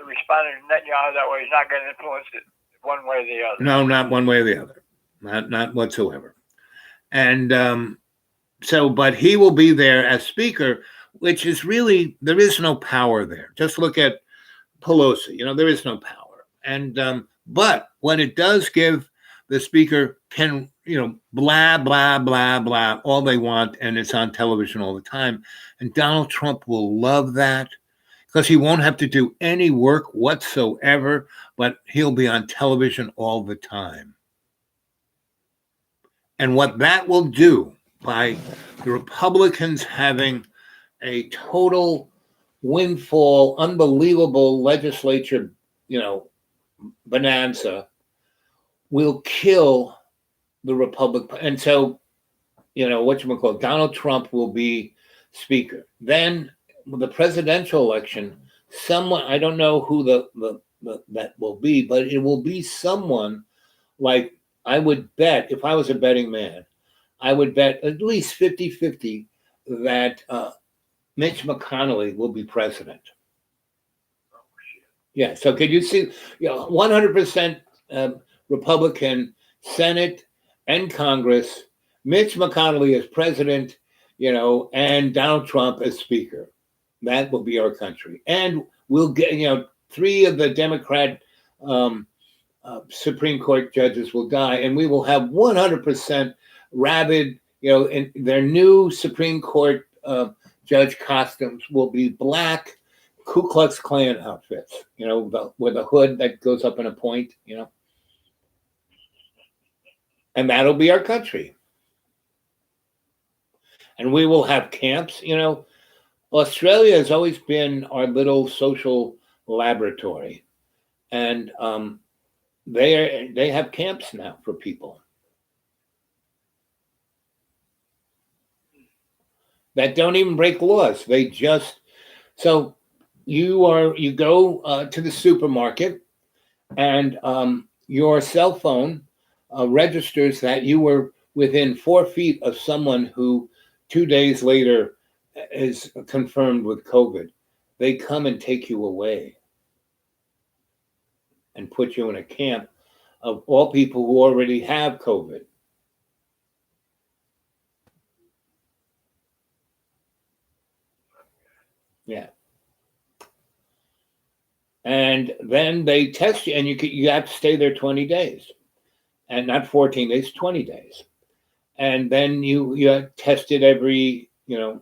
responding to Netanyahu that way is not going to influence it one way or the other? No, not one way or the other, not whatsoever. And but he will be there as speaker, which is really, there is no power there. Just look at Pelosi. There is no power. And but what it does give, the speaker can, blah, blah, blah, blah, all they want, and it's on television all the time. And Donald Trump will love that because he won't have to do any work whatsoever, but he'll be on television all the time. And what that will do by the Republicans having a total windfall, unbelievable legislature, bonanza, will kill the Republic. And so, Donald Trump will be speaker. Then the presidential election, someone, I don't know who that will be, but it will be someone like, I would bet, if I was a betting man, I would bet at least 50-50 that Mitch McConnell will be president. Yeah, so could you see 100% Republican Senate and Congress, Mitch McConnell as president, and Donald Trump as speaker. That will be our country. And we'll get, 3 of the Democrat Supreme Court judges will die, and we will have 100% rabid, in their new Supreme Court judge costumes will be black Ku Klux Klan outfits, with a hood that goes up in a point, and that'll be our country. And we will have camps, Australia has always been our little social laboratory, and they have camps now for people that don't even break laws. They just, so you go to the supermarket, and your cell phone registers that you were within 4 feet of someone who 2 days later is confirmed with COVID. They come and take you away and put you in a camp of all people who already have COVID. Yeah. And then they test you, and you have to stay there 20 days. and not 14 days, 20 days. And then you tested every 2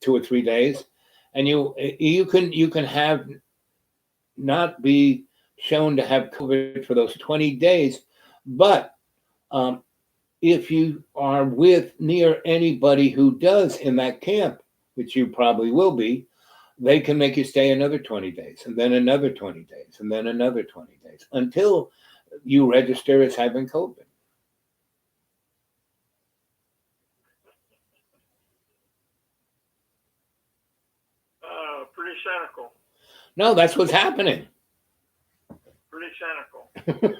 or 3 days, and you can have not be shown to have COVID for those 20 days, but if you are with near anybody who does in that camp, which you probably will be, they can make you stay another 20 days, and then another 20 days, and then another 20 days until you register as having COVID. Pretty cynical. No, that's what's happening. Pretty cynical.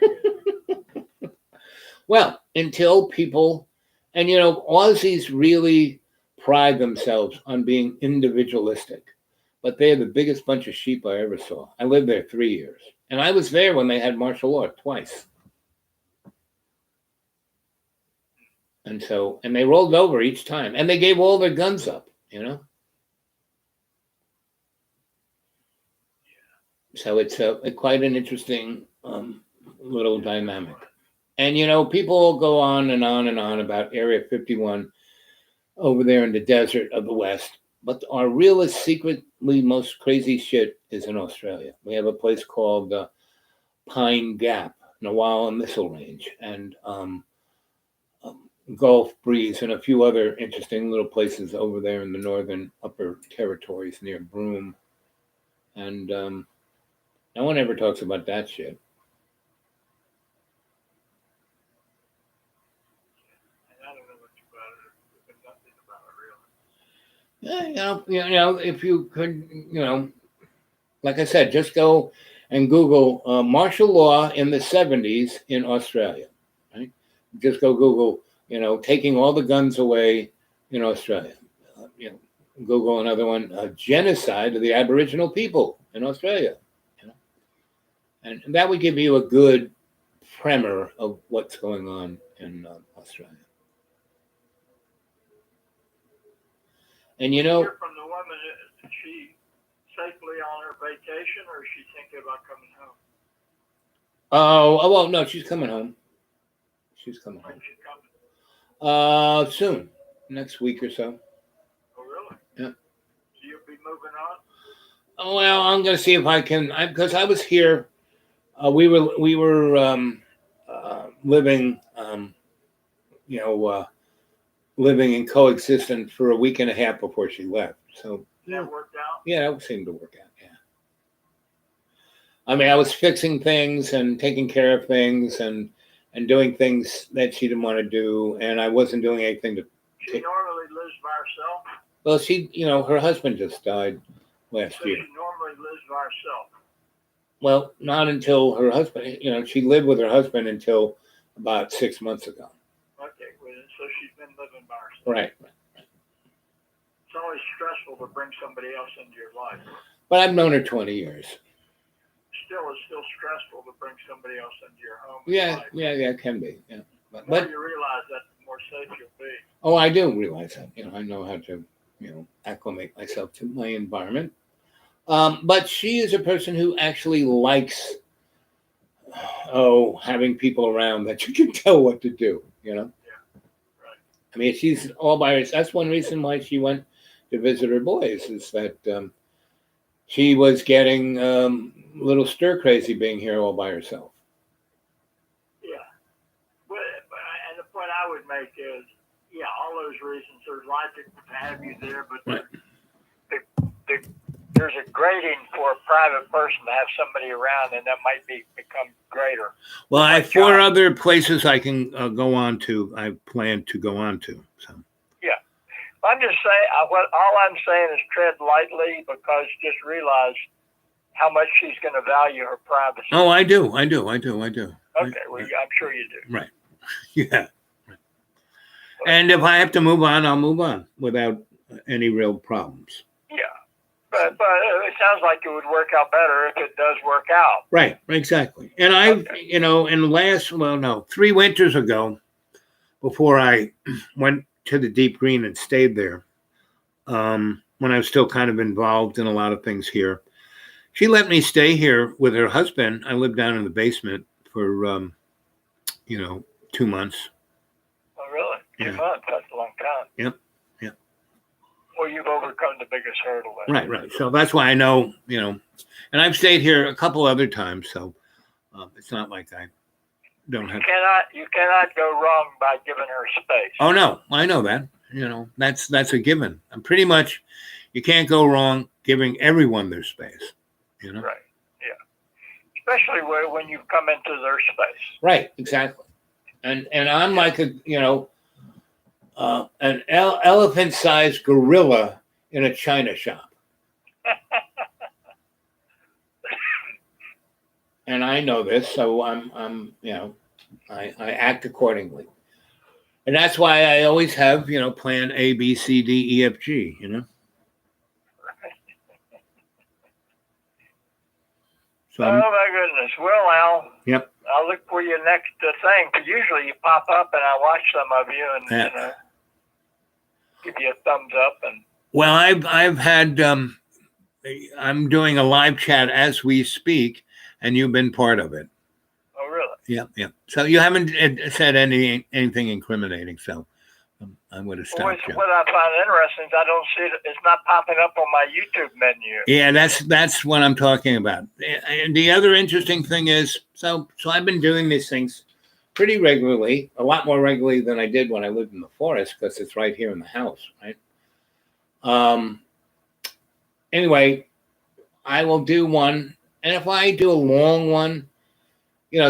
Well, until people, and Aussies really pride themselves on being individualistic, but they're the biggest bunch of sheep I ever saw. I lived there 3 years, and I was there when they had martial law twice. And they rolled over each time, and they gave all their guns up, So it's quite an interesting little dynamic. And, people will go on and on and on about Area 51 over there in the desert of the West. But our realest, secretly most crazy shit is in Australia. We have a place called Pine Gap, Nawala Missile Range, and Gulf Breeze, and a few other interesting little places over there in the northern upper territories near Broome. And no one ever talks about that shit. Yeah, if you could, like I said, just go and Google martial law in the 70s in Australia. Right? Just go Google, taking all the guns away in Australia. Google another one, genocide of the Aboriginal people in Australia. And that would give you a good primer of what's going on in Australia. And Hear from the woman, is she safely on her vacation, or is she thinking about coming home? Oh well, no, she's coming home. She's coming home. When's she coming? Soon, next week or so. Oh, really? Yeah. So you'll be moving on? Oh well, I'm going to see if I can, because I was here. We were living, living in coexistence for a week and a half before she left. So that worked out? Yeah, it seemed to work out. Yeah. I mean, I was fixing things and taking care of things and doing things that she didn't want to do, and I wasn't doing anything to. She normally lives by herself? Well, she, her husband just died last year. She normally lives by herself? Well, not until her husband, she lived with her husband until about 6 months ago. Okay, well, so she's been living by herself. Right. It's always stressful to bring somebody else into your life. But I've known her 20 years. It's still stressful to bring somebody else into your home. Yeah, it can be. Yeah. The more you realize that, the more safe you'll be. Oh, I do realize that. I know how to, acclimate myself to my environment. But she is a person who actually likes, having people around that you can tell what to do, Yeah, right. I mean, she's all by herself. That's one reason why she went to visit her boys, is that she was getting a little stir crazy being here all by herself. Yeah. But and the point I would make is, all those reasons, there's logic to have you there, but right. There's a grading for a private person to have somebody around, and that might become greater. Well, I have 4 other places I can go on to. I plan to go on to. So. Yeah, I'm just saying. All I'm saying is tread lightly, because just realize how much she's going to value her privacy. Oh, I do. Okay, well, I'm sure you do. Right. Yeah. And if I have to move on, I'll move on without any real problems. Yeah. But it sounds like it would work out better if it does work out. Right, exactly. And I've, 3 winters ago, before I went to the Deep Green and stayed there, when I was still kind of involved in a lot of things here, she let me stay here with her husband. I lived down in the basement for 2 months. Oh, really? 2 Yeah. months? That's a long time. Yep. Well, you've overcome the biggest hurdle then. Right. So that's why I know, and I've stayed here a couple other times, so it's not like I don't have. You cannot go wrong by giving her space. Oh no, I know that. That's a given. And pretty much, you can't go wrong giving everyone their space. Right. Yeah. Especially when you come into their space. Right. Exactly. And I'm like an elephant-sized gorilla in a china shop. And I know this, so I'm I act accordingly. And that's why I always have, plan A, B, C, D, E, F, G, So oh my goodness. Well, Al. Yep. I'll look for your next thing, because usually you pop up and I watch some of you and give you a thumbs up. And well, I've had I'm doing a live chat as we speak, and you've been part of it. Oh, really? Yeah. So you haven't said anything incriminating, so I would have stopped you. What I find interesting is I don't see it. It's not popping up on my YouTube menu. Yeah, that's what I'm talking about. And the other interesting thing is, so I've been doing these things pretty regularly, a lot more regularly than I did when I lived in the forest, because it's right here in the house, right? Anyway, I will do one, and if I do a long one,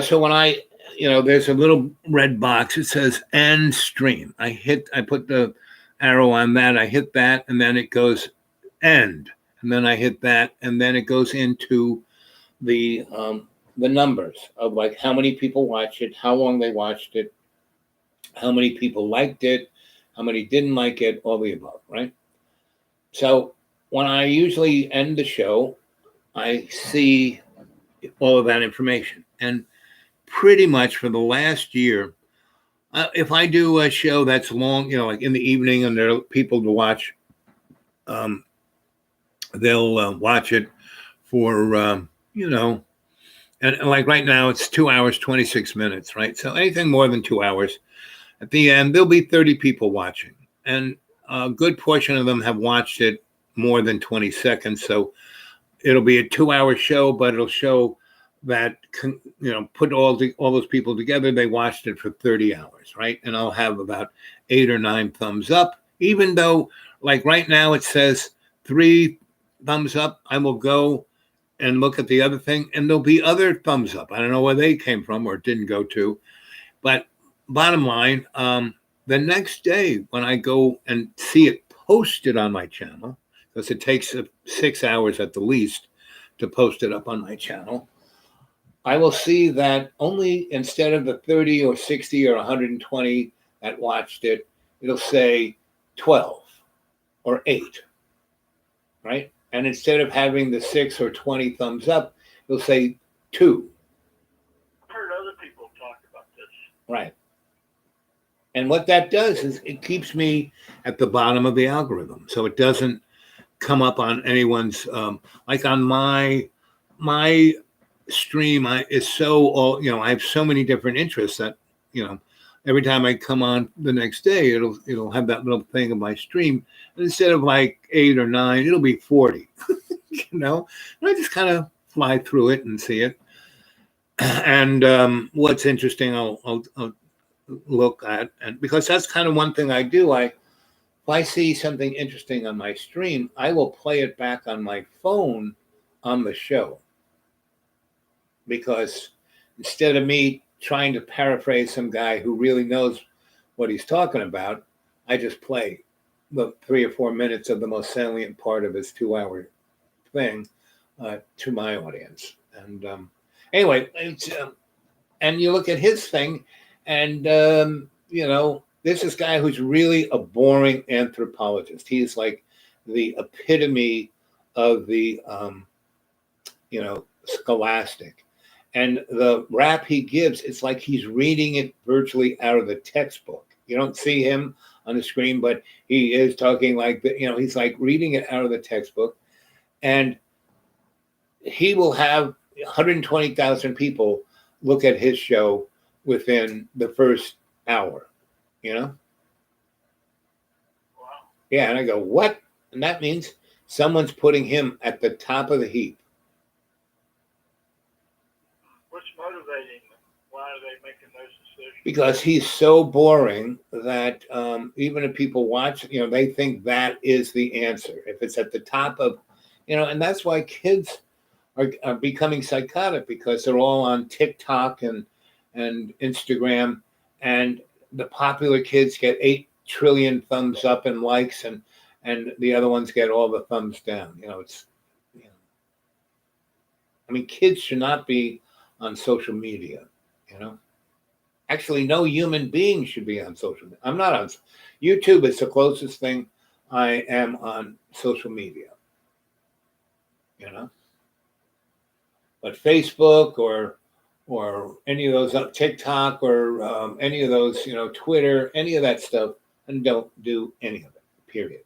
so when I there's a little red box. It says end stream. I put the arrow on that. I hit that, and then it goes end. And then I hit that, and then it goes into the numbers of like how many people watched it, how long they watched it, how many people liked it, how many didn't like it, all the above, right? So when I usually end the show, I see all of that information. And pretty much for the last year, if I do a show that's long, like in the evening and there are people to watch, they'll watch it for, and like right now it's 2 hours, 26 minutes, right? So anything more than 2 hours, at the end, there'll be 30 people watching. And a good portion of them have watched it more than 20 seconds. So it'll be a 2-hour show, but it'll show that, put all those people together, they watched it for 30 hours, right? And I'll have about 8 or 9 thumbs up, even though like right now it says 3 thumbs up. I will go and look at the other thing, and there'll be other thumbs up. I don't know where they came from or didn't go to, but bottom line, the next day when I go and see it posted on my channel, because it takes 6 hours at the least to post it up on my channel, I will see that only instead of the 30 or 60 or 120 that watched it, it'll say 12 or 8, right? And instead of having the 6 or 20 thumbs up, it'll say 2. I've heard other people talk about this. Right. And what that does is it keeps me at the bottom of the algorithm. So it doesn't come up on anyone's, like on my stream, is so, I have so many different interests that, every time I come on the next day, it'll have that little thing of my stream. And instead of like 8 or 9, it'll be 40, and I just kind of fly through it and see it. And what's interesting, I'll look at, and because that's kind of one thing I do. If I see something interesting on my stream, I will play it back on my phone on the show. Because instead of me trying to paraphrase some guy who really knows what he's talking about, I just play the 3 or 4 minutes of the most salient part of his 2-hour thing to my audience. And anyway, it's, and you look at his thing, and there's this guy who's really a boring anthropologist. He is like the epitome of the scholastic. And the rap he gives, it's like he's reading it virtually out of the textbook. You don't see him on the screen, but he is talking like, he's like reading it out of the textbook. And he will have 120,000 people look at his show within the first hour, you know? Wow. Yeah, and I go, what? And that means someone's putting him at the top of the heap. What's motivating them? Why are they making those decisions? Because he's so boring that even if people watch, you know, they think that is the answer. If it's at the top of, you know, and that's why kids are becoming psychotic, because they're all on TikTok and Instagram, and the popular kids get 8 trillion thumbs up and likes, and the other ones get all the thumbs down. You know, it's, you know, I mean, kids should not be on social media, you know. Actually, no human being should be on social media. I'm not on YouTube. Is the closest thing I am on social media, you know. But Facebook or any of those, TikTok or any of those, you know, Twitter, any of that stuff, and don't do any of it. Period.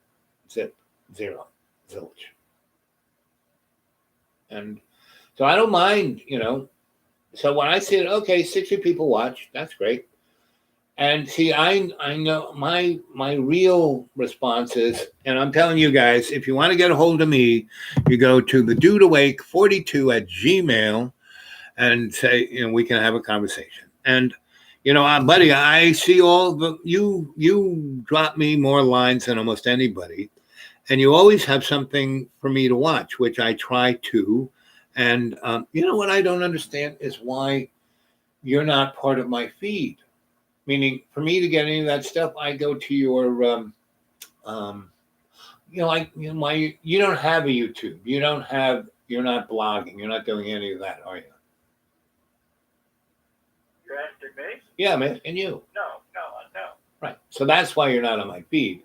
Zip, zero, zilch. And so I don't mind, you know. So when I see it, okay, 60 people watch, that's great. And see, I know my real response is, and I'm telling you guys, if you want to get a hold of me, you go to the Dude Awake 42 at Gmail and say, you know, we can have a conversation. And, you know, buddy, I see all the, you drop me more lines than almost anybody. And you always have something for me to watch, which I try to. And you know what I don't understand is why you're not part of my feed. Meaning, for me to get any of that stuff, I go to your, you know, like, you know, you don't have a YouTube. You're not blogging. You're not doing any of that, are you? You're asking me? Yeah, I'm asking you. No. Right. So that's why you're not on my feed.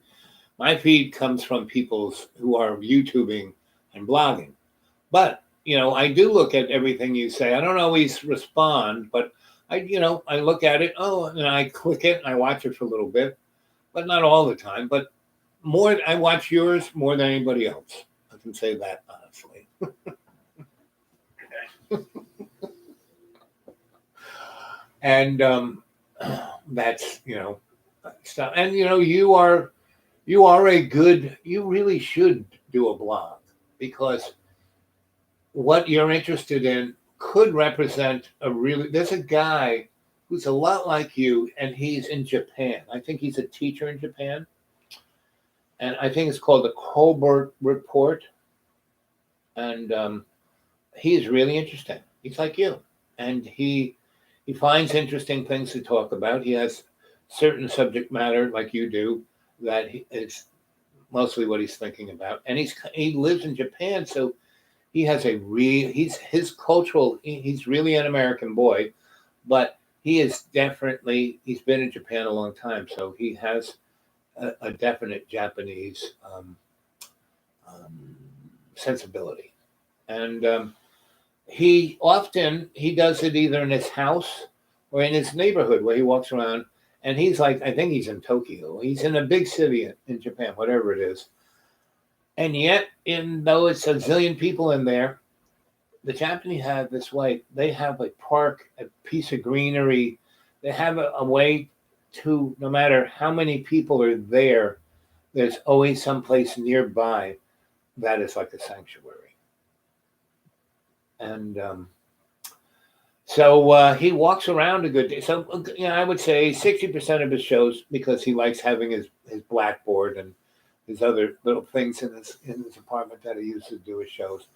My feed comes from people who are YouTubing and blogging. But, you know, I do look at everything you say. I don't always respond, but I look at it, and I click it and I watch it for a little bit, but not all the time. But I watch yours more than anybody else. I can say that honestly. And that's, you know, stuff. And, you know, you really should do a blog, because what you're interested in could represent there's a guy who's a lot like you, and he's in Japan. I think he's a teacher in Japan. And I think it's called the Colbert Report. And he's really interesting. He's like you. And he finds interesting things to talk about. He has certain subject matter, like you do, that it's mostly what he's thinking about. And he lives in Japan, so he has he's really an American boy, but he's been in Japan a long time, so he has a definite Japanese sensibility. And he does it either in his house or in his neighborhood, where he walks around, and he's like, I think he's in Tokyo. He's in a big city in Japan, whatever it is. And yet, though it's a zillion people in there, the Japanese have this way. They have a park, a piece of greenery. They have a way to, no matter how many people are there, there's always some place nearby that is like a sanctuary. And so he walks around a good day. So, you know, I would say 60% of his shows, because he likes having his blackboard and his other little things in his apartment that he uses to do his shows.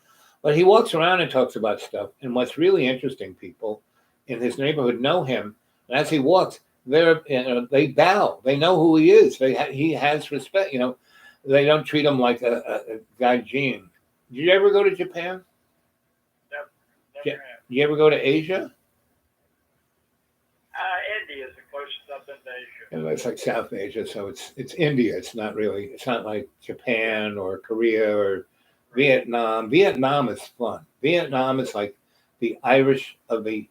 But he walks around and talks about stuff. And what's really interesting, people in his neighborhood know him. And as he walks, they bow. They know who he is. He has respect. You know, they don't treat him like a gaijin. Did you ever go to Japan? Never Did you ever go to Asia? India is the closest I've been to Asia. And it's like South Asia, so it's India. It's not like Japan or Korea or Vietnam. Vietnam is fun. Vietnam is like the Irish of the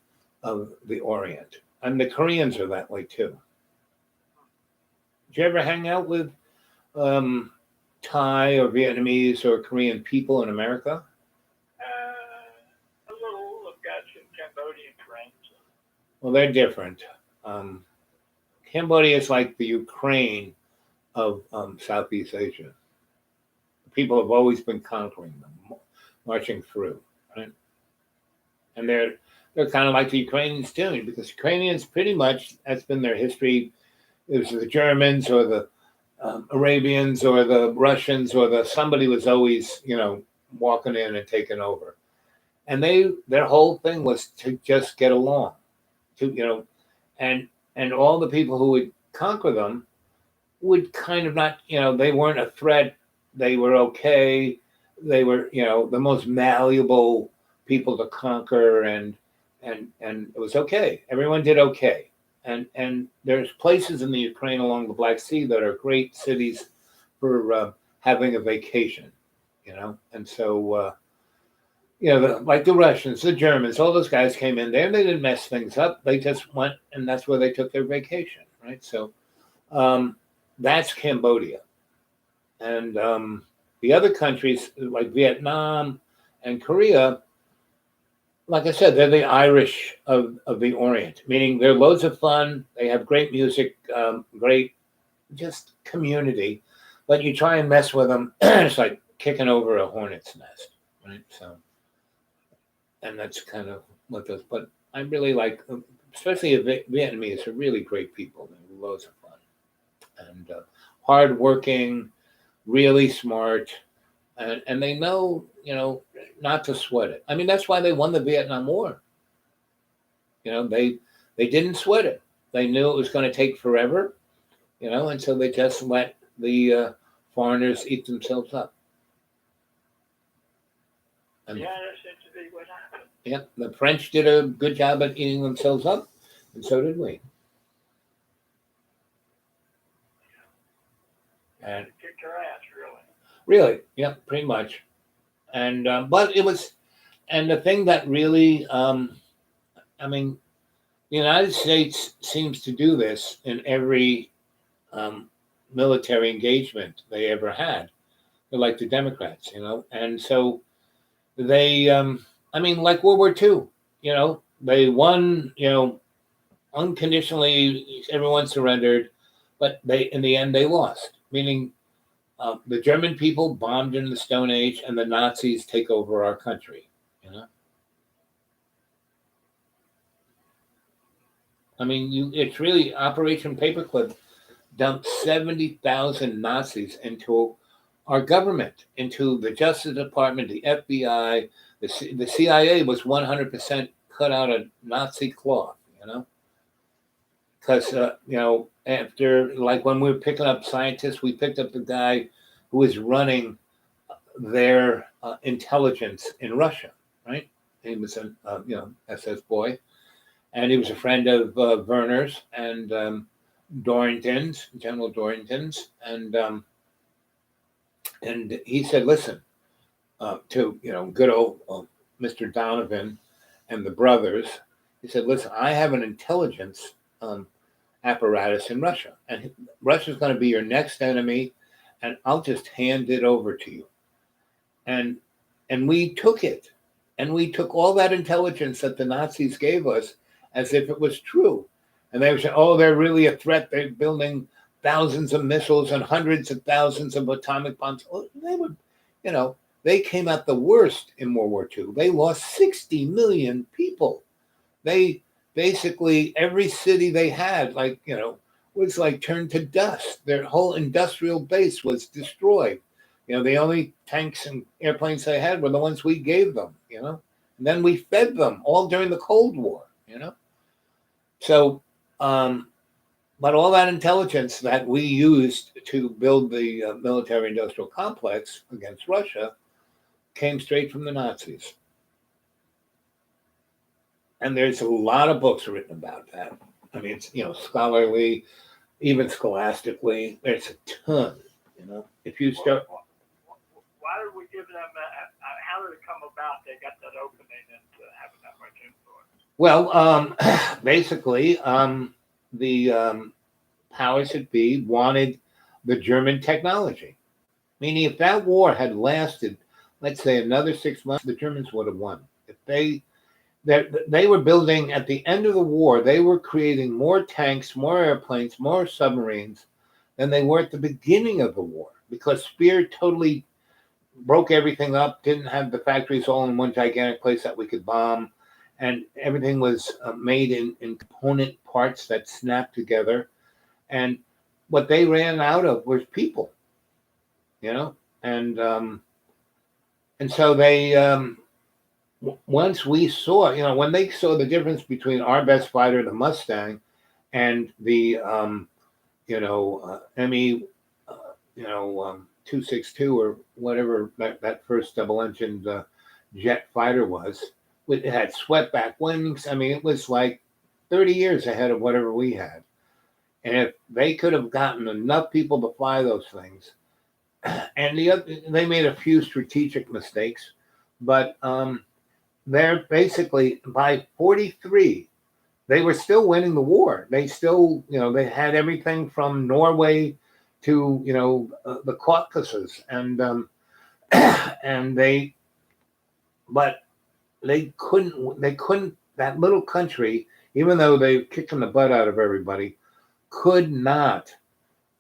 Orient. And the Koreans are that way too. Did you ever hang out with Thai or Vietnamese or Korean people in America? A little. I've got some Cambodian friends. Well, they're different. Cambodia is like the Ukraine of Southeast Asia. People have always been conquering them, marching through, right? And they're kind of like the Ukrainians too, because Ukrainians pretty much, that's been their history. It was the Germans or the Arabians or the Russians or somebody was always, walking in and taking over. And their whole thing was to just get along, and all the people who would conquer them would kind of not, they weren't a threat. They were okay. They were, the most malleable people to conquer, and it was okay. Everyone did okay. And there's places in the Ukraine along the Black Sea that are great cities for having a vacation, And so, like the Russians, the Germans, all those guys came in there and they didn't mess things up. They just went, and that's where they took their vacation, right? So that's Cambodia. And the other countries like Vietnam and Korea, like I said, they're the Irish of the Orient, meaning they're loads of fun. They have great music, great just community. But you try and mess with them, it's like kicking over a hornet's nest, right? So, and that's kind of what those. But I really like, especially the Vietnamese, are really great people. They're loads of fun and hardworking, really smart. And they know, not to sweat it. I mean, that's why they won the Vietnam War. They didn't sweat it. They knew it was going to take forever, and so they just let the foreigners eat themselves up. And, Yeah, that seems to be what happened. yeah, the French did a good job at eating themselves up, and so did we. And Kicked your ass, really. really, yeah, pretty much. And but it was, and the thing that really, I mean, the United States seems to do this in every military engagement they ever had. They're like the Democrats, and so they, I mean, like World War II, they won, unconditionally, everyone surrendered, but in the end, they lost, meaning the German people bombed in the Stone Age, and the Nazis take over our country. I mean, it's really Operation Paperclip dumped 70,000 Nazis into our government, into the Justice Department, the FBI, the CIA was 100% cut out of Nazi cloth. Because after, like, when we were picking up scientists, we picked up the guy who was running their intelligence in Russia, right? He was an SS boy, and he was a friend of Werner's and Dorrington's, General Dorrington's, and he said, "Listen, to good old Mr. Donovan and the brothers." He said, "Listen, I have an intelligence apparatus in Russia, and Russia's going to be your next enemy, and I'll just hand it over to you." And we took it, and we took all that intelligence that the Nazis gave us as if it was true. And they were saying, "Oh, they're really a threat. They're building thousands of missiles and hundreds of thousands of atomic bombs." Oh, they would, they came out the worst in World War II. They lost 60 million people. They basically, every city they had, was like turned to dust. Their whole industrial base was destroyed. The only tanks and airplanes they had were the ones we gave them, And then we fed them all during the Cold War, So, but all that intelligence that we used to build the military-industrial complex against Russia came straight from the Nazis. And there's a lot of books written about that. I mean, it's, scholarly, even scholastically, there's a ton, If you start... Why did we give them that? How did it come about they got that opening and having that much influence? Well, basically, the powers that be wanted the German technology. Meaning, if that war had lasted, let's say, another 6 months, the Germans would have won. If they they were building at the end of the war. They were creating more tanks, more airplanes, more submarines than they were at the beginning of the war because Spear totally broke everything up. Didn't have the factories all in one gigantic place that we could bomb, and everything was made in component parts that snapped together. And what they ran out of was people, you know, and so they. Once we saw, when they saw the difference between our best fighter, the Mustang, and the, ME, 262 or whatever that first double-engined jet fighter was, it had swept-back wings. I mean, it was like 30 years ahead of whatever we had. And if they could have gotten enough people to fly those things, and they made a few strategic mistakes, but they're basically by 43 they were still winning the war. They still they had everything from Norway to the Caucasus, and and but they couldn't that little country, even though they kicking the butt out of everybody, could not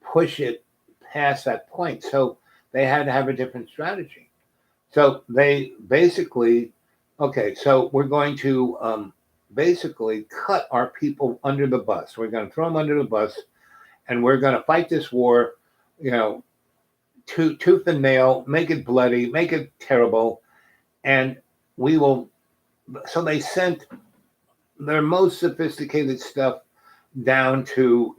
push it past that point. So they had to have a different strategy. So they basically, okay, so we're going to basically cut our people under the bus. We're going to throw them under the bus, and we're going to fight this war, tooth and nail, make it bloody, make it terrible, and we will. So they sent their most sophisticated stuff down to,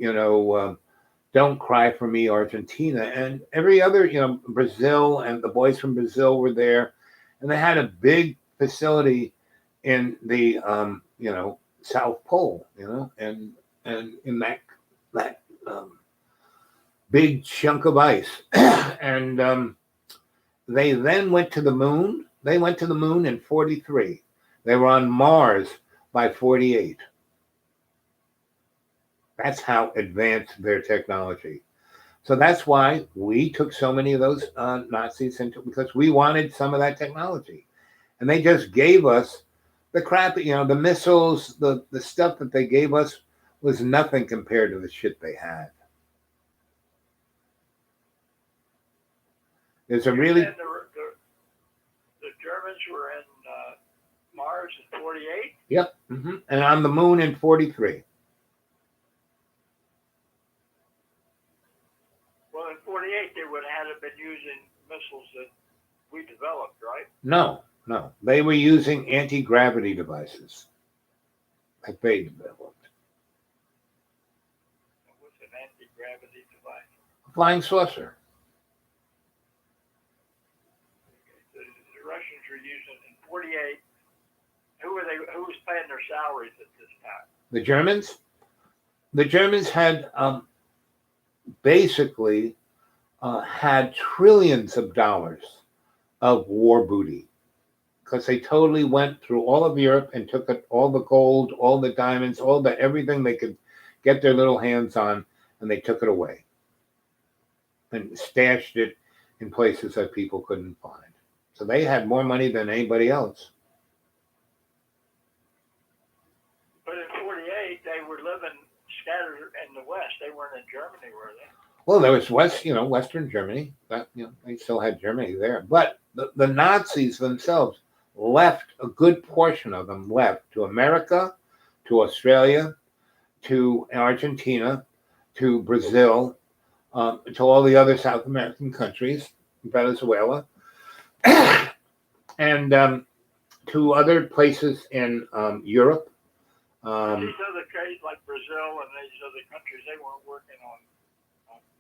Don't Cry for Me, Argentina, and every other, Brazil, and the boys from Brazil were there, and they had a big facility in the, South Pole, and in that big chunk of ice, and they then went to the moon. They went to the moon in 43. They were on Mars by 48. That's how advanced their technology. So that's why we took so many of those Nazis into, because we wanted some of that technology. And they just gave us the crap, the missiles, the stuff that they gave us was nothing compared to the shit they had. There's a really... And the Germans were in Mars in 48? Yep. Mm-hmm. And on the moon in 43. Well, in 48, they would have been using missiles that we developed, right? No. They were using anti-gravity devices that they developed. What's an anti-gravity device? A flying saucer. The Russians were using in 48. Who was paying their salaries at this time? The Germans? The Germans had basically had trillions of dollars of war booty, because they totally went through all of Europe and took all the gold, all the diamonds, everything they could get their little hands on, and they took it away and stashed it in places that people couldn't find. So they had more money than anybody else. But in 48, they were living scattered in the West. They weren't in Germany, were they? Well, there was Western Germany. That they still had Germany there, but the Nazis themselves left, a good portion of them left to America, to Australia, to Argentina, to Brazil, to all the other South American countries, Venezuela, and to other places in Europe. These other countries like Brazil and these other countries, they weren't working on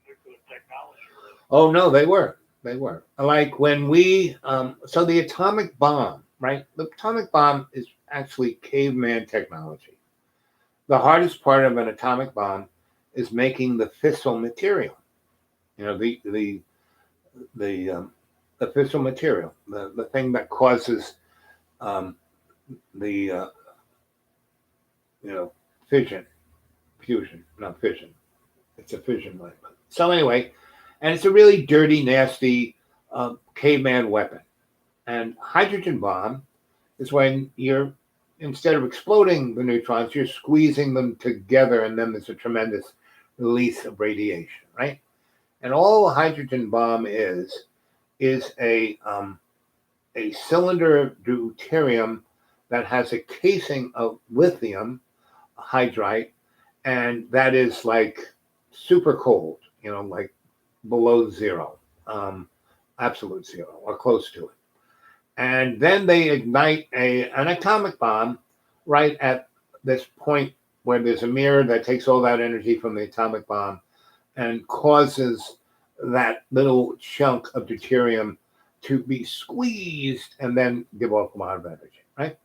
nuclear technology, really. Oh, no, they were. They were. Like when we, so the atomic bomb, right? The atomic bomb is actually caveman technology. The hardest part of an atomic bomb is making the fissile material. The fissile material, the thing that causes not fission. It's a fission weapon. So anyway, and it's a really dirty, nasty caveman weapon. And hydrogen bomb is when you're instead of exploding the neutrons, you're squeezing them together, and then there's a tremendous release of radiation, right? And all a hydrogen bomb is a cylinder of deuterium that has a casing of lithium hydride, and that is like super cold, like below zero, absolute zero or close to it. And then they ignite an atomic bomb right at this point where there's a mirror that takes all that energy from the atomic bomb and causes that little chunk of deuterium to be squeezed and then give off a lot of energy, right?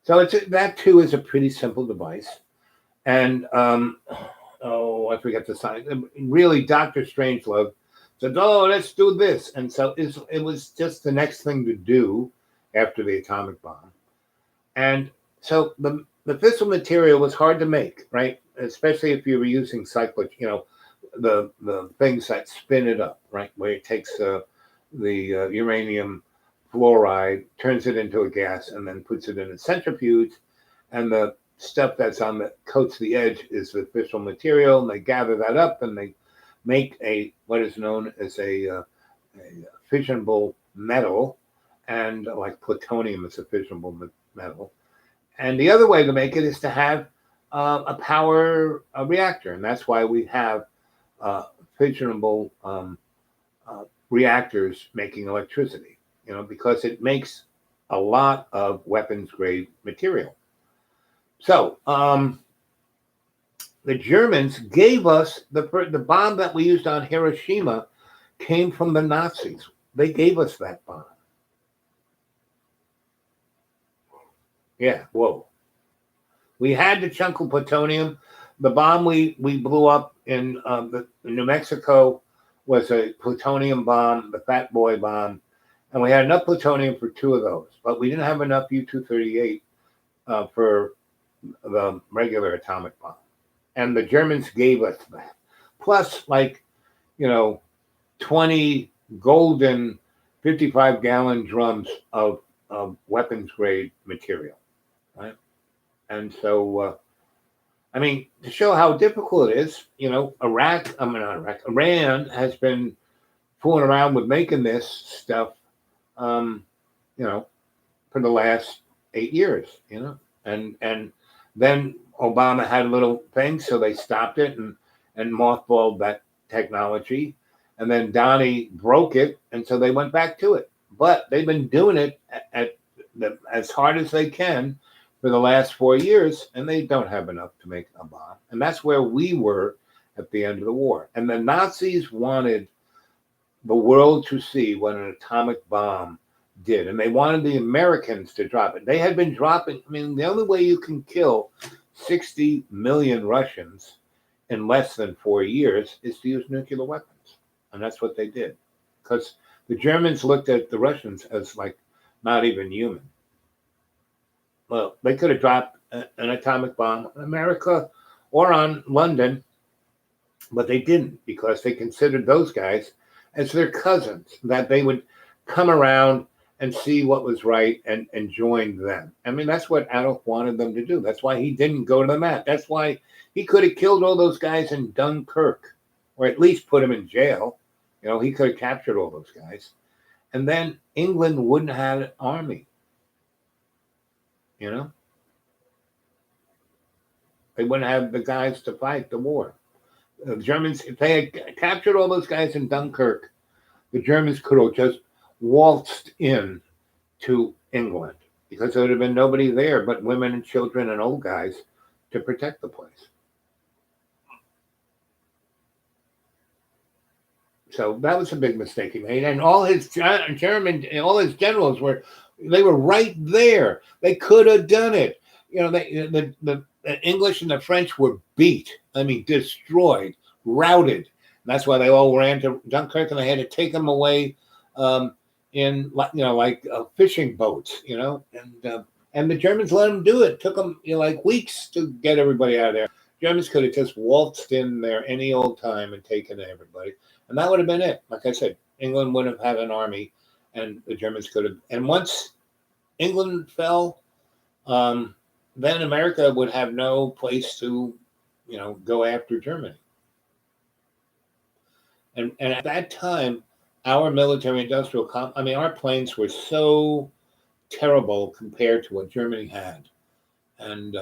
So that too is a pretty simple device. And I forget the sign. Really, Dr. Strangelove said, "Oh, let's do this," and so it was just the next thing to do after the atomic bomb. And so the fissile material was hard to make, right? Especially if you were using cyclic, the things that spin it up, right? Where it takes the uranium fluoride, turns it into a gas, and then puts it in a centrifuge, and the stuff that's on the coats the edge is the fissile material, and they gather that up and they make what is known as a fissionable metal, and like plutonium is a fissionable metal. And the other way to make it is to have a power reactor, and that's why we have fissionable reactors making electricity, because it makes a lot of weapons grade material. So the Germans gave us the bomb that we used on Hiroshima came from the Nazis. They gave us that bomb. Yeah, whoa. We had the chunk of plutonium. The bomb we blew up in New Mexico was a plutonium bomb, the Fat Boy bomb, and we had enough plutonium for 2 of those, but we didn't have enough U-238 for the regular atomic bomb. And the Germans gave us that. Plus, 20 golden 55-gallon drums of weapons grade material, right? And so, to show how difficult it is, Iran has been fooling around with making this stuff, for the last 8 years, and then Obama had a little thing, so they stopped it and mothballed that technology. And then Donnie broke it, and so they went back to it. But they've been doing it as hard as they can for the last 4 years, and they don't have enough to make a bomb. And that's where we were at the end of the war. And the Nazis wanted the world to see what an atomic bomb did. And they wanted the Americans to drop it. They had been dropping, the only way you can kill 60 million Russians in less than 4 years is to use nuclear weapons. And that's what they did. Because the Germans looked at the Russians as not even human. Well, they could have dropped an atomic bomb on America or on London, but they didn't, because they considered those guys as their cousins, that they would come around and see what was right and join them. That's what Adolf wanted them to do. That's why he didn't go to the mat. That's why he could have killed all those guys in Dunkirk, or at least put them in jail. He could have captured all those guys. And then England wouldn't have an army. They wouldn't have the guys to fight the war. The Germans, if they had captured all those guys in Dunkirk, the Germans could have just waltzed in to England, because there would have been nobody there but women and children and old guys to protect the place. So that was a big mistake he made. And all his generals were right there. They could have done it. The English and the French were beat. Destroyed, routed. And that's why they all ran to Dunkirk, and they had to take them away in fishing boats. And the Germans let them do it. It took them weeks to get everybody out of there. Germans could have just waltzed in there any old time and taken everybody. And that would have been it. Like I said, England wouldn't have had an army, and the Germans could have. And once England fell, then America would have no place to, go after Germany. And at that time, our military industrial our planes were so terrible compared to what Germany had. And,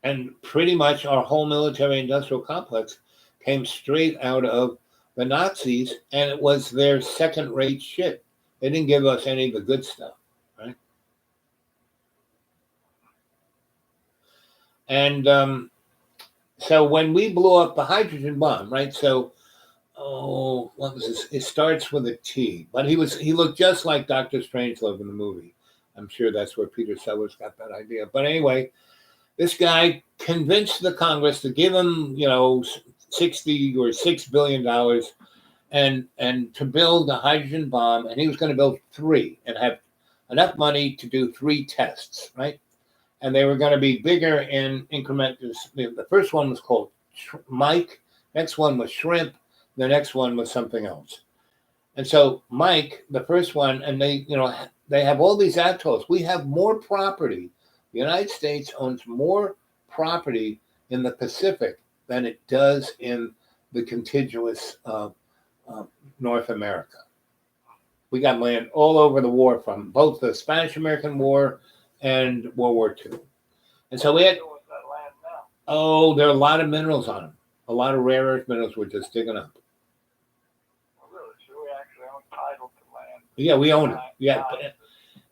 and pretty much our whole military industrial complex came straight out of the Nazis, and it was their second-rate shit. They didn't give us any of the good stuff, right? And so when we blew up the hydrogen bomb, right? So, what was this? It starts with a T, but he looked just like Dr. Strangelove in the movie. I'm sure that's where Peter Sellers got that idea. But anyway, this guy convinced the Congress to give him, $60 or $6 billion and to build a hydrogen bomb, and he was going to build 3 and have enough money to do 3 tests, right? And they were going to be bigger in increments. The first one was called Mike. Next one was Shrimp. The next one was something else. And so Mike, the first one, and they have all these atolls. We have more property. The United States owns more property in the Pacific than it does in the contiguous North America. We got land all over the war, from both the Spanish-American War and World War II. And so we had, there are a lot of minerals on them. A lot of rare earth minerals we're just digging up. So we actually own title to land. Yeah, we own it. Yeah.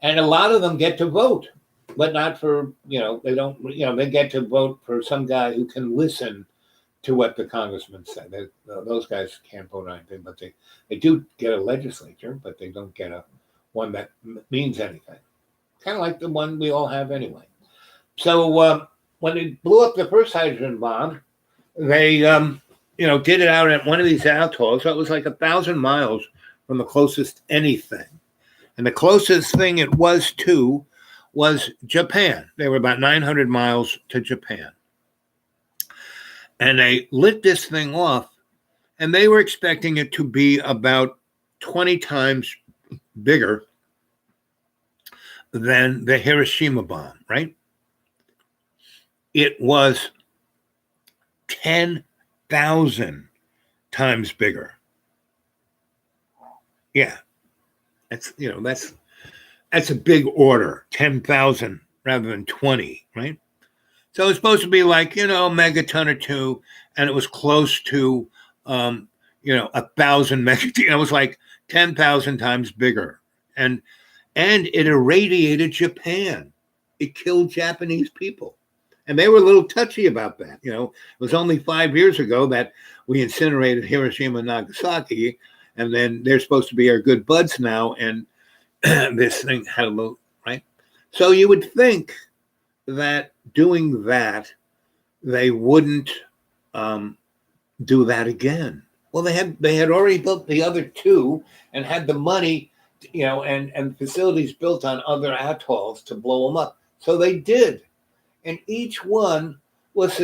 And a lot of them get to vote, but not for, they don't, they get to vote for some guy who can listen to what the congressman said. Those guys can't vote on anything, but they do get a legislature, but they don't get one that means anything. Kind of like the one we all have anyway. So when they blew up the first hydrogen bomb, they, did it out at one of these atolls. So it was like 1,000 miles from the closest anything. And the closest thing it was to was Japan. They were about 900 miles to Japan. And they lit this thing off, and they were expecting it to be about 20 times bigger than the Hiroshima bomb, right? It was 10,000 times bigger. Yeah. That's a big order, 10,000 rather than 20, right? So it's supposed to be like, a megaton or 2, and it was close to, 1,000 megaton. It was like 10,000 times bigger. And it irradiated Japan. It killed Japanese people. And they were a little touchy about that. It was only 5 years ago that we incinerated Hiroshima and Nagasaki, and then they're supposed to be our good buds now, and this thing had a little, right? So you would think that doing that, they wouldn't do that again. Well, they had already built the other 2 and had the money, and facilities built on other atolls to blow them up. So they did. And each one was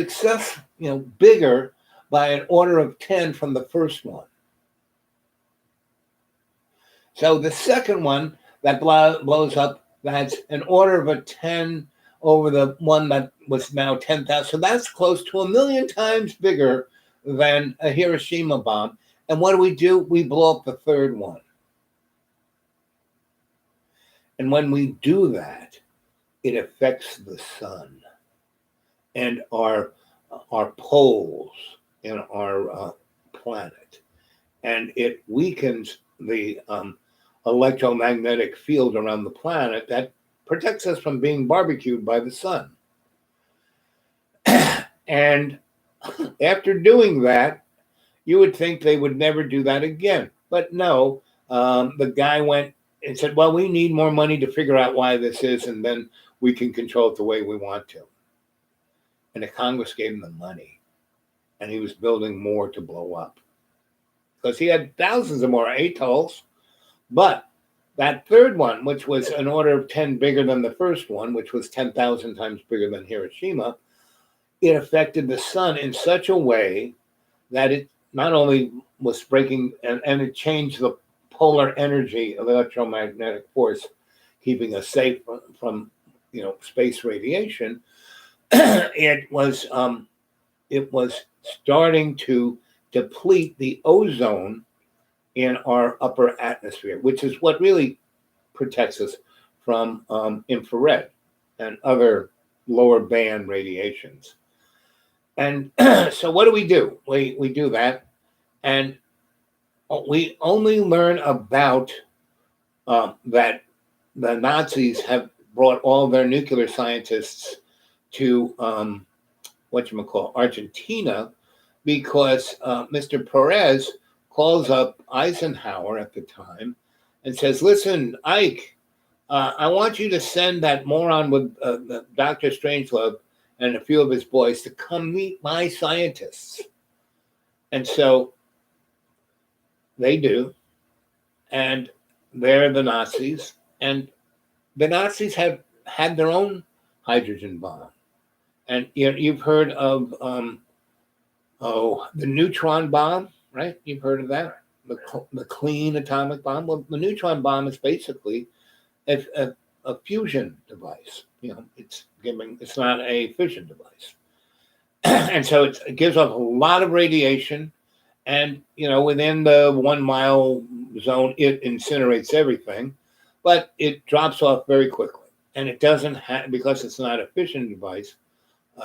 bigger by an order of 10 from the first one. So the second one that blows up, that's an order of 10 over the one that was now 10,000. So that's close to 1,000,000 times bigger than a Hiroshima bomb. And what do? We blow up the third one. And when we do that, it affects the sun and our poles in our planet. And it weakens the electromagnetic field around the planet that protects us from being barbecued by the sun. And after doing that, you would think they would never do that again. But no, the guy went and said, well, we need more money to figure out why this is, and then we can control it the way we want to. And the Congress gave him the money, and he was building more to blow up. Because he had thousands of more atolls. But that third one, which was an order of 10 bigger than the first one, which was 10,000 times bigger than Hiroshima, it affected the sun in such a way that it not only was breaking, and it changed the polar energy of electromagnetic force keeping us safe from space radiation, it was starting to deplete the ozone in our upper atmosphere, which is what really protects us from infrared and other lower band radiations. And so what do? We do that, and we only learn about that the Nazis have brought all their nuclear scientists to Argentina, because Mr. Perez calls up Eisenhower at the time and says, "Listen, Ike, I want you to send that moron with Dr. Strangelove and a few of his boys to come meet my scientists." And so they do, and they're the Nazis, and the Nazis have had their own hydrogen bomb. And you've heard of the neutron bomb, right? You've heard of that, the clean atomic bomb. Well, the neutron bomb is basically a fusion device. It's not a fission device, and so it gives off a lot of radiation, and within the 1 mile zone, it incinerates everything, but it drops off very quickly, and it doesn't have, because it's not a fission device,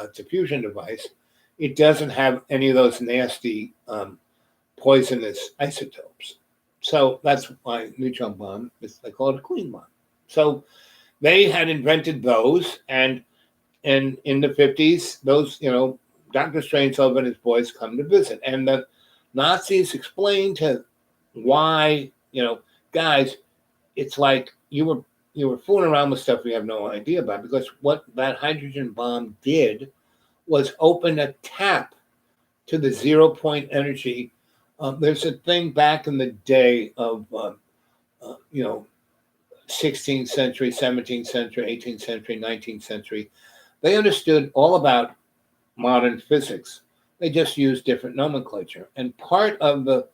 it's a fusion device. It doesn't have any of those nasty poisonous isotopes. So that's why neutron bomb they call it a clean bomb. So they had invented those, and in the 50s, those, Dr. Strangelove and his boys come to visit, and the Nazis explained to why, guys, it's like you were fooling around with stuff we have no idea about, because what that hydrogen bomb did was open a tap to the 0 point energy. There's a thing back in the day of 16th century, 17th century, 18th century, 19th century. They understood all about modern physics. They just used different nomenclature. And part of the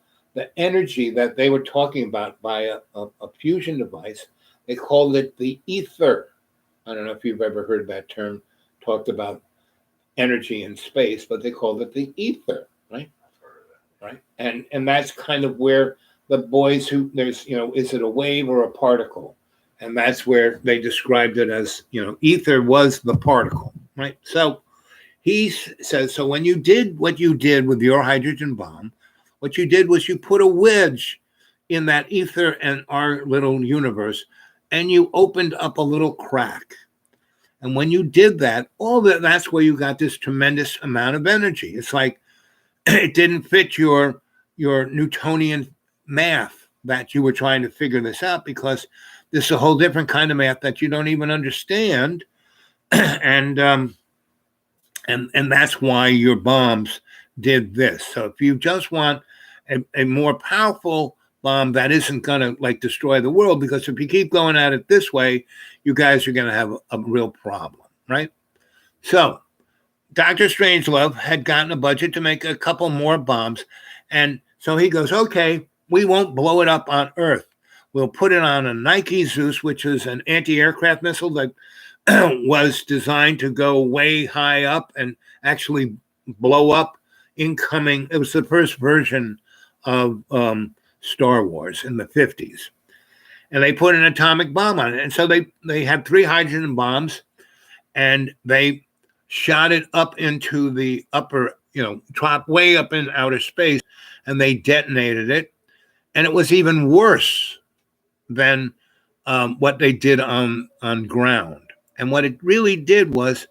energy that they were talking about by a fusion device, they called it the ether. I don't know if you've ever heard that term talked about energy in space, but they called it the ether, right? Right. And that's kind of where the boys there's, is it a wave or a particle? And that's where they described it as, ether was the particle, right? So he says, so when you did what you did with your hydrogen bomb, what you did was you put a wedge in that ether and our little universe, and you opened up a little crack. And when you did that, that's where you got this tremendous amount of energy. It's like it didn't fit your Newtonian math that you were trying to figure this out, because this is a whole different kind of math that you don't even understand. And that's why your bombs did this. So if you just want a more powerful bomb that isn't going to destroy the world, because if you keep going at it this way, you guys are going to have a real problem, right? So Dr. Strangelove had gotten a budget to make a couple more bombs. And so he goes, okay, we won't blow it up on Earth. We'll put it on a Nike Zeus, which is an anti-aircraft missile that was designed to go way high up and actually blow up incoming. It was the first version of Star Wars in the 50s. And they put an atomic bomb on it. And so they had 3 hydrogen bombs, and they shot it up into the upper, top way up in outer space, and they detonated it. And it was even worse than what they did on ground. And what it really did was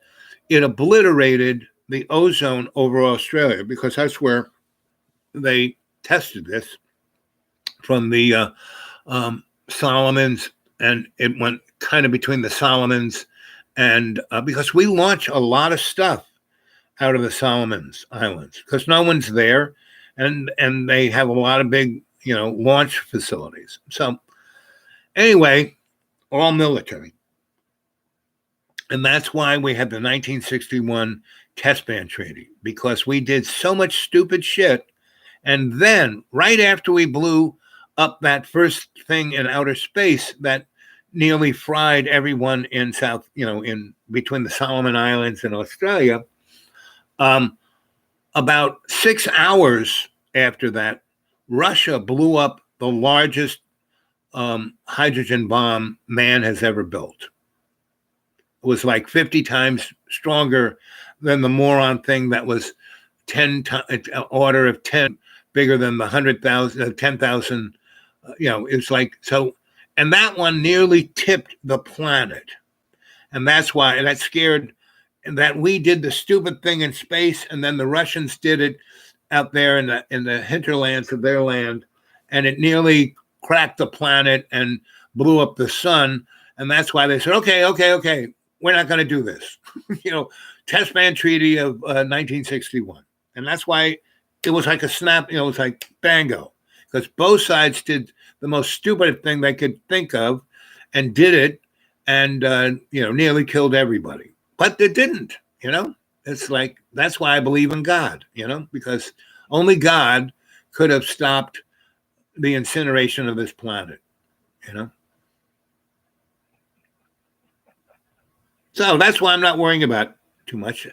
it obliterated the ozone over Australia, because that's where they tested this, from the Solomons, and it went kind of between the Solomons and because we launch a lot of stuff out of the Solomons Islands, because no one's there, and they have a lot of big launch facilities. So anyway, all military. And that's why we had the 1961 Test Ban Treaty, because we did so much stupid shit. And then right after we blew up that first thing in outer space that nearly fried everyone in South, in between the Solomon Islands and Australia. About 6 hours after that, Russia blew up the largest hydrogen bomb man has ever built. It was like 50 times stronger than the moron thing that was 10 order of 10 bigger than the 100,000, 10,000. It's like so, and that one nearly tipped the planet, and that's why that scared. And that we did the stupid thing in space, and then the Russians did it out there in the hinterlands of their land, and it nearly cracked the planet and blew up the sun. And that's why they said, okay, we're not going to do this. Test Ban Treaty of 1961. And that's why it was like a snap, it was like bango, because both sides did the most stupid thing they could think of and did it, and, nearly killed everybody. But they didn't, It's like, that's why I believe in God, because only God could have stopped the incineration of this planet, So that's why I'm not worrying about too much.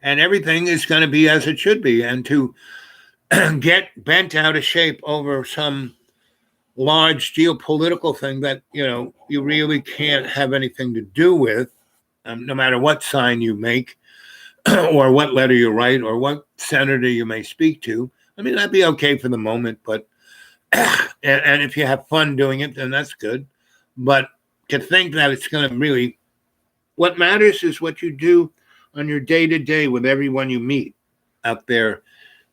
And everything is going to be as it should be. And to get bent out of shape over some large geopolitical thing that, you really can't have anything to do with, no matter what sign you make or what letter you write or what senator you may speak to. I mean, that'd be okay for the moment, but and if you have fun doing it, then that's good. But to think that it's going to really, what matters is what you do on your day-to-day with everyone you meet out there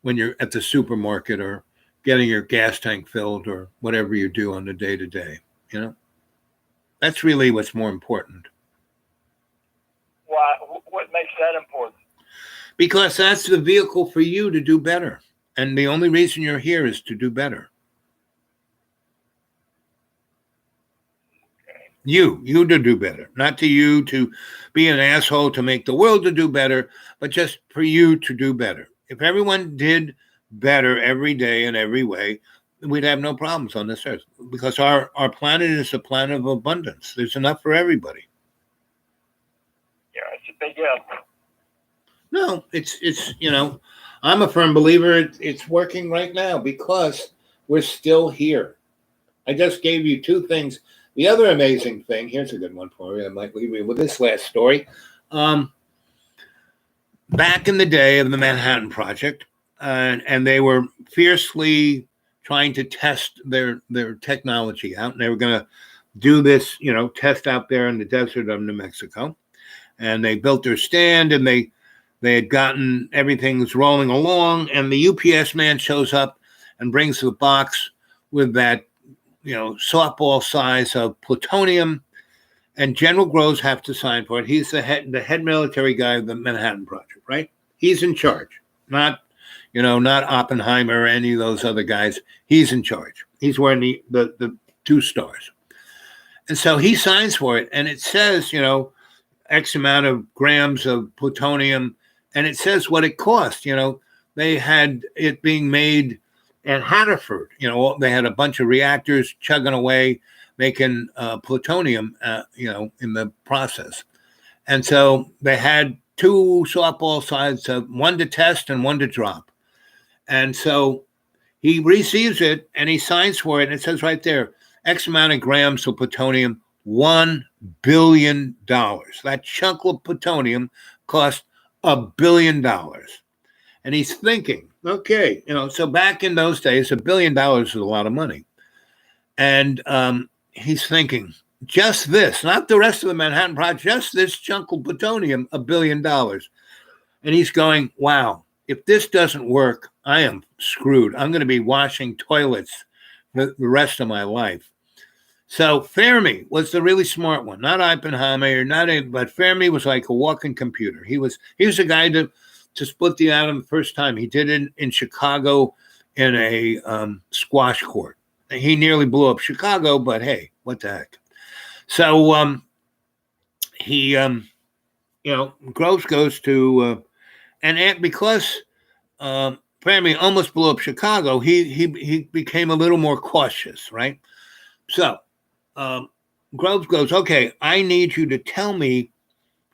when you're at the supermarket or getting your gas tank filled or whatever you do on the day-to-day, That's really what's more important. Why? What makes that important? Because that's the vehicle for you to do better. And the only reason you're here is to do better. You to do better, not to you to be an asshole to make the world to do better, but just for you to do better. If everyone did better every day in every way, we'd have no problems on this earth, because our planet is a planet of abundance. There's enough for everybody. Yeah, it's a big help. No, it's I'm a firm believer it's working right now because we're still here. I just gave you two things. The other amazing thing, here's a good one for you. I might leave you with this last story. Back in the day of the Manhattan Project, and they were fiercely trying to test their technology out, and they were going to do this, test out there in the desert of New Mexico. And they built their stand, and they had gotten everything's rolling along, and the UPS man shows up and brings the box with that, softball size of plutonium, and General Groves have to sign for it. He's the head military guy of the Manhattan Project, right? He's in charge, not Oppenheimer or any of those other guys. He's in charge. He's wearing the 2 stars. And so he signs for it, and it says, X amount of grams of plutonium, and it says what it cost. They had it being made at Hanford. They had a bunch of reactors chugging away, making plutonium, in the process. And so they had 2 softball sides, one to test and one to drop. And so he receives it and he signs for it. And it says right there, X amount of grams of plutonium, $1 billion. That chunk of plutonium cost $1 billion. And he's thinking, okay, so back in those days, $1 billion was a lot of money. And he's thinking, just this, not the rest of the Manhattan Project, just this chunk of plutonium, $1 billion. And he's going, wow, if this doesn't work, I am screwed. I'm going to be washing toilets the rest of my life. So Fermi was the really smart one, not Oppenheimer, but Fermi was like a walking computer. He was the guy to split the atom the first time. He did it in Chicago in a squash court. He nearly blew up Chicago, but hey, what the heck? So he, Groves goes to, and because Fermi almost blew up Chicago, he became a little more cautious, right? So Groves goes, okay, I need you to tell me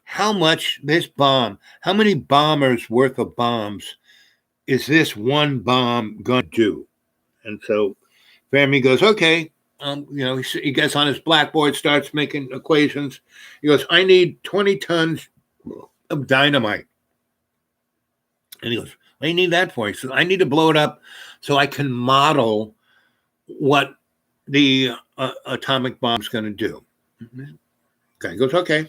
how much this bomb, how many bombers worth of bombs is this one bomb going to do? And so Fermi goes, okay. He gets on his blackboard, starts making equations. He goes, I need 20 tons of dynamite. And he goes, what do you need that for? He says, I need to blow it up so I can model what the atomic bomb's going to do. Guy goes, okay.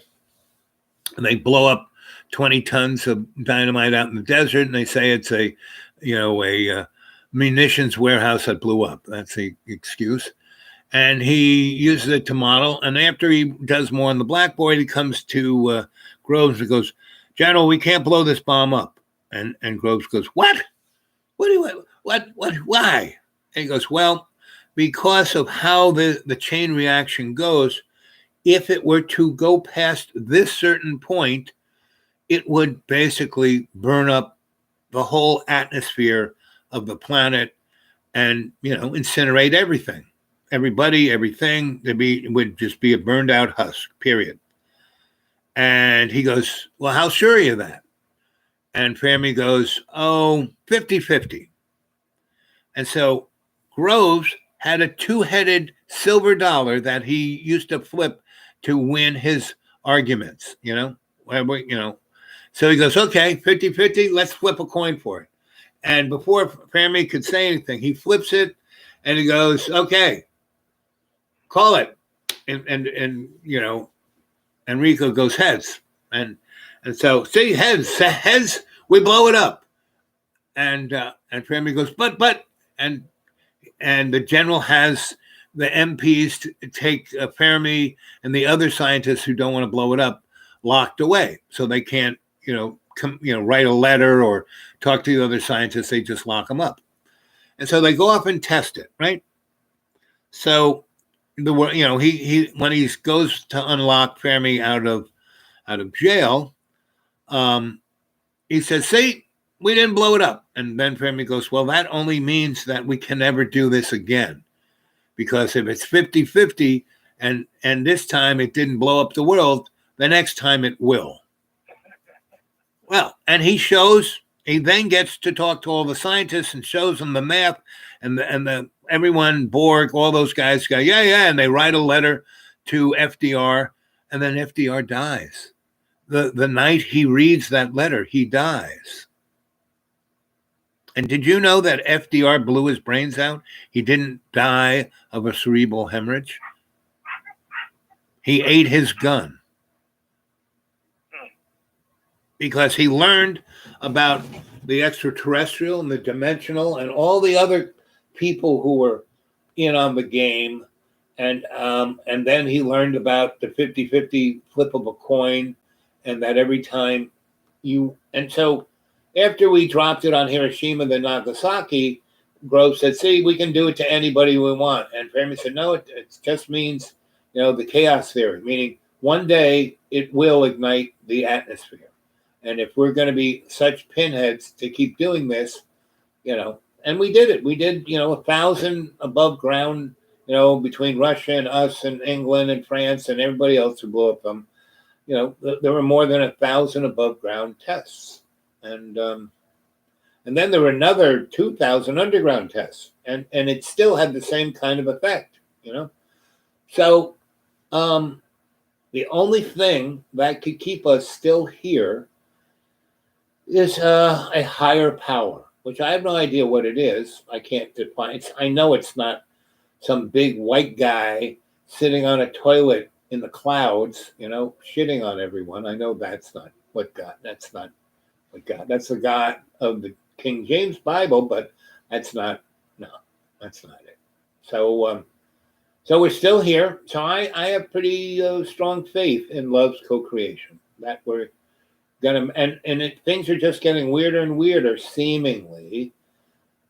And they blow up 20 tons of dynamite out in the desert, and they say it's a munitions warehouse that blew up. That's the excuse. And he uses it to model. And after he does more on the blackboard, he comes to Groves and goes, General, we can't blow this bomb up. And Groves goes, what? What, why? And he goes, well, because of how the chain reaction goes, if it were to go past this certain point, it would basically burn up the whole atmosphere of the planet and, incinerate everything. Everybody, everything, would just be a burned out husk, period. And he goes, well, how sure are you of that? And Fermi goes, 50-50. And so Groves had a two-headed silver dollar that he used to flip to win his arguments, So he goes, okay, 50-50, let's flip a coin for it. And before Fermi could say anything, he flips it and he goes, okay, call it. And Enrico goes heads. And so, see, heads, we blow it up. And Fermi goes, but, and the general has the MPs to take Fermi and the other scientists who don't want to blow it up locked away. So they can't, write a letter or talk to the other scientists. They just lock them up. And so they go off and test it, right? So he when he goes to unlock Fermi out of jail, he says, see, we didn't blow it up. And then Fermi goes, well, that only means that we can never do this again. Because if it's 50-50 and this time it didn't blow up the world, the next time it will. Well, and he then gets to talk to all the scientists and shows them the math and everyone, Borg, all those guys go, yeah. And they write a letter to FDR and then FDR dies. The night he reads that letter, he dies. And did you know that FDR blew his brains out? He didn't die of a cerebral hemorrhage. He ate his gun. Because he learned about the extraterrestrial and the dimensional and all the other people who were in on the game. And then he learned about the 50-50 flip of a coin and that every time and so after we dropped it on Hiroshima and Nagasaki, Groves said, see, we can do it to anybody we want. And Fermi said, no, it just means, the chaos theory, meaning one day it will ignite the atmosphere. And if we're going to be such pinheads to keep doing this, and we did it. We did, 1,000 above ground, between Russia and us and England and France and everybody else who blew up them. There were more than 1,000 above ground tests. And then there were another 2,000 underground tests, and it still had the same kind of effect, So the only thing that could keep us still here is a higher power, which I have no idea what it is. I can't define it. I know it's not some big white guy sitting on a toilet in the clouds, shitting on everyone. I know that's not what God, that's not what God, that's the God of the King James Bible, but that's not it. So we're still here. So I have pretty strong faith in love's co-creation, that we're gonna, things are just getting weirder and weirder, seemingly,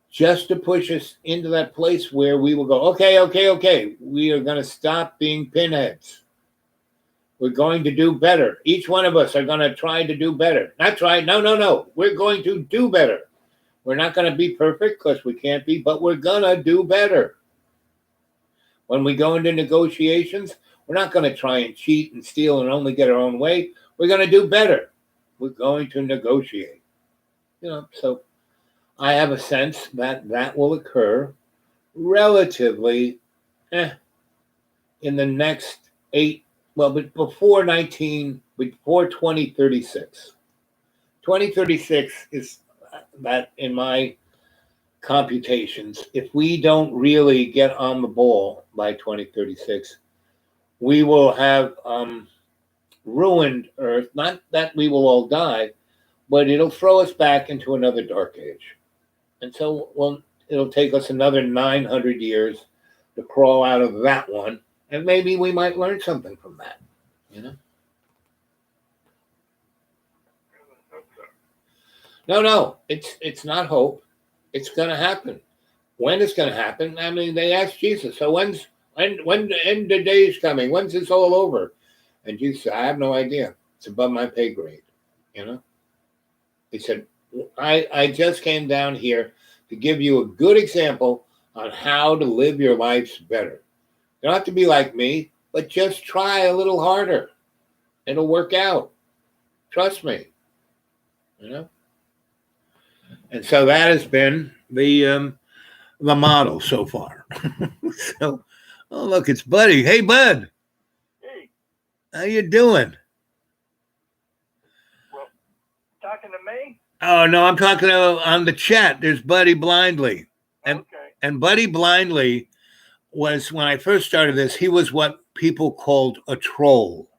just to push us into that place where we will go, okay, we are going to stop being pinheads. We're going to do better. Each one of us are going to try to do better. Not try, no. We're going to do better. We're not going to be perfect because we can't be, but we're going to do better. When we go into negotiations, We're not going to try and cheat and steal and only get our own way. We're going to do better. We're going to negotiate. So I have a sense that that will occur relatively in the next but before 2036. 2036 is that in my computations. If we don't really get on the ball by 2036, we will have ruined Earth. Not that we will all die, but it'll throw us back into another dark age. And so, it'll take us another 900 years to crawl out of that one, and maybe we might learn something from that. No, it's not hope. It's going to happen. When it's going to happen? I mean, they asked Jesus, so when the end of days coming? When's this all over? And Jesus said, I have no idea. It's above my pay grade. He said, I just came down here to give you a good example on how to live your lives better. You don't have to be like me, but just try a little harder. It'll work out. Trust me. And so that has been the model so far. So, look, it's Buddy. Hey, Bud. Hey. How you doing? Well, talking to me? Oh, no, I'm talking on the chat. There's Buddy Blindly. And Buddy Blindly was, when I first started this, he was what people called a troll.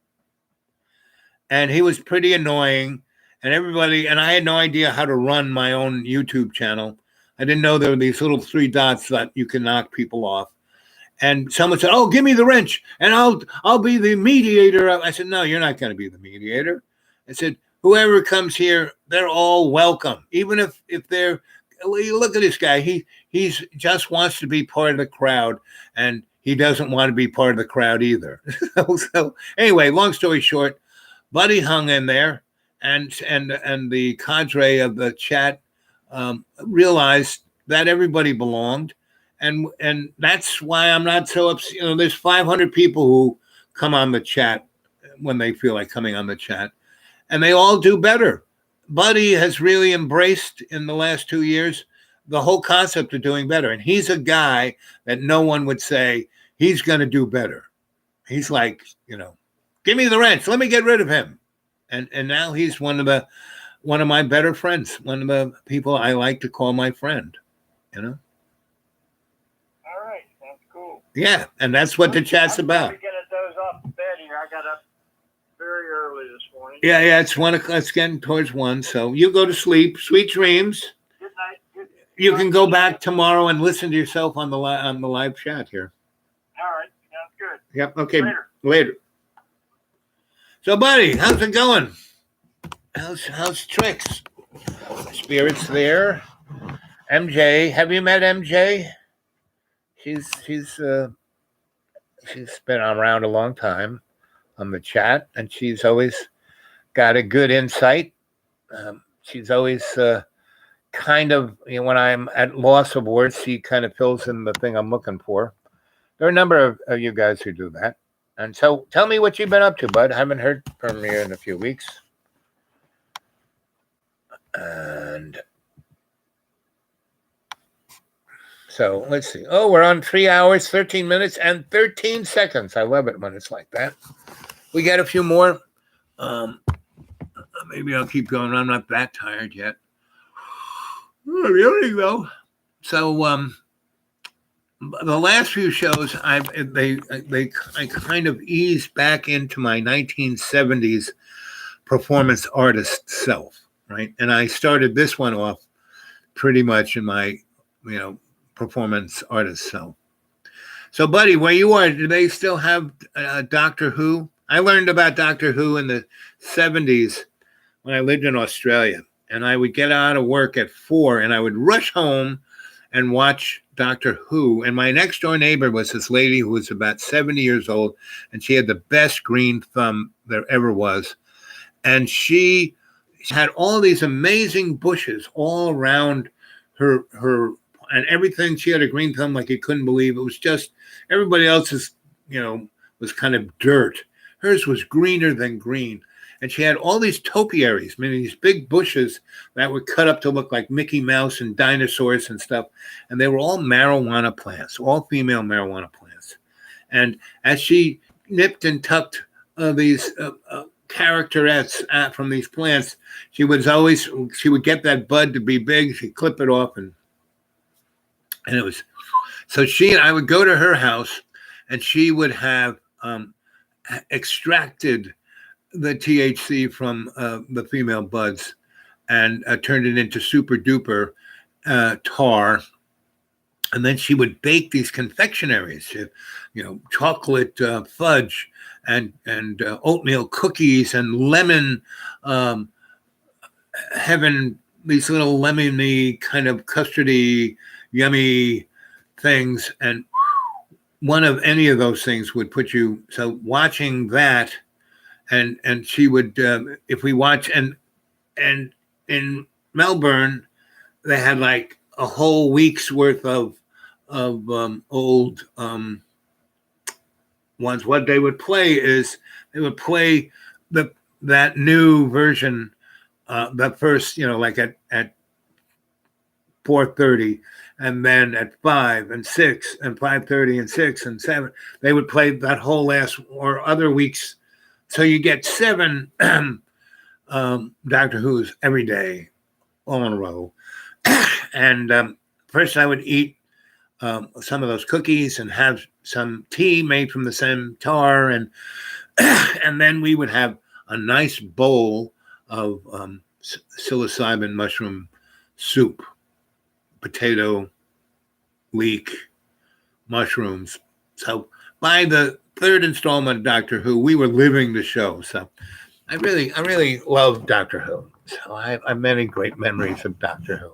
And he was pretty annoying. And I had no idea how to run my own YouTube channel. I didn't know there were these little 3 dots that you can knock people off. And someone said, "Oh, give me the wrench, and I'll be the mediator." I said, "No, you're not going to be the mediator." I said, "Whoever comes here, they're all welcome, even if they're." Look at this guy. He's just wants to be part of the crowd, and he doesn't want to be part of the crowd either. So anyway, long story short, Buddy hung in there. And the cadre of the chat realized that everybody belonged, and that's why I'm not so upset. There's 500 people who come on the chat when they feel like coming on the chat, and they all do better. Buddy has really embraced in the last 2 years the whole concept of doing better, and he's a guy that no one would say he's going to do better. He's like, give me the wrench, let me get rid of him. And now he's one of my better friends, one of the people I like to call my friend, All right, that's cool. Yeah, and that's what the chat's about. I'm gonna doze off the bed here. I got up very early this morning. Yeah, it's 1 o'clock. It's getting towards 1. So you go to sleep. Sweet dreams. Good night. You can go back tomorrow and listen to yourself on the live chat here. All right, sounds good. Yep. Okay. Later. So, Buddy, how's it going? How's tricks? Spirit's there. MJ, have you met MJ? She's been around a long time on the chat, and she's always got a good insight. She's always kind of, when I'm at loss of words, she kind of fills in the thing I'm looking for. There are a number of you guys who do that. And so tell me what you've been up to, Bud. I haven't heard from you in a few weeks. And so let's see. Oh, we're on 3 hours, 13 minutes, and 13 seconds. I love it when it's like that. We got a few more. Maybe I'll keep going. I'm not that tired yet. Oh, really, though. So, the last few shows, I kind of eased back into my 1970s performance artist self, right? And I started this one off pretty much in my, performance artist self. So, Buddy, where you are, do they still have Doctor Who? I learned about Doctor Who in the 70s when I lived in Australia, and I would get out of work at 4, and I would rush home and watch Doctor Who. And my next door neighbor was this lady who was about 70 years old, and she had the best green thumb there ever was. And she had all these amazing bushes all around her and everything. She had a green thumb like you couldn't believe. It was just everybody else's, was kind of dirt. Hers was greener than green. And she had all these topiaries, meaning these big bushes that were cut up to look like Mickey Mouse and dinosaurs and stuff. And they were all marijuana plants, all female marijuana plants. And as she nipped and tucked these characterettes from these plants, she would get that bud to be big. She'd clip it off, and it was so she and I would go to her house, and she would have extracted the THC from the female buds and turned it into super duper tar. And then she would bake these confectionaries, chocolate fudge and oatmeal cookies and lemon heaven, these little lemony kind of custardy, yummy things. And one of any of those things would put you, so watching that, and she would, if we watch, and in Melbourne, they had like a whole week's worth of old ones. What they would play is they would play that new version, the first, like at 4:30, and then at 5 and 6 and 5:30 and 6 and 7, they would play that whole last or other weeks. So you get 7 Doctor Who's every day, all in a row. And first I would eat some of those cookies and have some tea made from the same tar, and then we would have a nice bowl of psilocybin mushroom soup, potato, leek, mushrooms. So by the 3rd installment of Doctor Who, we were living the show. So I really love Doctor Who. So I have many great memories of Doctor Who.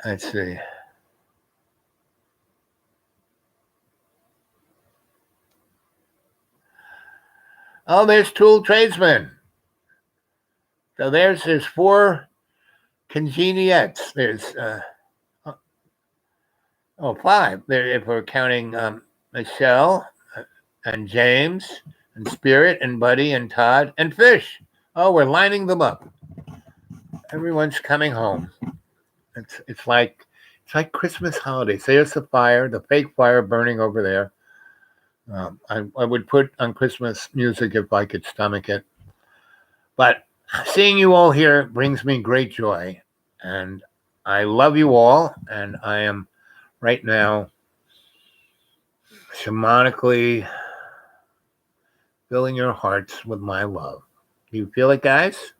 Let's see. Oh, there's Tool Tradesman. So there's 4 congeniettes. There's 5. There, if we're counting Michelle and James and Spirit and Buddy and Todd and Fish. Oh, we're lining them up. Everyone's coming home. It's like Christmas holidays. There's the fire, the fake fire burning over there. I would put on Christmas music if I could stomach it. But seeing you all here brings me great joy. And I love you all. And I am right now shamanically filling your hearts with my love. Do you feel it, guys?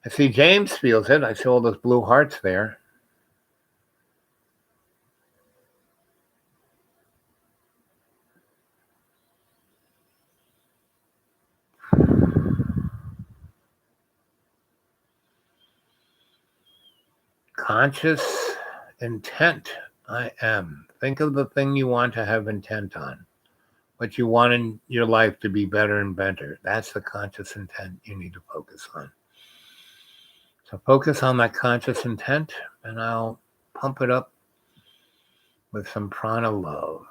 I see James feels it. I see all those blue hearts there. Conscious intent. I am. Think of the thing you want to have intent on. What you want in your life to be better and better. That's the conscious intent you need to focus on. So focus on that conscious intent, and I'll pump it up with some prana love.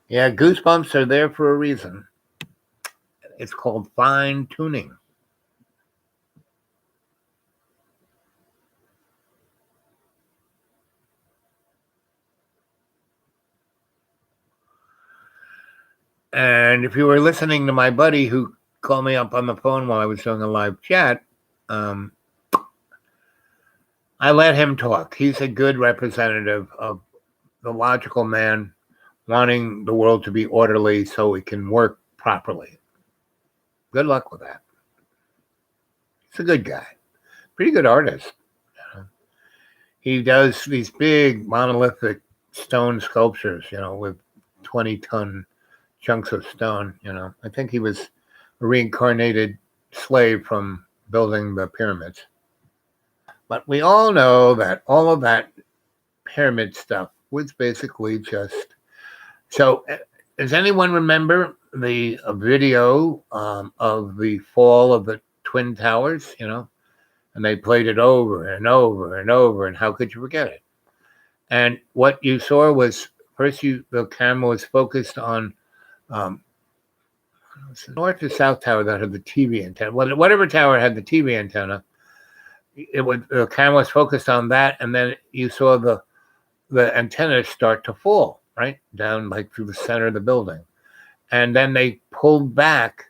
Yeah, goosebumps are there for a reason. It's called fine tuning. And if you were listening to my buddy who called me up on the phone while I was doing a live chat, I let him talk. He's a good representative of the logical man wanting the world to be orderly so it can work properly. Good luck with that. He's a good guy. Pretty good artist. He does these big monolithic stone sculptures, with 20-ton chunks of stone, I think he was a reincarnated slave from building the pyramids. But we all know that all of that pyramid stuff was basically just so. Does anyone remember the video of the fall of the Twin Towers? And they played it over and over and over, and how could you forget it? And what you saw was first, the camera was focused on the north or south tower that had the TV antenna. Whatever tower had the TV antenna, the camera was focused on that, and then you saw the antennas start to fall right down like through the center of the building, and then they pulled back,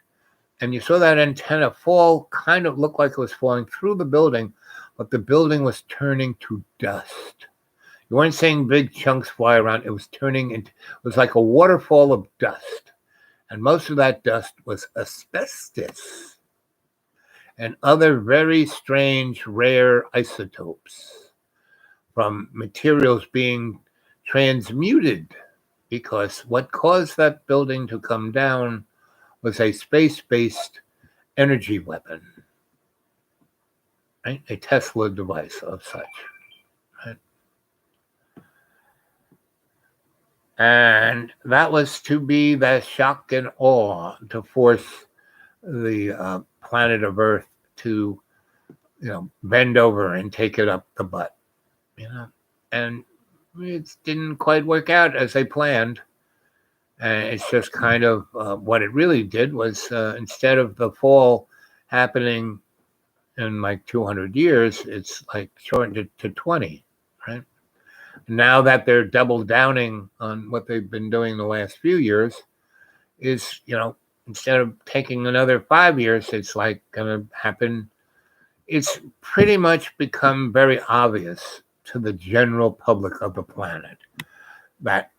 and you saw that antenna fall, kind of looked like it was falling through the building, but the building was turning to dust. You weren't seeing big chunks fly around. It was it was like a waterfall of dust. And most of that dust was asbestos and other very strange, rare isotopes from materials being transmuted, because what caused that building to come down was a space-based energy weapon, right? A Tesla device of such, right? And that was to be the shock and awe to force the planet of Earth to, bend over and take it up the butt, And it didn't quite work out as they planned. And it's just kind of what it really did was instead of the fall happening in like 200 years, it's like shortened it to 20, right? Now that they're double downing on what they've been doing the last few years, is, instead of taking another 5 years, it's like going to happen. It's pretty much become very obvious to the general public of the planet that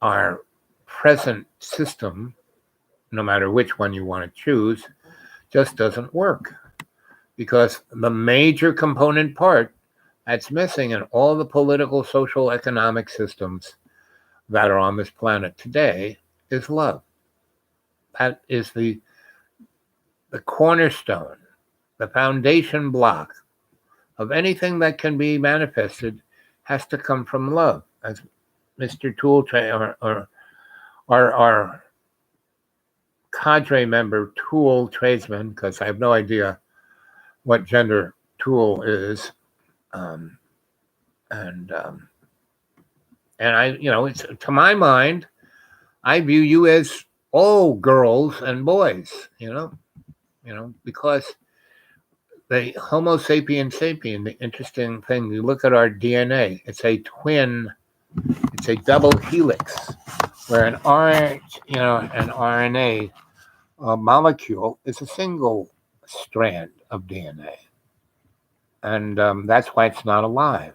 our present system, no matter which one you want to choose, just doesn't work, because the major component part that's missing in all the political, social, economic systems that are on this planet today is love. That is the cornerstone, the foundation block of anything that can be manifested has to come from love. As Mr. Tool or our cadre member, Tool tradesman, because I have no idea what gender Tool is, and I, it's, to my mind, I view you as all girls and boys, because the Homo sapien sapien, the interesting thing, you look at our DNA, it's a twin, it's a double helix, where an RNA molecule is a single strand of DNA. And that's why it's not alive,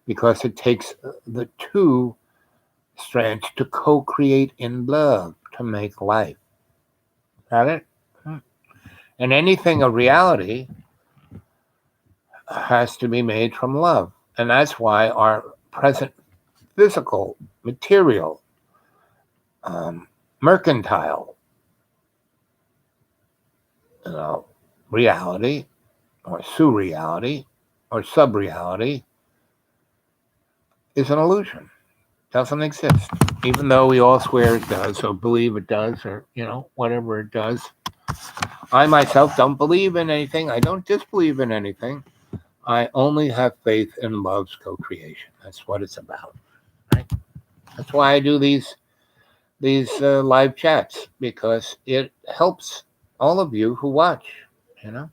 because it takes the two strands to co-create in love to make life. Got it? And anything of reality has to be made from love. And that's why our present physical, material, mercantile, reality, or surreality, or sub-reality is an illusion. Doesn't exist, even though we all swear it does, or believe it does, or whatever it does. I myself don't believe in anything. I don't disbelieve in anything. I only have faith in love's co-creation. That's what it's about, right? That's why I do these live chats, because it helps all of you who watch, and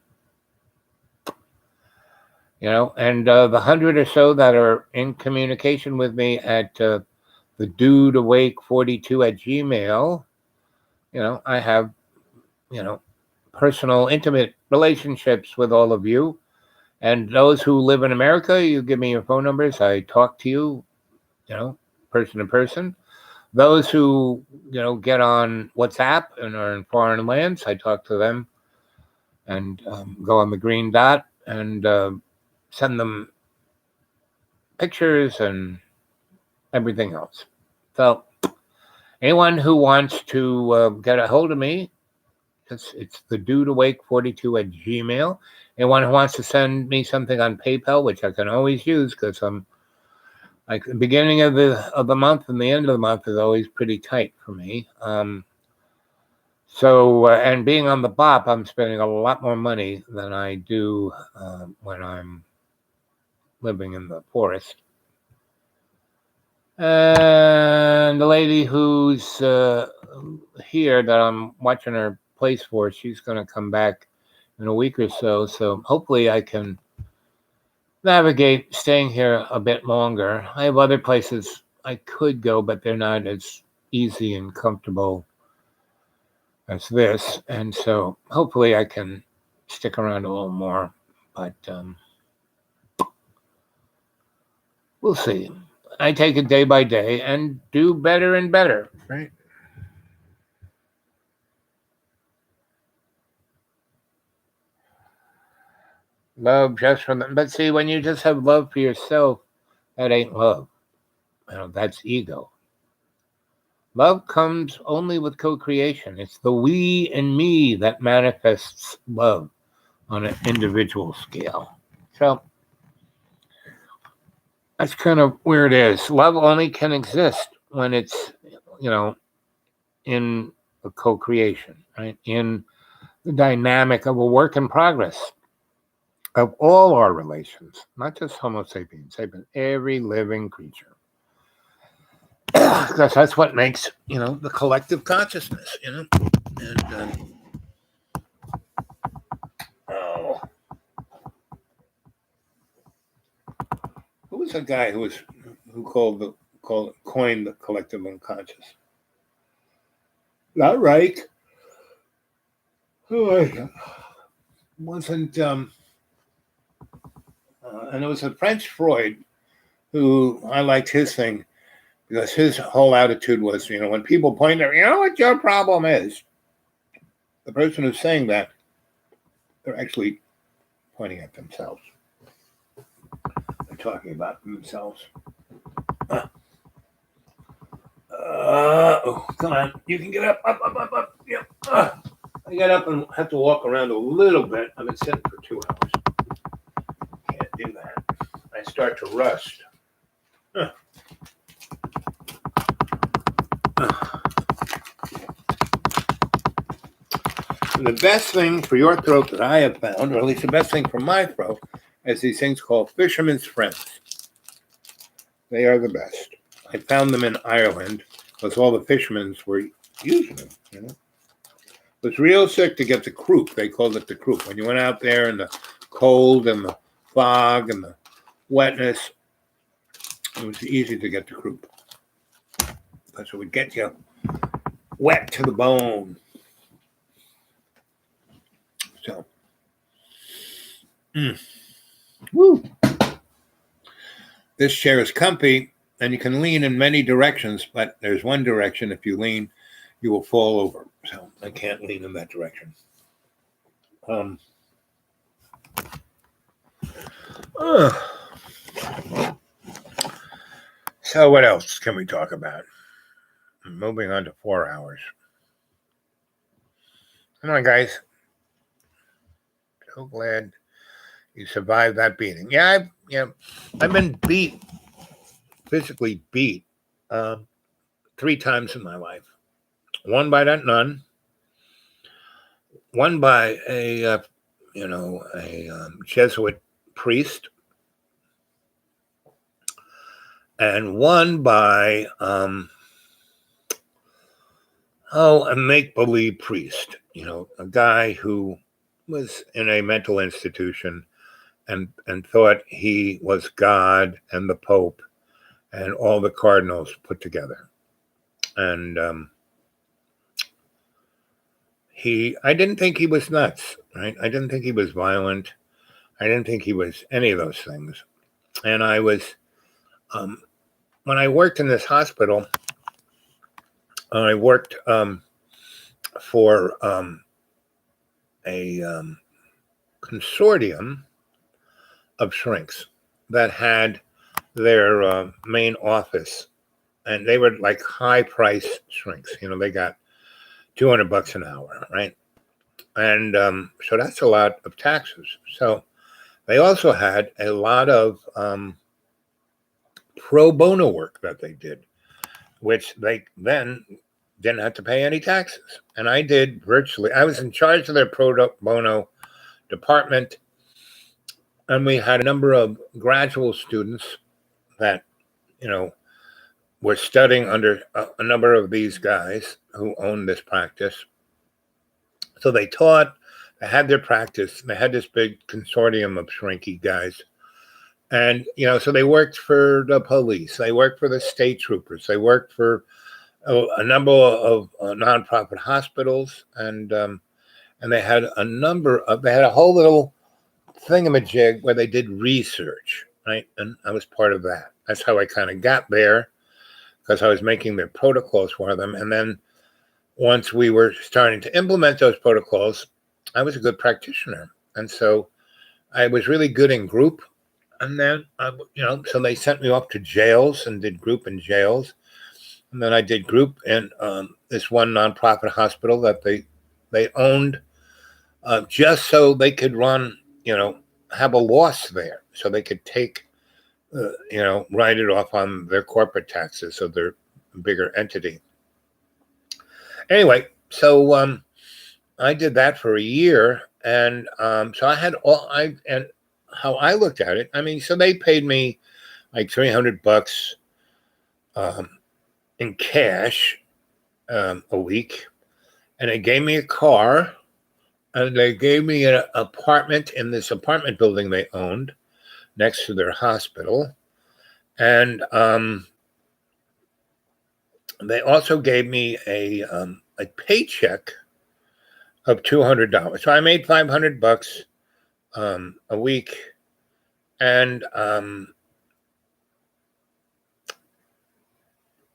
the 100 or so that are in communication with me at the dude awake 42 at Gmail. I have personal, intimate relationships with all of you. And those who live in America, you give me your phone numbers. I talk to you, person to person. Those who, get on WhatsApp and are in foreign lands, I talk to them and go on the green dot and send them pictures and everything else. So anyone who wants to get a hold of me, it's the dude awake 42 at Gmail. Anyone who wants to send me something on PayPal, which I can always use because I'm like the beginning of the month and the end of the month is always pretty tight for me. And being on the BOP, I'm spending a lot more money than I do when I'm living in the forest. And the lady who's here that I'm watching her place for, she's going to come back in a week or so. So hopefully I can navigate staying here a bit longer. I have other places I could go, but they're not as easy and comfortable as this. And so hopefully I can stick around a little more. But we'll see. I take it day by day and do better and better, right? Love just for them. But see, when you just have love for yourself, that ain't love. That's ego. Love comes only with co-creation. It's the we and me that manifests love on an individual scale. So that's kind of where it is. Love only can exist when it's, in a co-creation, right? In the dynamic of a work in progress of all our relations, not just Homo sapiens, every living creature. Because that's what makes, the collective consciousness, And who was the guy who coined the collective unconscious? Not right. Who wasn't and it was a French Freud who I liked his thing because his whole attitude was, when people point out, what your problem is, the person who's saying that, they're actually pointing at themselves. They're talking about themselves. Come on. You can get up. Yep. I get up and have to walk around a little bit. I've been sitting for 2 hours. Can't do that. I start to rust. And the best thing for your throat that I have found, or at least the best thing for my throat, is these things called Fisherman's Friends. They are the best. I found them in Ireland because all the fishermen were using them, It was real sick to get the croup. They called it the croup. When you went out there in the cold and the fog and the wetness, it was easy to get the croup. Because it would get you wet to the bone. So, woo. This chair is comfy, and you can lean in many directions, but there's one direction. If you lean, you will fall over. So I can't lean in that direction. So what else can we talk about? Moving on to 4 hours. Come on, guys. So glad you survived that beating. Yeah, I've been physically beat 3 times in my life. One by that nun. One by a Jesuit priest. And one by a make-believe priest, a guy who was in a mental institution and thought he was God and the Pope and all the cardinals put together. And I didn't think he was nuts, right? I didn't think he was violent. I didn't think he was any of those things. And I was, when I worked in this hospital, I worked for a consortium of shrinks that had their main office, and they were like high price shrinks. They got $200 an hour, right? And so that's a lot of taxes. So they also had a lot of pro bono work that they did, which they then didn't have to pay any taxes. And I did virtually, I was in charge of their pro bono department. And we had a number of graduate students that, were studying under a number of these guys who owned this practice. So they taught, they had their practice, they had this big consortium of shrinky guys. And, so they worked for the police, they worked for the state troopers, they worked for a number of nonprofit hospitals, and they had they had a whole little thingamajig where they did research, right? And I was part of that. That's how I kind of got there, because I was making their protocols for them. And then once we were starting to implement those protocols, I was a good practitioner. And so I was really good in group. And then, so they sent me off to jails and did group in jails. And then I did group in this one nonprofit hospital that they owned just so they could run, have a loss there. So they could take, write it off on their corporate taxes of their bigger entity. Anyway, so I did that for a year. And so I had and how I looked at it, I mean, so they paid me like $300 in cash a week, and they gave me a car, and they gave me an apartment in this apartment building they owned next to their hospital, and they also gave me a paycheck of $200. So I made $500 a week, and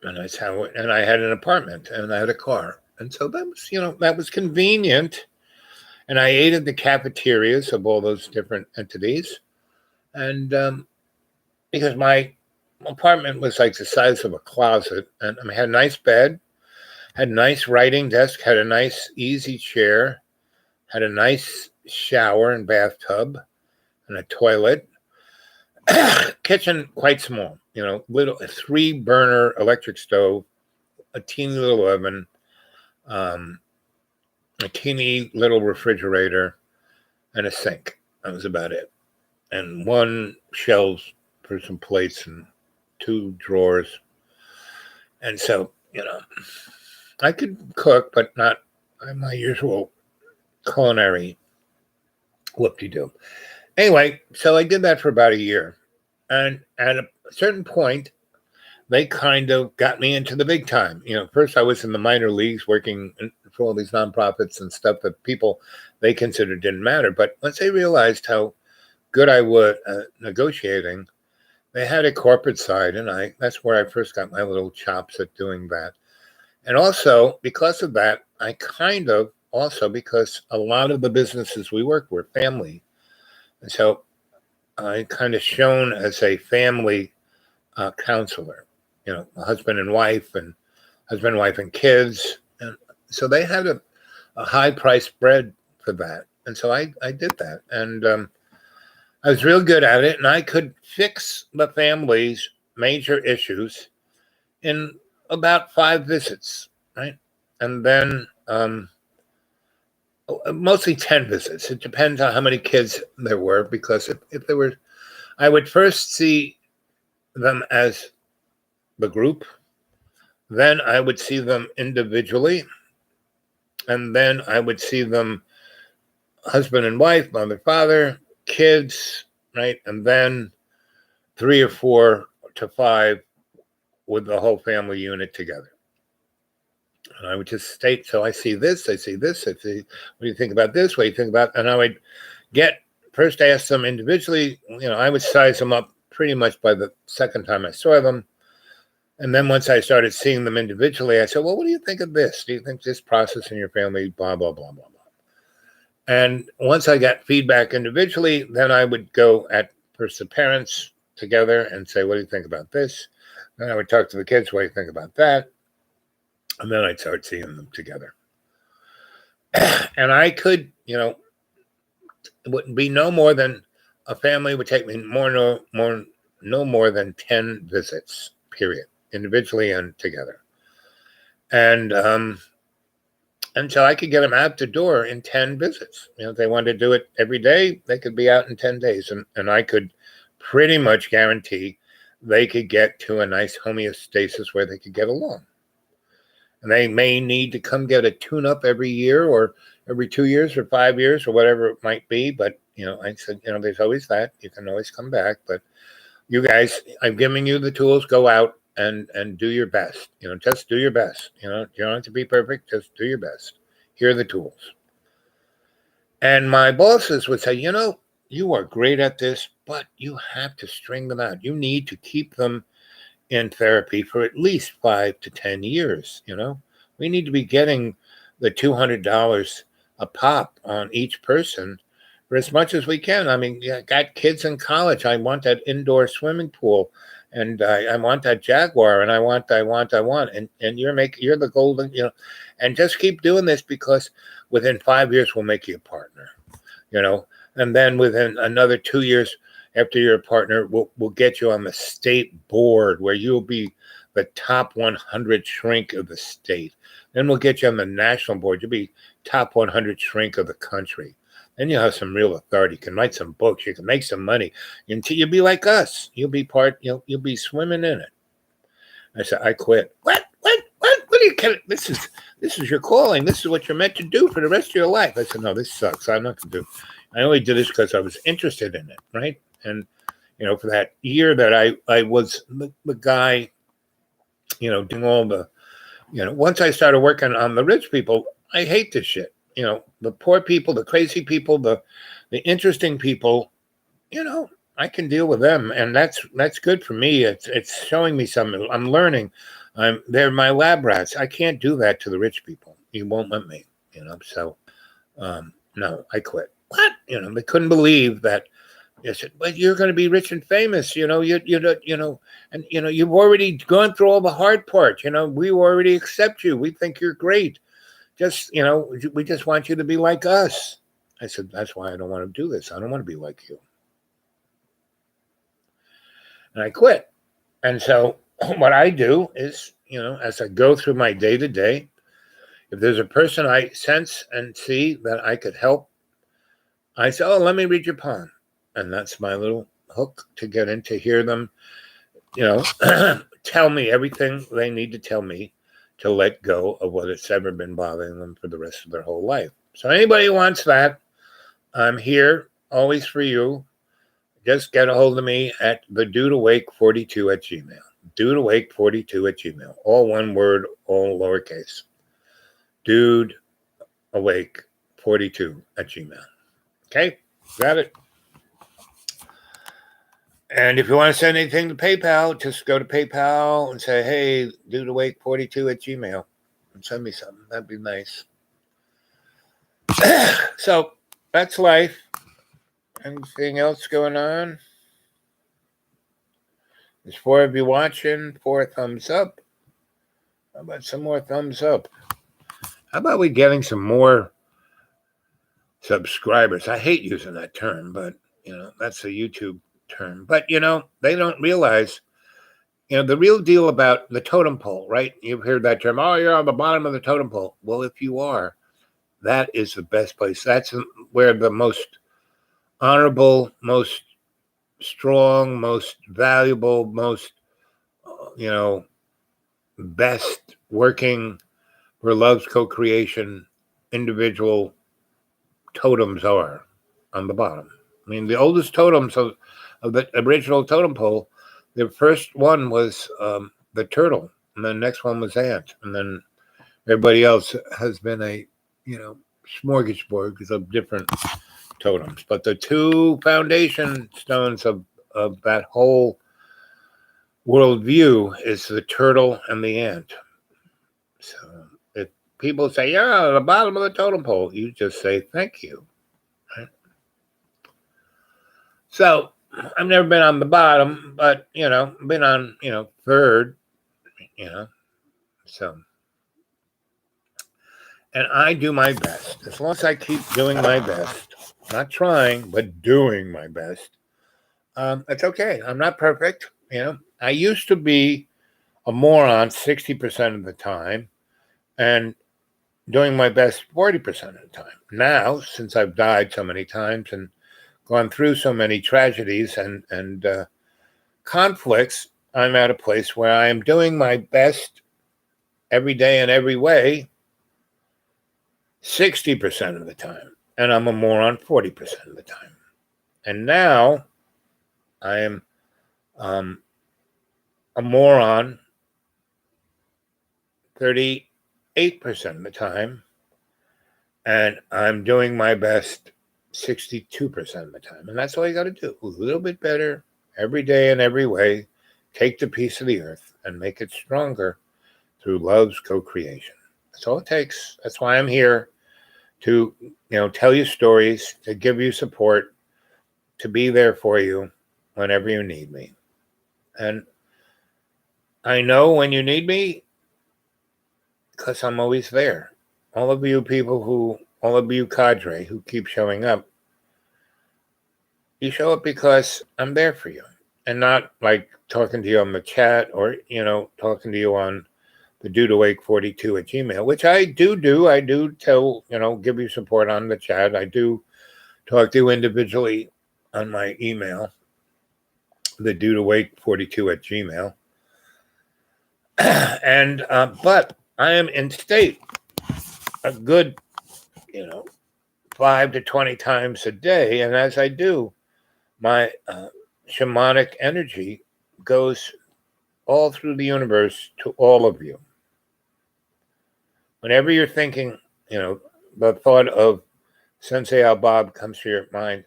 that's how. And I had an apartment, and I had a car, and so that was, that was convenient. And I ate at the cafeterias of all those different entities, and because my apartment was like the size of a closet, and I had a nice bed, had a nice writing desk, had a nice easy chair, had a nice shower and bathtub, and a toilet. Kitchen quite small, little 3-burner electric stove, a teeny little oven, a teeny little refrigerator, and a sink. That was about it. And 1 shelves for some plates and 2 drawers. And so, I could cook, but not my usual culinary whoop-de-doo. Anyway, so I did that for about a year. And at a certain point, they kind of got me into the big time. First I was in the minor leagues working for all these nonprofits and stuff that people they considered didn't matter. But once they realized how good I was negotiating, they had a corporate side, and that's where I first got my little chops at doing that. And also, because of that, because a lot of the businesses we worked were family. And so I kind of shone as a family counselor, a husband and wife and kids. And so they had a high price spread for that. And so I did that. And I was real good at it. And I could fix the family's major issues in about 5 visits, right? And then mostly 10 visits. It depends on how many kids there were, because if there were, I would first see them as the group, then I would see them individually, and then I would see them husband and wife, mother, father, kids, right? And then 3 or 4 to 5 with the whole family unit together. And I would just state, so I see this, what do you think about this? What do you think about, and I would first ask them individually, I would size them up pretty much by the second time I saw them. And then once I started seeing them individually, I said, well, what do you think of this? Do you think this process in your family, blah, blah, blah, blah, blah. And once I got feedback individually, then I would go at first the parents together and say, what do you think about this? Then I would talk to the kids, what do you think about that? And then I'd start seeing them together. And I could, it wouldn't be no more than a family would take me more no more than 10 visits, period, individually and together. And so I could get them out the door in 10 visits. If they wanted to do it every day, they could be out in 10 days. And I could pretty much guarantee they could get to a nice homeostasis where they could get along. And they may need to come get a tune-up every year or every 2 years or 5 years or whatever it might be. But, I said, there's always that. You can always come back. But you guys, I'm giving you the tools. Go out and do your best. Just do your best. You don't have to be perfect. Just do your best. Here are the tools. And my bosses would say, you are great at this, but you have to string them out. You need to keep them in therapy for at least 5 to 10 years. We need to be getting the $200 a pop on each person for as much as we can. I mean, I got kids in college. I want that indoor swimming pool, and I want that Jaguar, and I want, and you're the golden, and just keep doing this, because within 5 years we'll make you a partner, and then within another 2 years after you're a partner, we'll get you on the state board where you'll be the top 100 shrink of the state. Then we'll get you on the national board. You'll be top 100 shrink of the country. Then you'll have some real authority. You can write some books. You can make some money. Until you'll be like us. You'll be you'll be swimming in it. I said, I quit. What are you kidding? This is your calling. This is what you're meant to do for the rest of your life. I said, no, this sucks. I'm not going to do it. I only did this because I was interested in it, right? And, for that year that I was the guy, doing all the, once I started working on the rich people, I hate this shit. The poor people, the crazy people, the interesting people, I can deal with them. And that's good for me. It's showing me something. I'm learning. They're my lab rats. I can't do that to the rich people. You won't let me, so, no, I quit. What? They couldn't believe that. I said, but you're going to be rich and famous, and you've already gone through all the hard part. We already accept you. We think you're great. Just, we just want you to be like us. I said, that's why I don't want to do this. I don't want to be like you. And I quit. And so what I do is, as I go through my day to day, if there's a person I sense and see that I could help, I say, oh, let me read your palm. And that's my little hook to get in, to hear them, tell me everything they need to tell me to let go of what has ever been bothering them for the rest of their whole life. So anybody who wants that, I'm here always for you. Just get a hold of me at the dudeawake42@gmail. Dudeawake42@gmail. All one word, all lowercase. Dudeawake42@gmail. Okay, got it. And if you want to send anything to PayPal, just go to PayPal and say, hey, dudeawake42@gmail, and send me something. That'd be nice. So that's life. Anything else going on? There's 4 of you watching. 4 thumbs up. How about some more thumbs up? How about we getting some more subscribers? I hate using that term, but, that's a YouTube term. But, they don't realize, the real deal about the totem pole, right? You've heard that term. Oh, you're on the bottom of the totem pole. Well, if you are, that is the best place. That's where the most honorable, most strong, most valuable, most, best working for love's co-creation individual totems are on the bottom. I mean, the oldest totems of the original totem pole, the first one was the turtle, and the next one was ant, and then everybody else has been a, smorgasbord of different totems. But the 2 foundation stones of that whole worldview is the turtle and the ant. So if people say, yeah, the bottom of the totem pole, you just say, thank you. Right? So I've never been on the bottom, but, been on, 3rd, so. And I do my best. As long as I keep doing my best, not trying, but doing my best, It's okay. I'm not perfect. I used to be a moron 60% of the time and doing my best 40% of the time. Now, since I've died so many times and gone through so many tragedies and conflicts, I'm at a place where I am doing my best every day in every way 60% of the time. And I'm a moron 40% of the time. And now I am a moron 38% of the time. And I'm doing my best 62% of the time. And that's all you got to do. A little bit better every day in every way. Take the piece of the earth and make it stronger through love's co-creation. That's all it takes. That's why I'm here to, tell you stories, to give you support, to be there for you whenever you need me. And I know when you need me because I'm always there. All of you cadre who keep showing up, you show up because I'm there for you. And not like talking to you on the chat or, talking to you on the dudeawake42 at Gmail, which I do. I do tell, give you support on the chat. I do talk to you individually on my email, the dudeawake42 at Gmail. And, but I am in state a good, 5 to 20 times a day. And as I do, my shamanic energy goes all through the universe to all of you. Whenever you're thinking, the thought of Sensei Al Bob comes to your mind,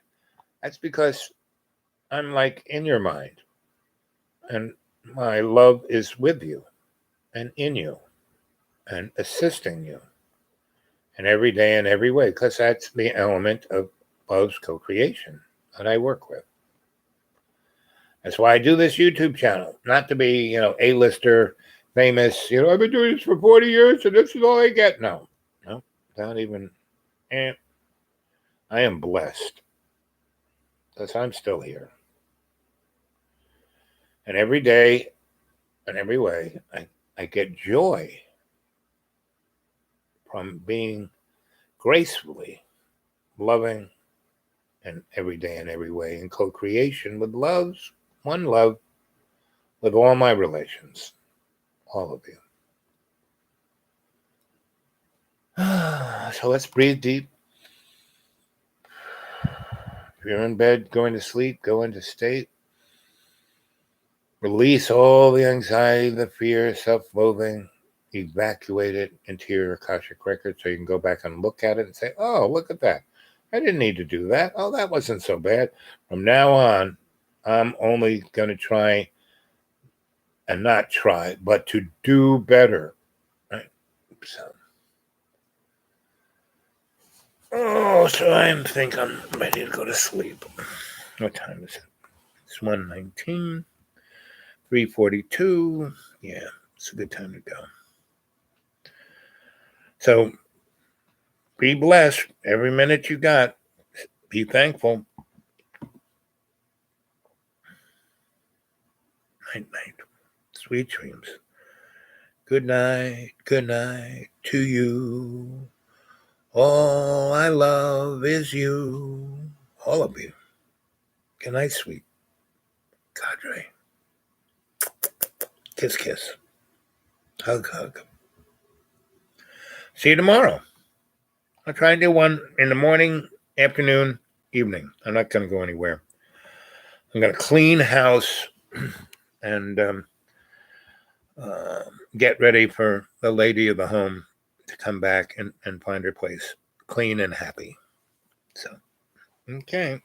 that's because I'm like in your mind. And my love is with you and in you and assisting you in every day and every way, because that's the element of love's co-creation that I work with. That's why I do this YouTube channel, not to be, A-lister, famous, I've been doing this for 40 years and this is all I get. No, not even, I am blessed because I'm still here. And every day and every way, I get joy from being gracefully loving and every day and every way in co-creation with one love, with all my relations, all of you. So let's breathe deep. If you're in bed, going to sleep, go into state. Release all the anxiety, the fear, self-loathing. Evacuate it into your Akashic record so you can go back and look at it and say, oh, look at that. I didn't need to do that. Oh, that wasn't so bad. From now on, I'm only going to try and not try, but to do better. Right? So I think I'm ready to go to sleep. What time is it? It's 1:19, 3:42. Yeah, it's a good time to go. So be blessed every minute you got. Be thankful. Night, night. Sweet dreams. Good night to you. All I love is you. All of you. Good night, sweet cadre. Kiss, kiss. Hug, hug. See you tomorrow. I'll try and do one in the morning, afternoon, evening. I'm not going to go anywhere. I'm going to clean house and get ready for the lady of the home to come back and find her place clean and happy. So, okay.